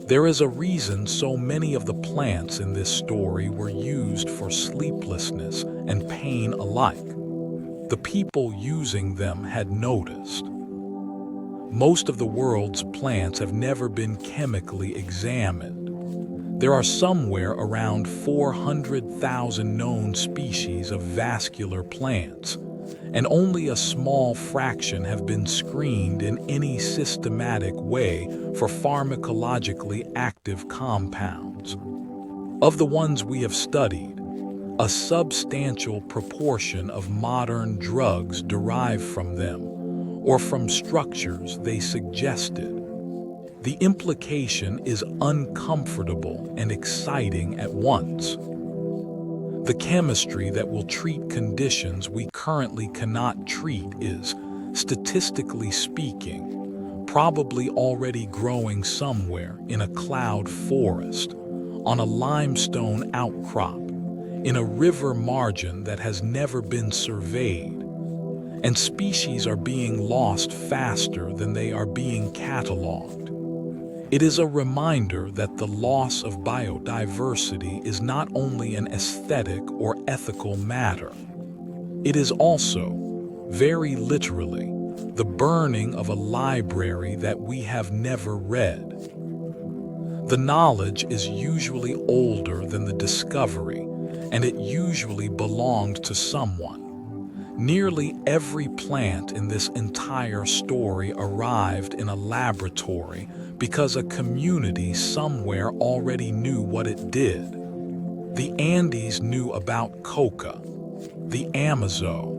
There is a reason so many of the plants in this story were used for sleeplessness and pain alike. The people using them had noticed. Most of the world's plants have never been chemically examined. There are somewhere around 400,000 known species of vascular plants, and only a small fraction have been screened in any systematic way for pharmacologically active compounds. Of the ones we have studied, a substantial proportion of modern drugs derive from them, or from structures they suggested. The implication is uncomfortable and exciting at once. The chemistry that will treat conditions we currently cannot treat is statistically speaking, probably already growing somewhere in a cloud forest, on a limestone outcrop, in a river margin that has never been surveyed, and species are being lost faster than they are being cataloged. It is a reminder that the loss of biodiversity is not only an aesthetic or ethical matter. It is also, very literally, the burning of a library that we have never read. The knowledge is usually older than the discovery, and it usually belonged to someone. Nearly every plant in this entire story arrived in a laboratory because a community somewhere already knew what it did. The Andes knew about Coca, the Amazon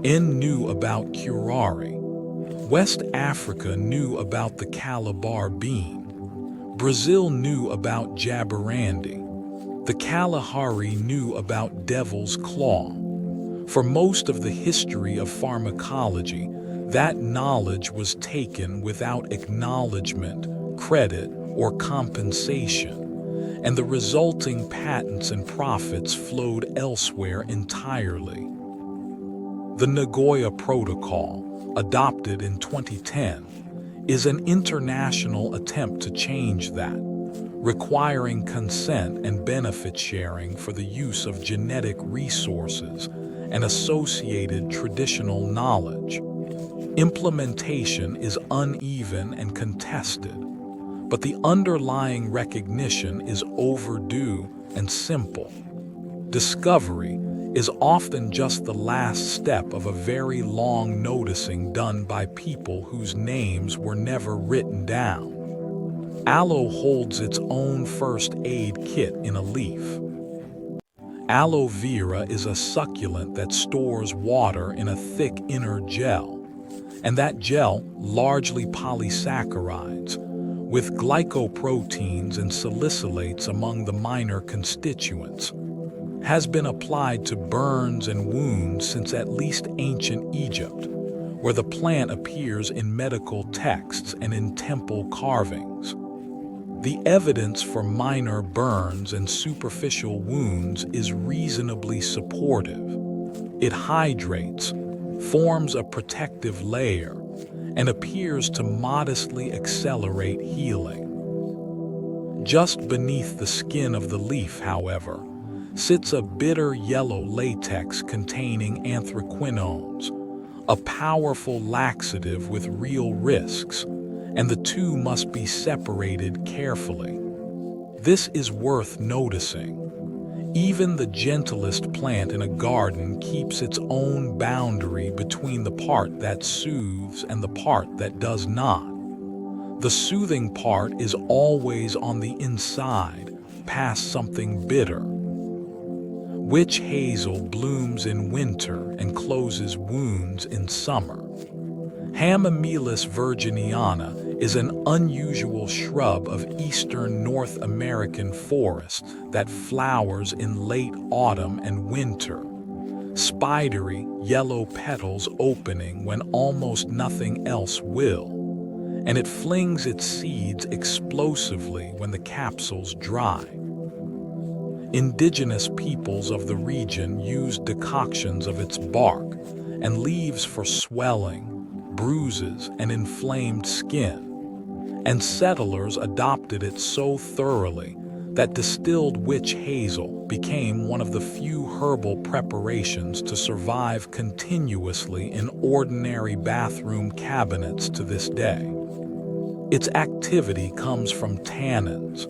knew about Curare, West Africa knew about the Calabar bean, Brazil knew about Jaborandi, the Kalahari knew about devil's claw. For most of the history of pharmacology, that knowledge was taken without acknowledgement, credit, or compensation, and the resulting patents and profits flowed elsewhere entirely. The Nagoya Protocol, adopted in 2010, is an international attempt to change that, requiring consent and benefit sharing for the use of genetic resources and associated traditional knowledge. Implementation is uneven and contested, but the underlying recognition is overdue and simple. Discovery is often just the last step of a very long noticing done by people whose names were never written down. Aloe holds its own first aid kit in a leaf. Aloe vera is a succulent that stores water in a thick inner gel, and that gel, largely polysaccharides, with glycoproteins and salicylates among the minor constituents, has been applied to burns and wounds since at least ancient Egypt, where the plant appears in medical texts and in temple carvings. The evidence for minor burns and superficial wounds is reasonably supportive. It hydrates, forms a protective layer, and appears to modestly accelerate healing. Just beneath the skin of the leaf, however, sits a bitter yellow latex containing anthraquinones, a powerful laxative with real risks, and the two must be separated carefully. This is worth noticing. Even the gentlest plant in a garden keeps its own boundary between the part that soothes and the part that does not. The soothing part is always on the inside, past something bitter. Witch hazel blooms in winter and closes wounds in summer. Hamamelis virginiana is an unusual shrub of eastern North American forests that flowers in late autumn and winter, spidery yellow petals opening when almost nothing else will, and it flings its seeds explosively when the capsules dry. Indigenous peoples of the region used decoctions of its bark and leaves for swelling, bruises, and inflamed skin, and settlers adopted it so thoroughly that distilled witch hazel became one of the few herbal preparations to survive continuously in ordinary bathroom cabinets to this day. Its activity comes from tannins,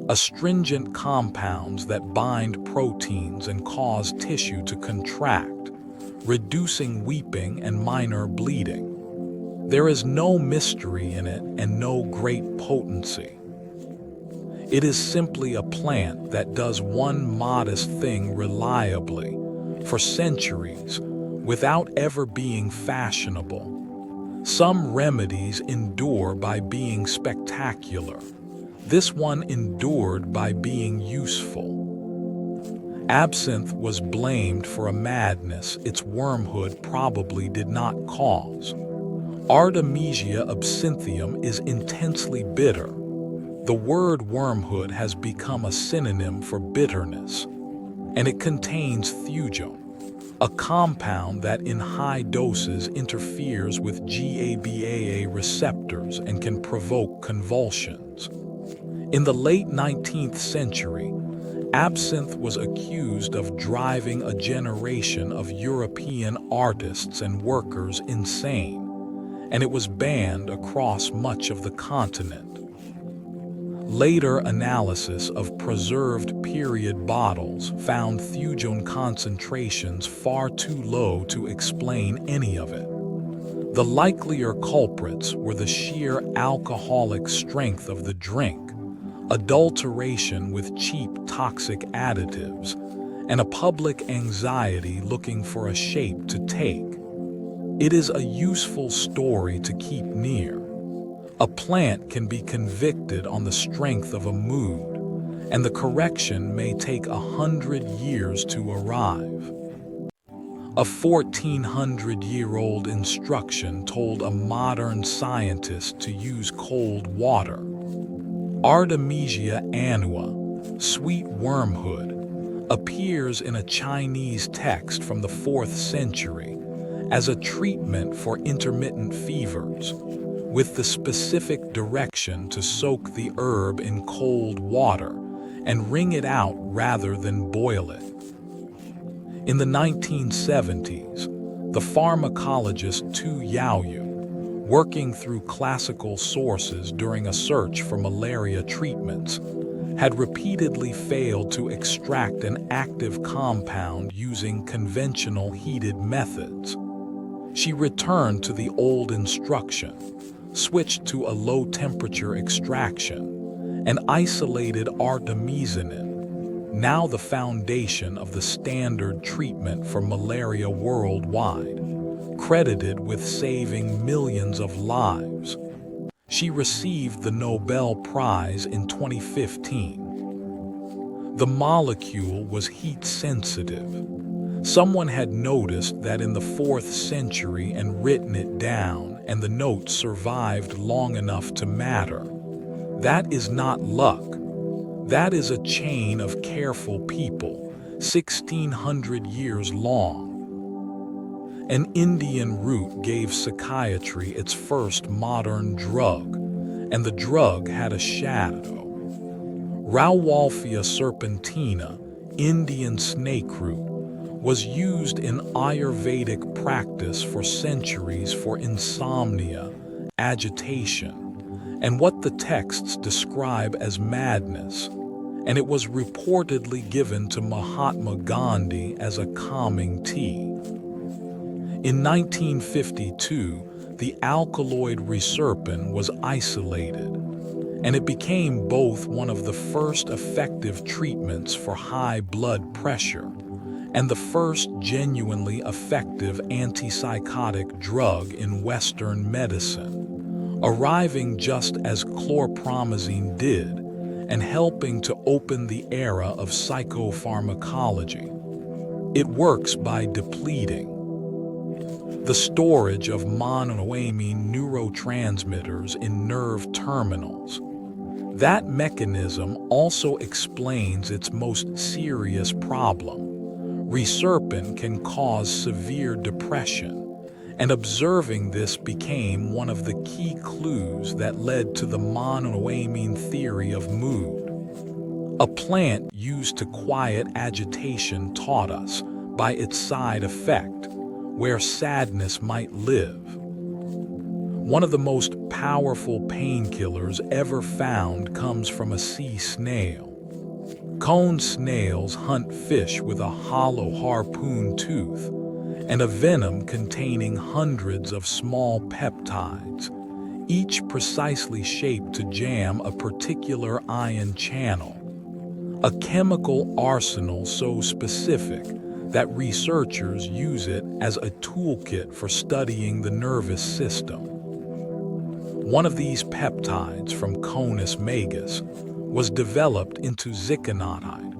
astringent compounds that bind proteins and cause tissue to contract, reducing weeping and minor bleeding. There is no mystery in it and no great potency. It is simply a plant that does one modest thing reliably, for centuries, without ever being fashionable. Some remedies endure by being spectacular. This one endured by being useful. Absinthe was blamed for a madness its wormhood probably did not cause. Artemisia absinthium is intensely bitter. The word wormhood has become a synonym for bitterness, and it contains thujone, a compound that in high doses interferes with GABAA receptors and can provoke convulsions. In the late 19th century, absinthe was accused of driving a generation of European artists and workers insane, and it was banned across much of the continent. Later analysis of preserved period bottles found thujone concentrations far too low to explain any of it. The likelier culprits were the sheer alcoholic strength of the drink, adulteration with cheap toxic additives, and a public anxiety looking for a shape to take. It is a useful story to keep near. A plant can be convicted on the strength of a mood, and the correction may take 100 years to arrive. A 1400-year-old instruction told a modern scientist to use cold water. Artemisia annua, sweet wormhood, appears in a Chinese text from the 4th century as a treatment for intermittent fevers, with the specific direction to soak the herb in cold water and wring it out rather than boil it. In the 1970s, the pharmacologist Tu Yaoyu, working through classical sources during a search for malaria treatments, had repeatedly failed to extract an active compound using conventional heated methods. She returned to the old instruction, switched to a low-temperature extraction, and isolated artemisinin, now the foundation of the standard treatment for malaria worldwide, credited with saving millions of lives. She received the Nobel Prize in 2015. The molecule was heat-sensitive. Someone had noticed that in the 4th century and written it down, and the notes survived long enough to matter. That is not luck. That is a chain of careful people, 1,600 years long. An Indian root gave psychiatry its first modern drug, and the drug had a shadow. Rauwolfia serpentina, Indian snake root, was used in Ayurvedic practice for centuries for insomnia, agitation, and what the texts describe as madness, and it was reportedly given to Mahatma Gandhi as a calming tea. In 1952, the alkaloid reserpine was isolated, and it became both one of the first effective treatments for high blood pressure and the first genuinely effective antipsychotic drug in Western medicine, arriving just as chlorpromazine did and helping to open the era of psychopharmacology. It works by depleting the storage of monoamine neurotransmitters in nerve terminals. That mechanism also explains its most serious problem. Reserpine can cause severe depression, and observing this became one of the key clues that led to the monoamine theory of mood. A plant used to quiet agitation taught us, by its side effect, where sadness might live. One of the most powerful painkillers ever found comes from a sea snail. Cone snails hunt fish with a hollow harpoon tooth and a venom containing hundreds of small peptides, each precisely shaped to jam a particular ion channel. A chemical arsenal so specific that researchers use it as a toolkit for studying the nervous system. One of these peptides from Conus magus was developed into ziconotide,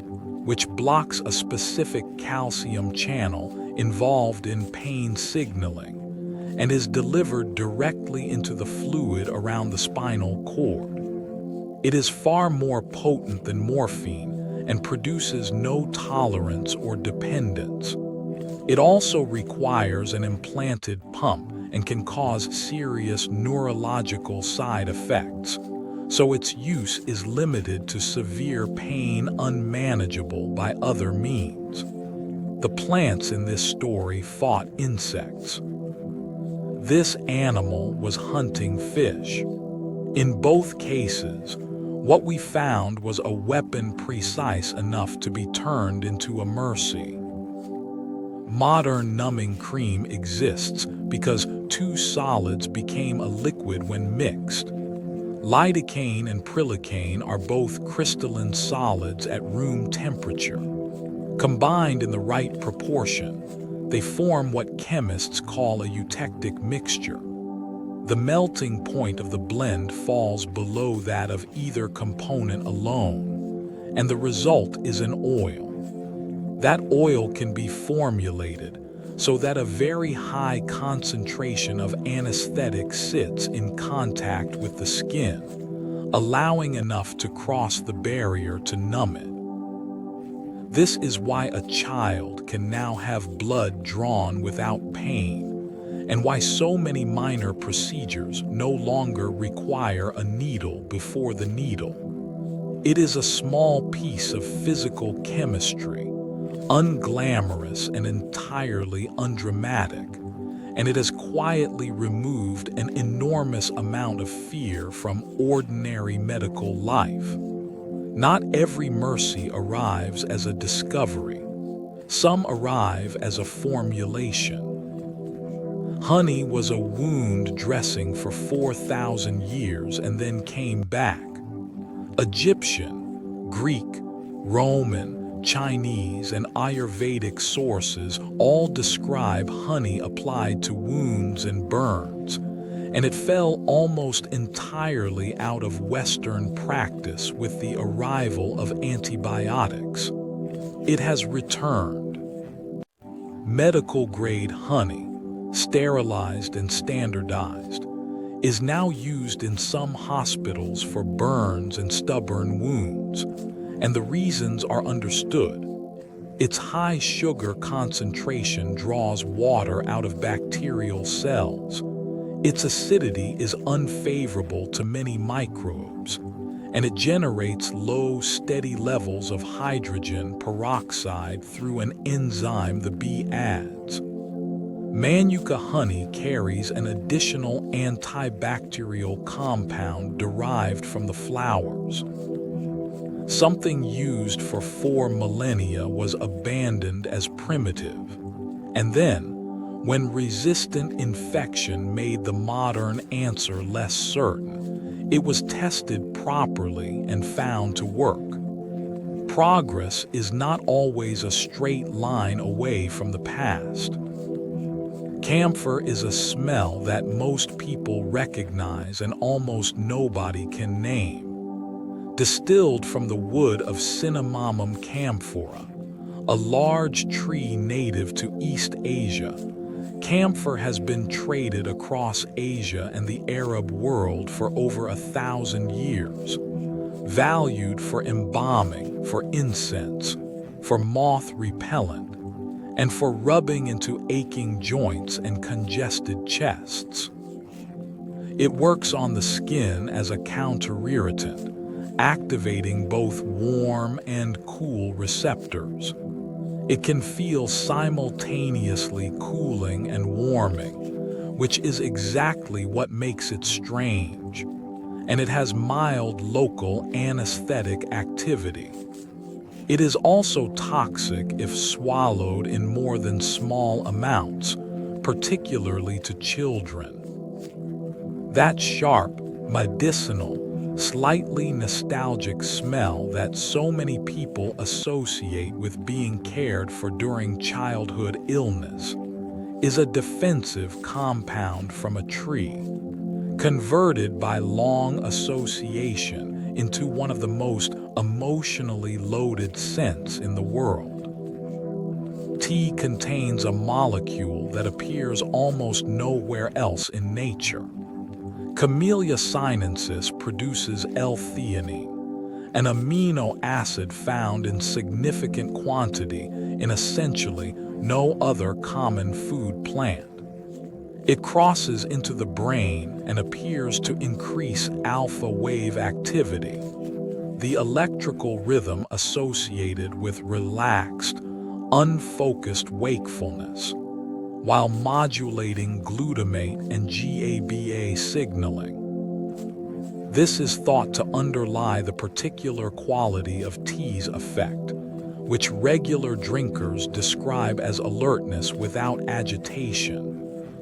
which blocks a specific calcium channel involved in pain signaling and is delivered directly into the fluid around the spinal cord. It is far more potent than morphine and produces no tolerance or dependence. It also requires an implanted pump and can cause serious neurological side effects, so its use is limited to severe pain unmanageable by other means. The plants in this story fought insects. This animal was hunting fish. In both cases, what we found was a weapon precise enough to be turned into a mercy. Modern numbing cream exists because two solids became a liquid when mixed. Lidocaine and prilocaine are both crystalline solids at room temperature. Combined in the right proportion, they form what chemists call a eutectic mixture. The melting point of the blend falls below that of either component alone, and the result is an oil. That oil can be formulated so that a very high concentration of anesthetic sits in contact with the skin, allowing enough to cross the barrier to numb it. This is why a child can now have blood drawn without pain, and why so many minor procedures no longer require a needle before the needle. It is a small piece of physical chemistry, unglamorous and entirely undramatic, and it has quietly removed an enormous amount of fear from ordinary medical life. Not every mercy arrives as a discovery. Some arrive as a formulation. Honey was a wound dressing for 4,000 years and then came back. Egyptian, Greek, Roman, Chinese, and Ayurvedic sources all describe honey applied to wounds and burns, and it fell almost entirely out of Western practice with the arrival of antibiotics. It has returned. Medical-grade honey, sterilized and standardized, is now used in some hospitals for burns and stubborn wounds, and the reasons are understood. Its high sugar concentration draws water out of bacterial cells. Its acidity is unfavorable to many microbes, and it generates low, steady levels of hydrogen peroxide through an enzyme the bee adds. Manuka honey carries an additional antibacterial compound derived from the flowers. Something used for 4 millennia was abandoned as primitive, and then, when resistant infection made the modern answer less certain, it was tested properly and found to work. Progress is not always a straight line away from the past. Camphor is a smell that most people recognize and almost nobody can name. Distilled from the wood of Cinnamomum camphora, a large tree native to East Asia, camphor has been traded across Asia and the Arab world for over 1,000 years, valued for embalming, for incense, for moth repellent, and for rubbing into aching joints and congested chests. It works on the skin as a counter-irritant, activating both warm and cool receptors. It can feel simultaneously cooling and warming, which is exactly what makes it strange. And it has mild local anesthetic activity. It is also toxic if swallowed in more than small amounts, particularly to children. That sharp, medicinal, slightly nostalgic smell that so many people associate with being cared for during childhood illness is a defensive compound from a tree, converted by long association into one of the most emotionally loaded scents in the world. Tea contains a molecule that appears almost nowhere else in nature. Camellia sinensis produces L-theanine, an amino acid found in significant quantity in essentially no other common food plant. It crosses into the brain and appears to increase alpha wave activity, the electrical rhythm associated with relaxed, unfocused wakefulness, while modulating glutamate and GABA signaling. This is thought to underlie the particular quality of tea's effect, which regular drinkers describe as alertness without agitation,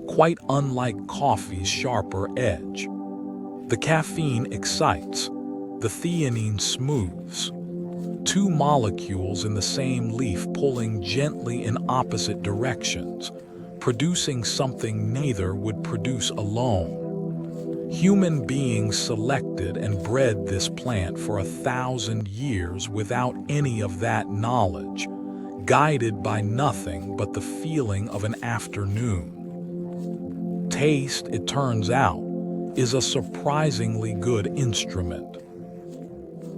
quite unlike coffee's sharper edge. The caffeine excites, the theanine smooths. Two molecules in the same leaf pulling gently in opposite directions, producing something neither would produce alone. Human beings selected and bred this plant for 1,000 years without any of that knowledge, guided by nothing but the feeling of an afternoon. Taste, it turns out, is a surprisingly good instrument.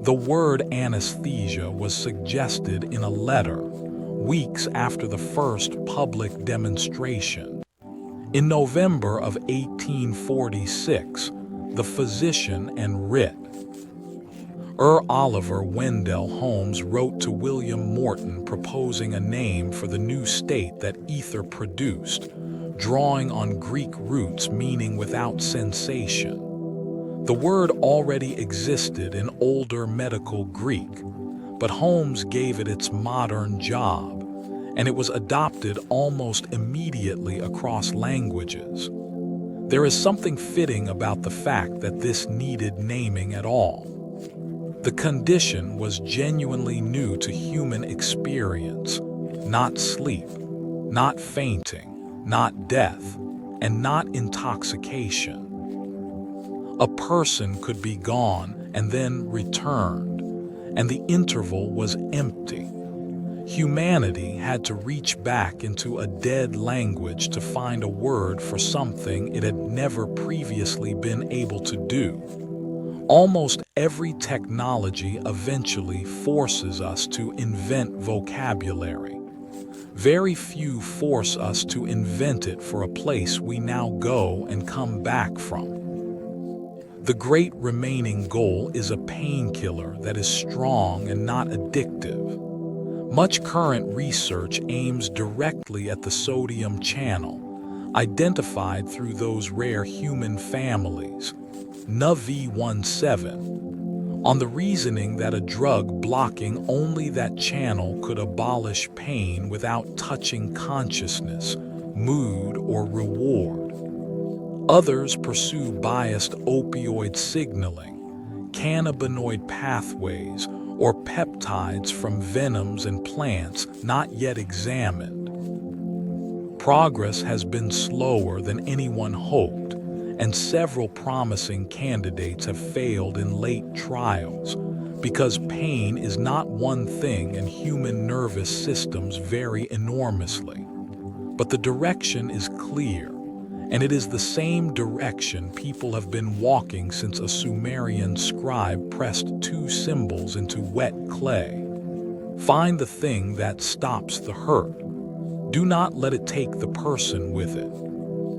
The word anesthesia was suggested in a letter weeks after the first public demonstration. In November of 1846, the physician and writ. Oliver Wendell Holmes wrote to William Morton proposing a name for the new state that ether produced, drawing on Greek roots meaning without sensation. The word already existed in older medical Greek, but Holmes gave it its modern job, and it was adopted almost immediately across languages. There is something fitting about the fact that this needed naming at all. The condition was genuinely new to human experience, not sleep, not fainting, not death, and not intoxication. A person could be gone and then returned, and the interval was empty. Humanity had to reach back into a dead language to find a word for something it had never previously been able to do. Almost every technology eventually forces us to invent vocabulary. Very few force us to invent it for a place we now go and come back from. The great remaining goal is a painkiller that is strong and not addictive. Much current research aims directly at the sodium channel, identified through those rare human families, NaV17, on the reasoning that a drug blocking only that channel could abolish pain without touching consciousness, mood, or reward. Others pursue biased opioid signaling, cannabinoid pathways, or peptides from venoms and plants not yet examined. Progress has been slower than anyone hoped, and several promising candidates have failed in late trials because pain is not one thing and human nervous systems vary enormously. But the direction is clear, and it is the same direction people have been walking since a Sumerian scribe pressed two symbols into wet clay. Find the thing that stops the hurt. Do not let it take the person with it.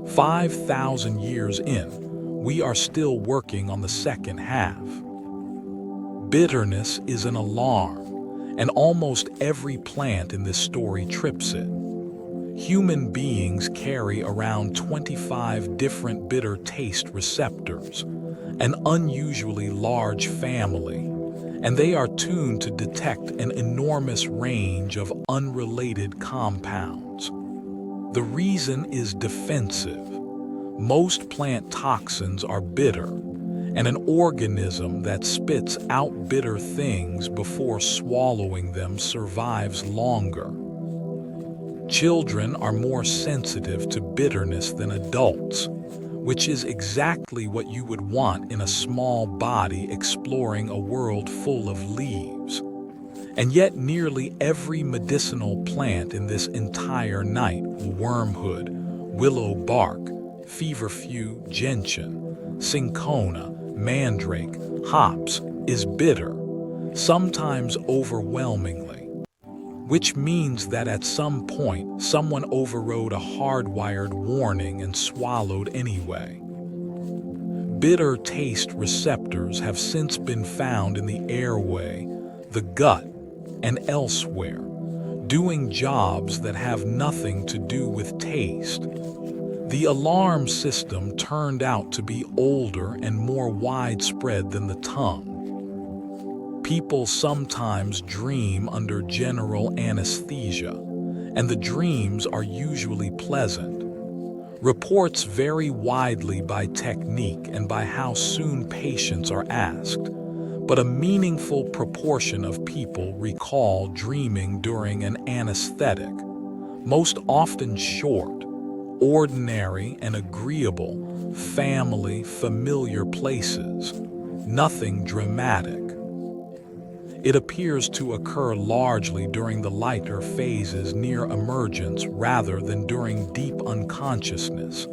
5,000 years in, we are still working on the second half. Bitterness is an alarm, and almost every plant in this story trips it. Human beings carry around 25 different bitter taste receptors, an unusually large family, and they are tuned to detect an enormous range of unrelated compounds. The reason is defensive. Most plant toxins are bitter, and an organism that spits out bitter things before swallowing them survives longer. Children are more sensitive to bitterness than adults, which is exactly what you would want in a small body exploring a world full of leaves. And yet nearly every medicinal plant in this entire night, wormwood, willow bark, feverfew, gentian, cinchona, mandrake, hops, is bitter, sometimes overwhelmingly. Which means that at some point, someone overrode a hardwired warning and swallowed anyway. Bitter taste receptors have since been found in the airway, the gut, and elsewhere, doing jobs that have nothing to do with taste. The alarm system turned out to be older and more widespread than the tongue. People sometimes dream under general anesthesia, and the dreams are usually pleasant. Reports vary widely by technique and by how soon patients are asked, but a meaningful proportion of people recall dreaming during an anesthetic, most often short, ordinary and agreeable, familiar places, nothing dramatic. It appears to occur largely during the lighter phases near emergence rather than during deep unconsciousness,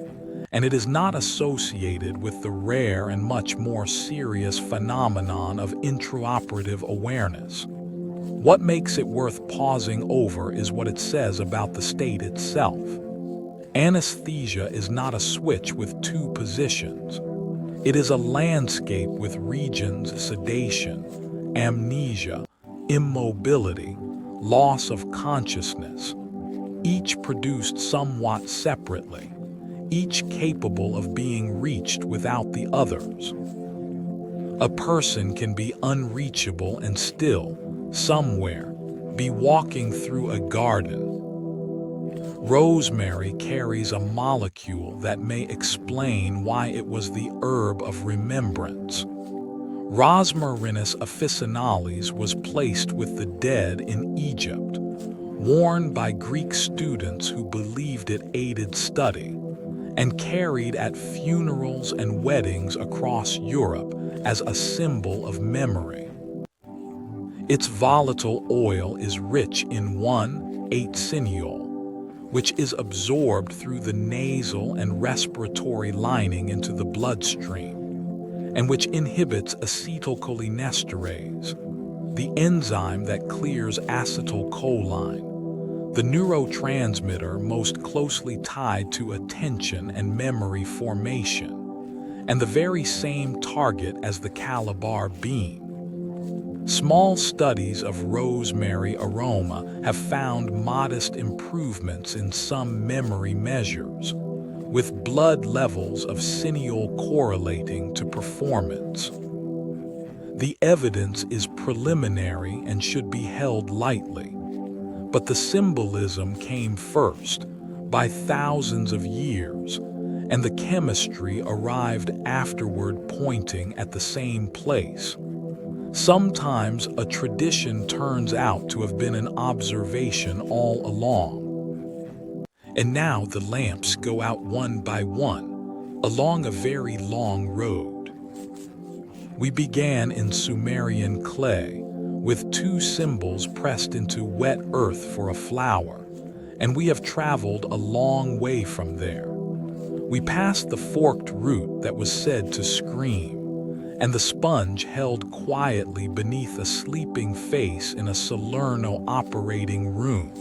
and it is not associated with the rare and much more serious phenomenon of intraoperative awareness. What makes it worth pausing over is what it says about the state itself. Anesthesia is not a switch with two positions. It is a landscape with regions: sedation, amnesia, immobility, loss of consciousness, each produced somewhat separately, each capable of being reached without the others. A person can be unreachable and still, somewhere, be walking through a garden. Rosemary carries a molecule that may explain why it was the herb of remembrance. Rosmarinus officinalis was placed with the dead in Egypt, worn by Greek students who believed it aided study, and carried at funerals and weddings across Europe as a symbol of memory. Its volatile oil is rich in 1,8-cineol, which is absorbed through the nasal and respiratory lining into the bloodstream, and which inhibits acetylcholinesterase, the enzyme that clears acetylcholine, the neurotransmitter most closely tied to attention and memory formation, and the very same target as the Calabar bean. Small studies of rosemary aroma have found modest improvements in some memory measures, with blood levels of cineol correlating to performance. The evidence is preliminary and should be held lightly, but the symbolism came first, by thousands of years, and the chemistry arrived afterward, pointing at the same place. Sometimes a tradition turns out to have been an observation all along. And now the lamps go out one by one, along a very long road. We began in Sumerian clay, with two symbols pressed into wet earth for a flower, and we have traveled a long way from there. We passed the forked root that was said to scream, and the sponge held quietly beneath a sleeping face in a Salerno operating room.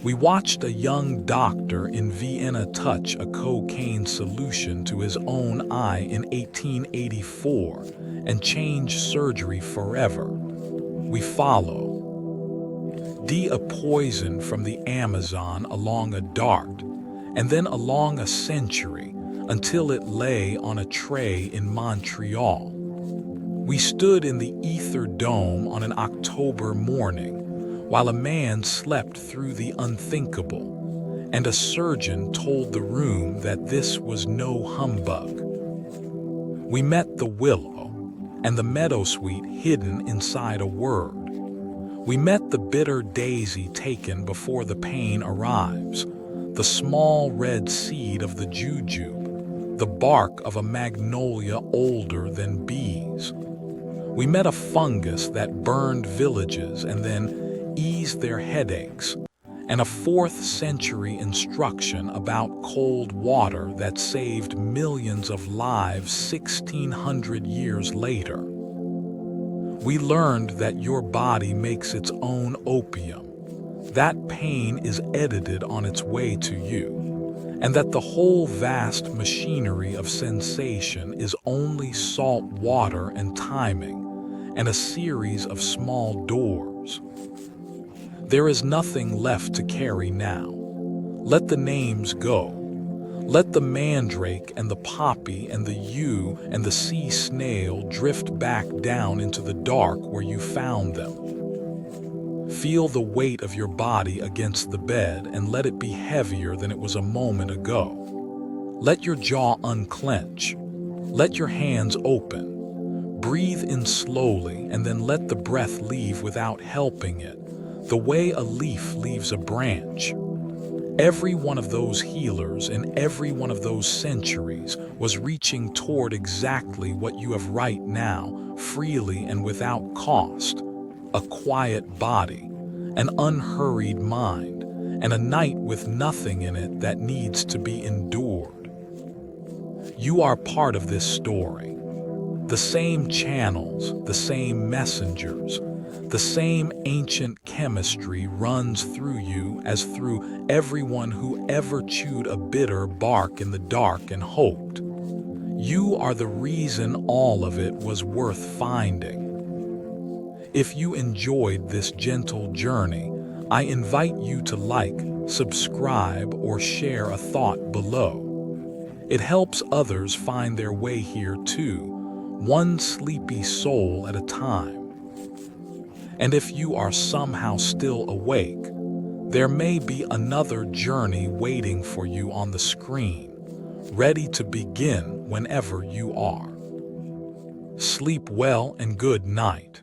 We watched a young doctor in Vienna touch a cocaine solution to his own eye in 1884 and change surgery forever. We follow. A poison from the Amazon along a dart, and then along a century, until it lay on a tray in Montreal. We stood in the Ether Dome on an October morning, while a man slept through the unthinkable, and a surgeon told the room that this was no humbug. We met the willow, and the meadowsweet hidden inside a word. We met the bitter daisy taken before the pain arrives, the small red seed of the jujube, the bark of a magnolia older than bees. We met a fungus that burned villages and then eased their headaches, and a 4th century instruction about cold water that saved millions of lives 1600 years later. We learned that your body makes its own opium, that pain is edited on its way to you, and that the whole vast machinery of sensation is only salt water and timing, and a series of small doors. There is nothing left to carry now. Let the names go. Let the mandrake and the poppy and the yew and the sea snail drift back down into the dark where you found them. Feel the weight of your body against the bed and let it be heavier than it was a moment ago. Let your jaw unclench. Let your hands open. Breathe in slowly and then let the breath leave without helping it, the way a leaf leaves a branch. Every one of those healers in every one of those centuries was reaching toward exactly what you have right now, freely and without cost: a quiet body, an unhurried mind, and a night with nothing in it that needs to be endured. You are part of this story. The same channels, the same messengers, the same ancient chemistry runs through you as through everyone who ever chewed a bitter bark in the dark and hoped. You are the reason all of it was worth finding. If you enjoyed this gentle journey, I invite you to like, subscribe, or share a thought below. It helps others find their way here too, one sleepy soul at a time. And if you are somehow still awake, there may be another journey waiting for you on the screen, ready to begin whenever you are. Sleep well and good night.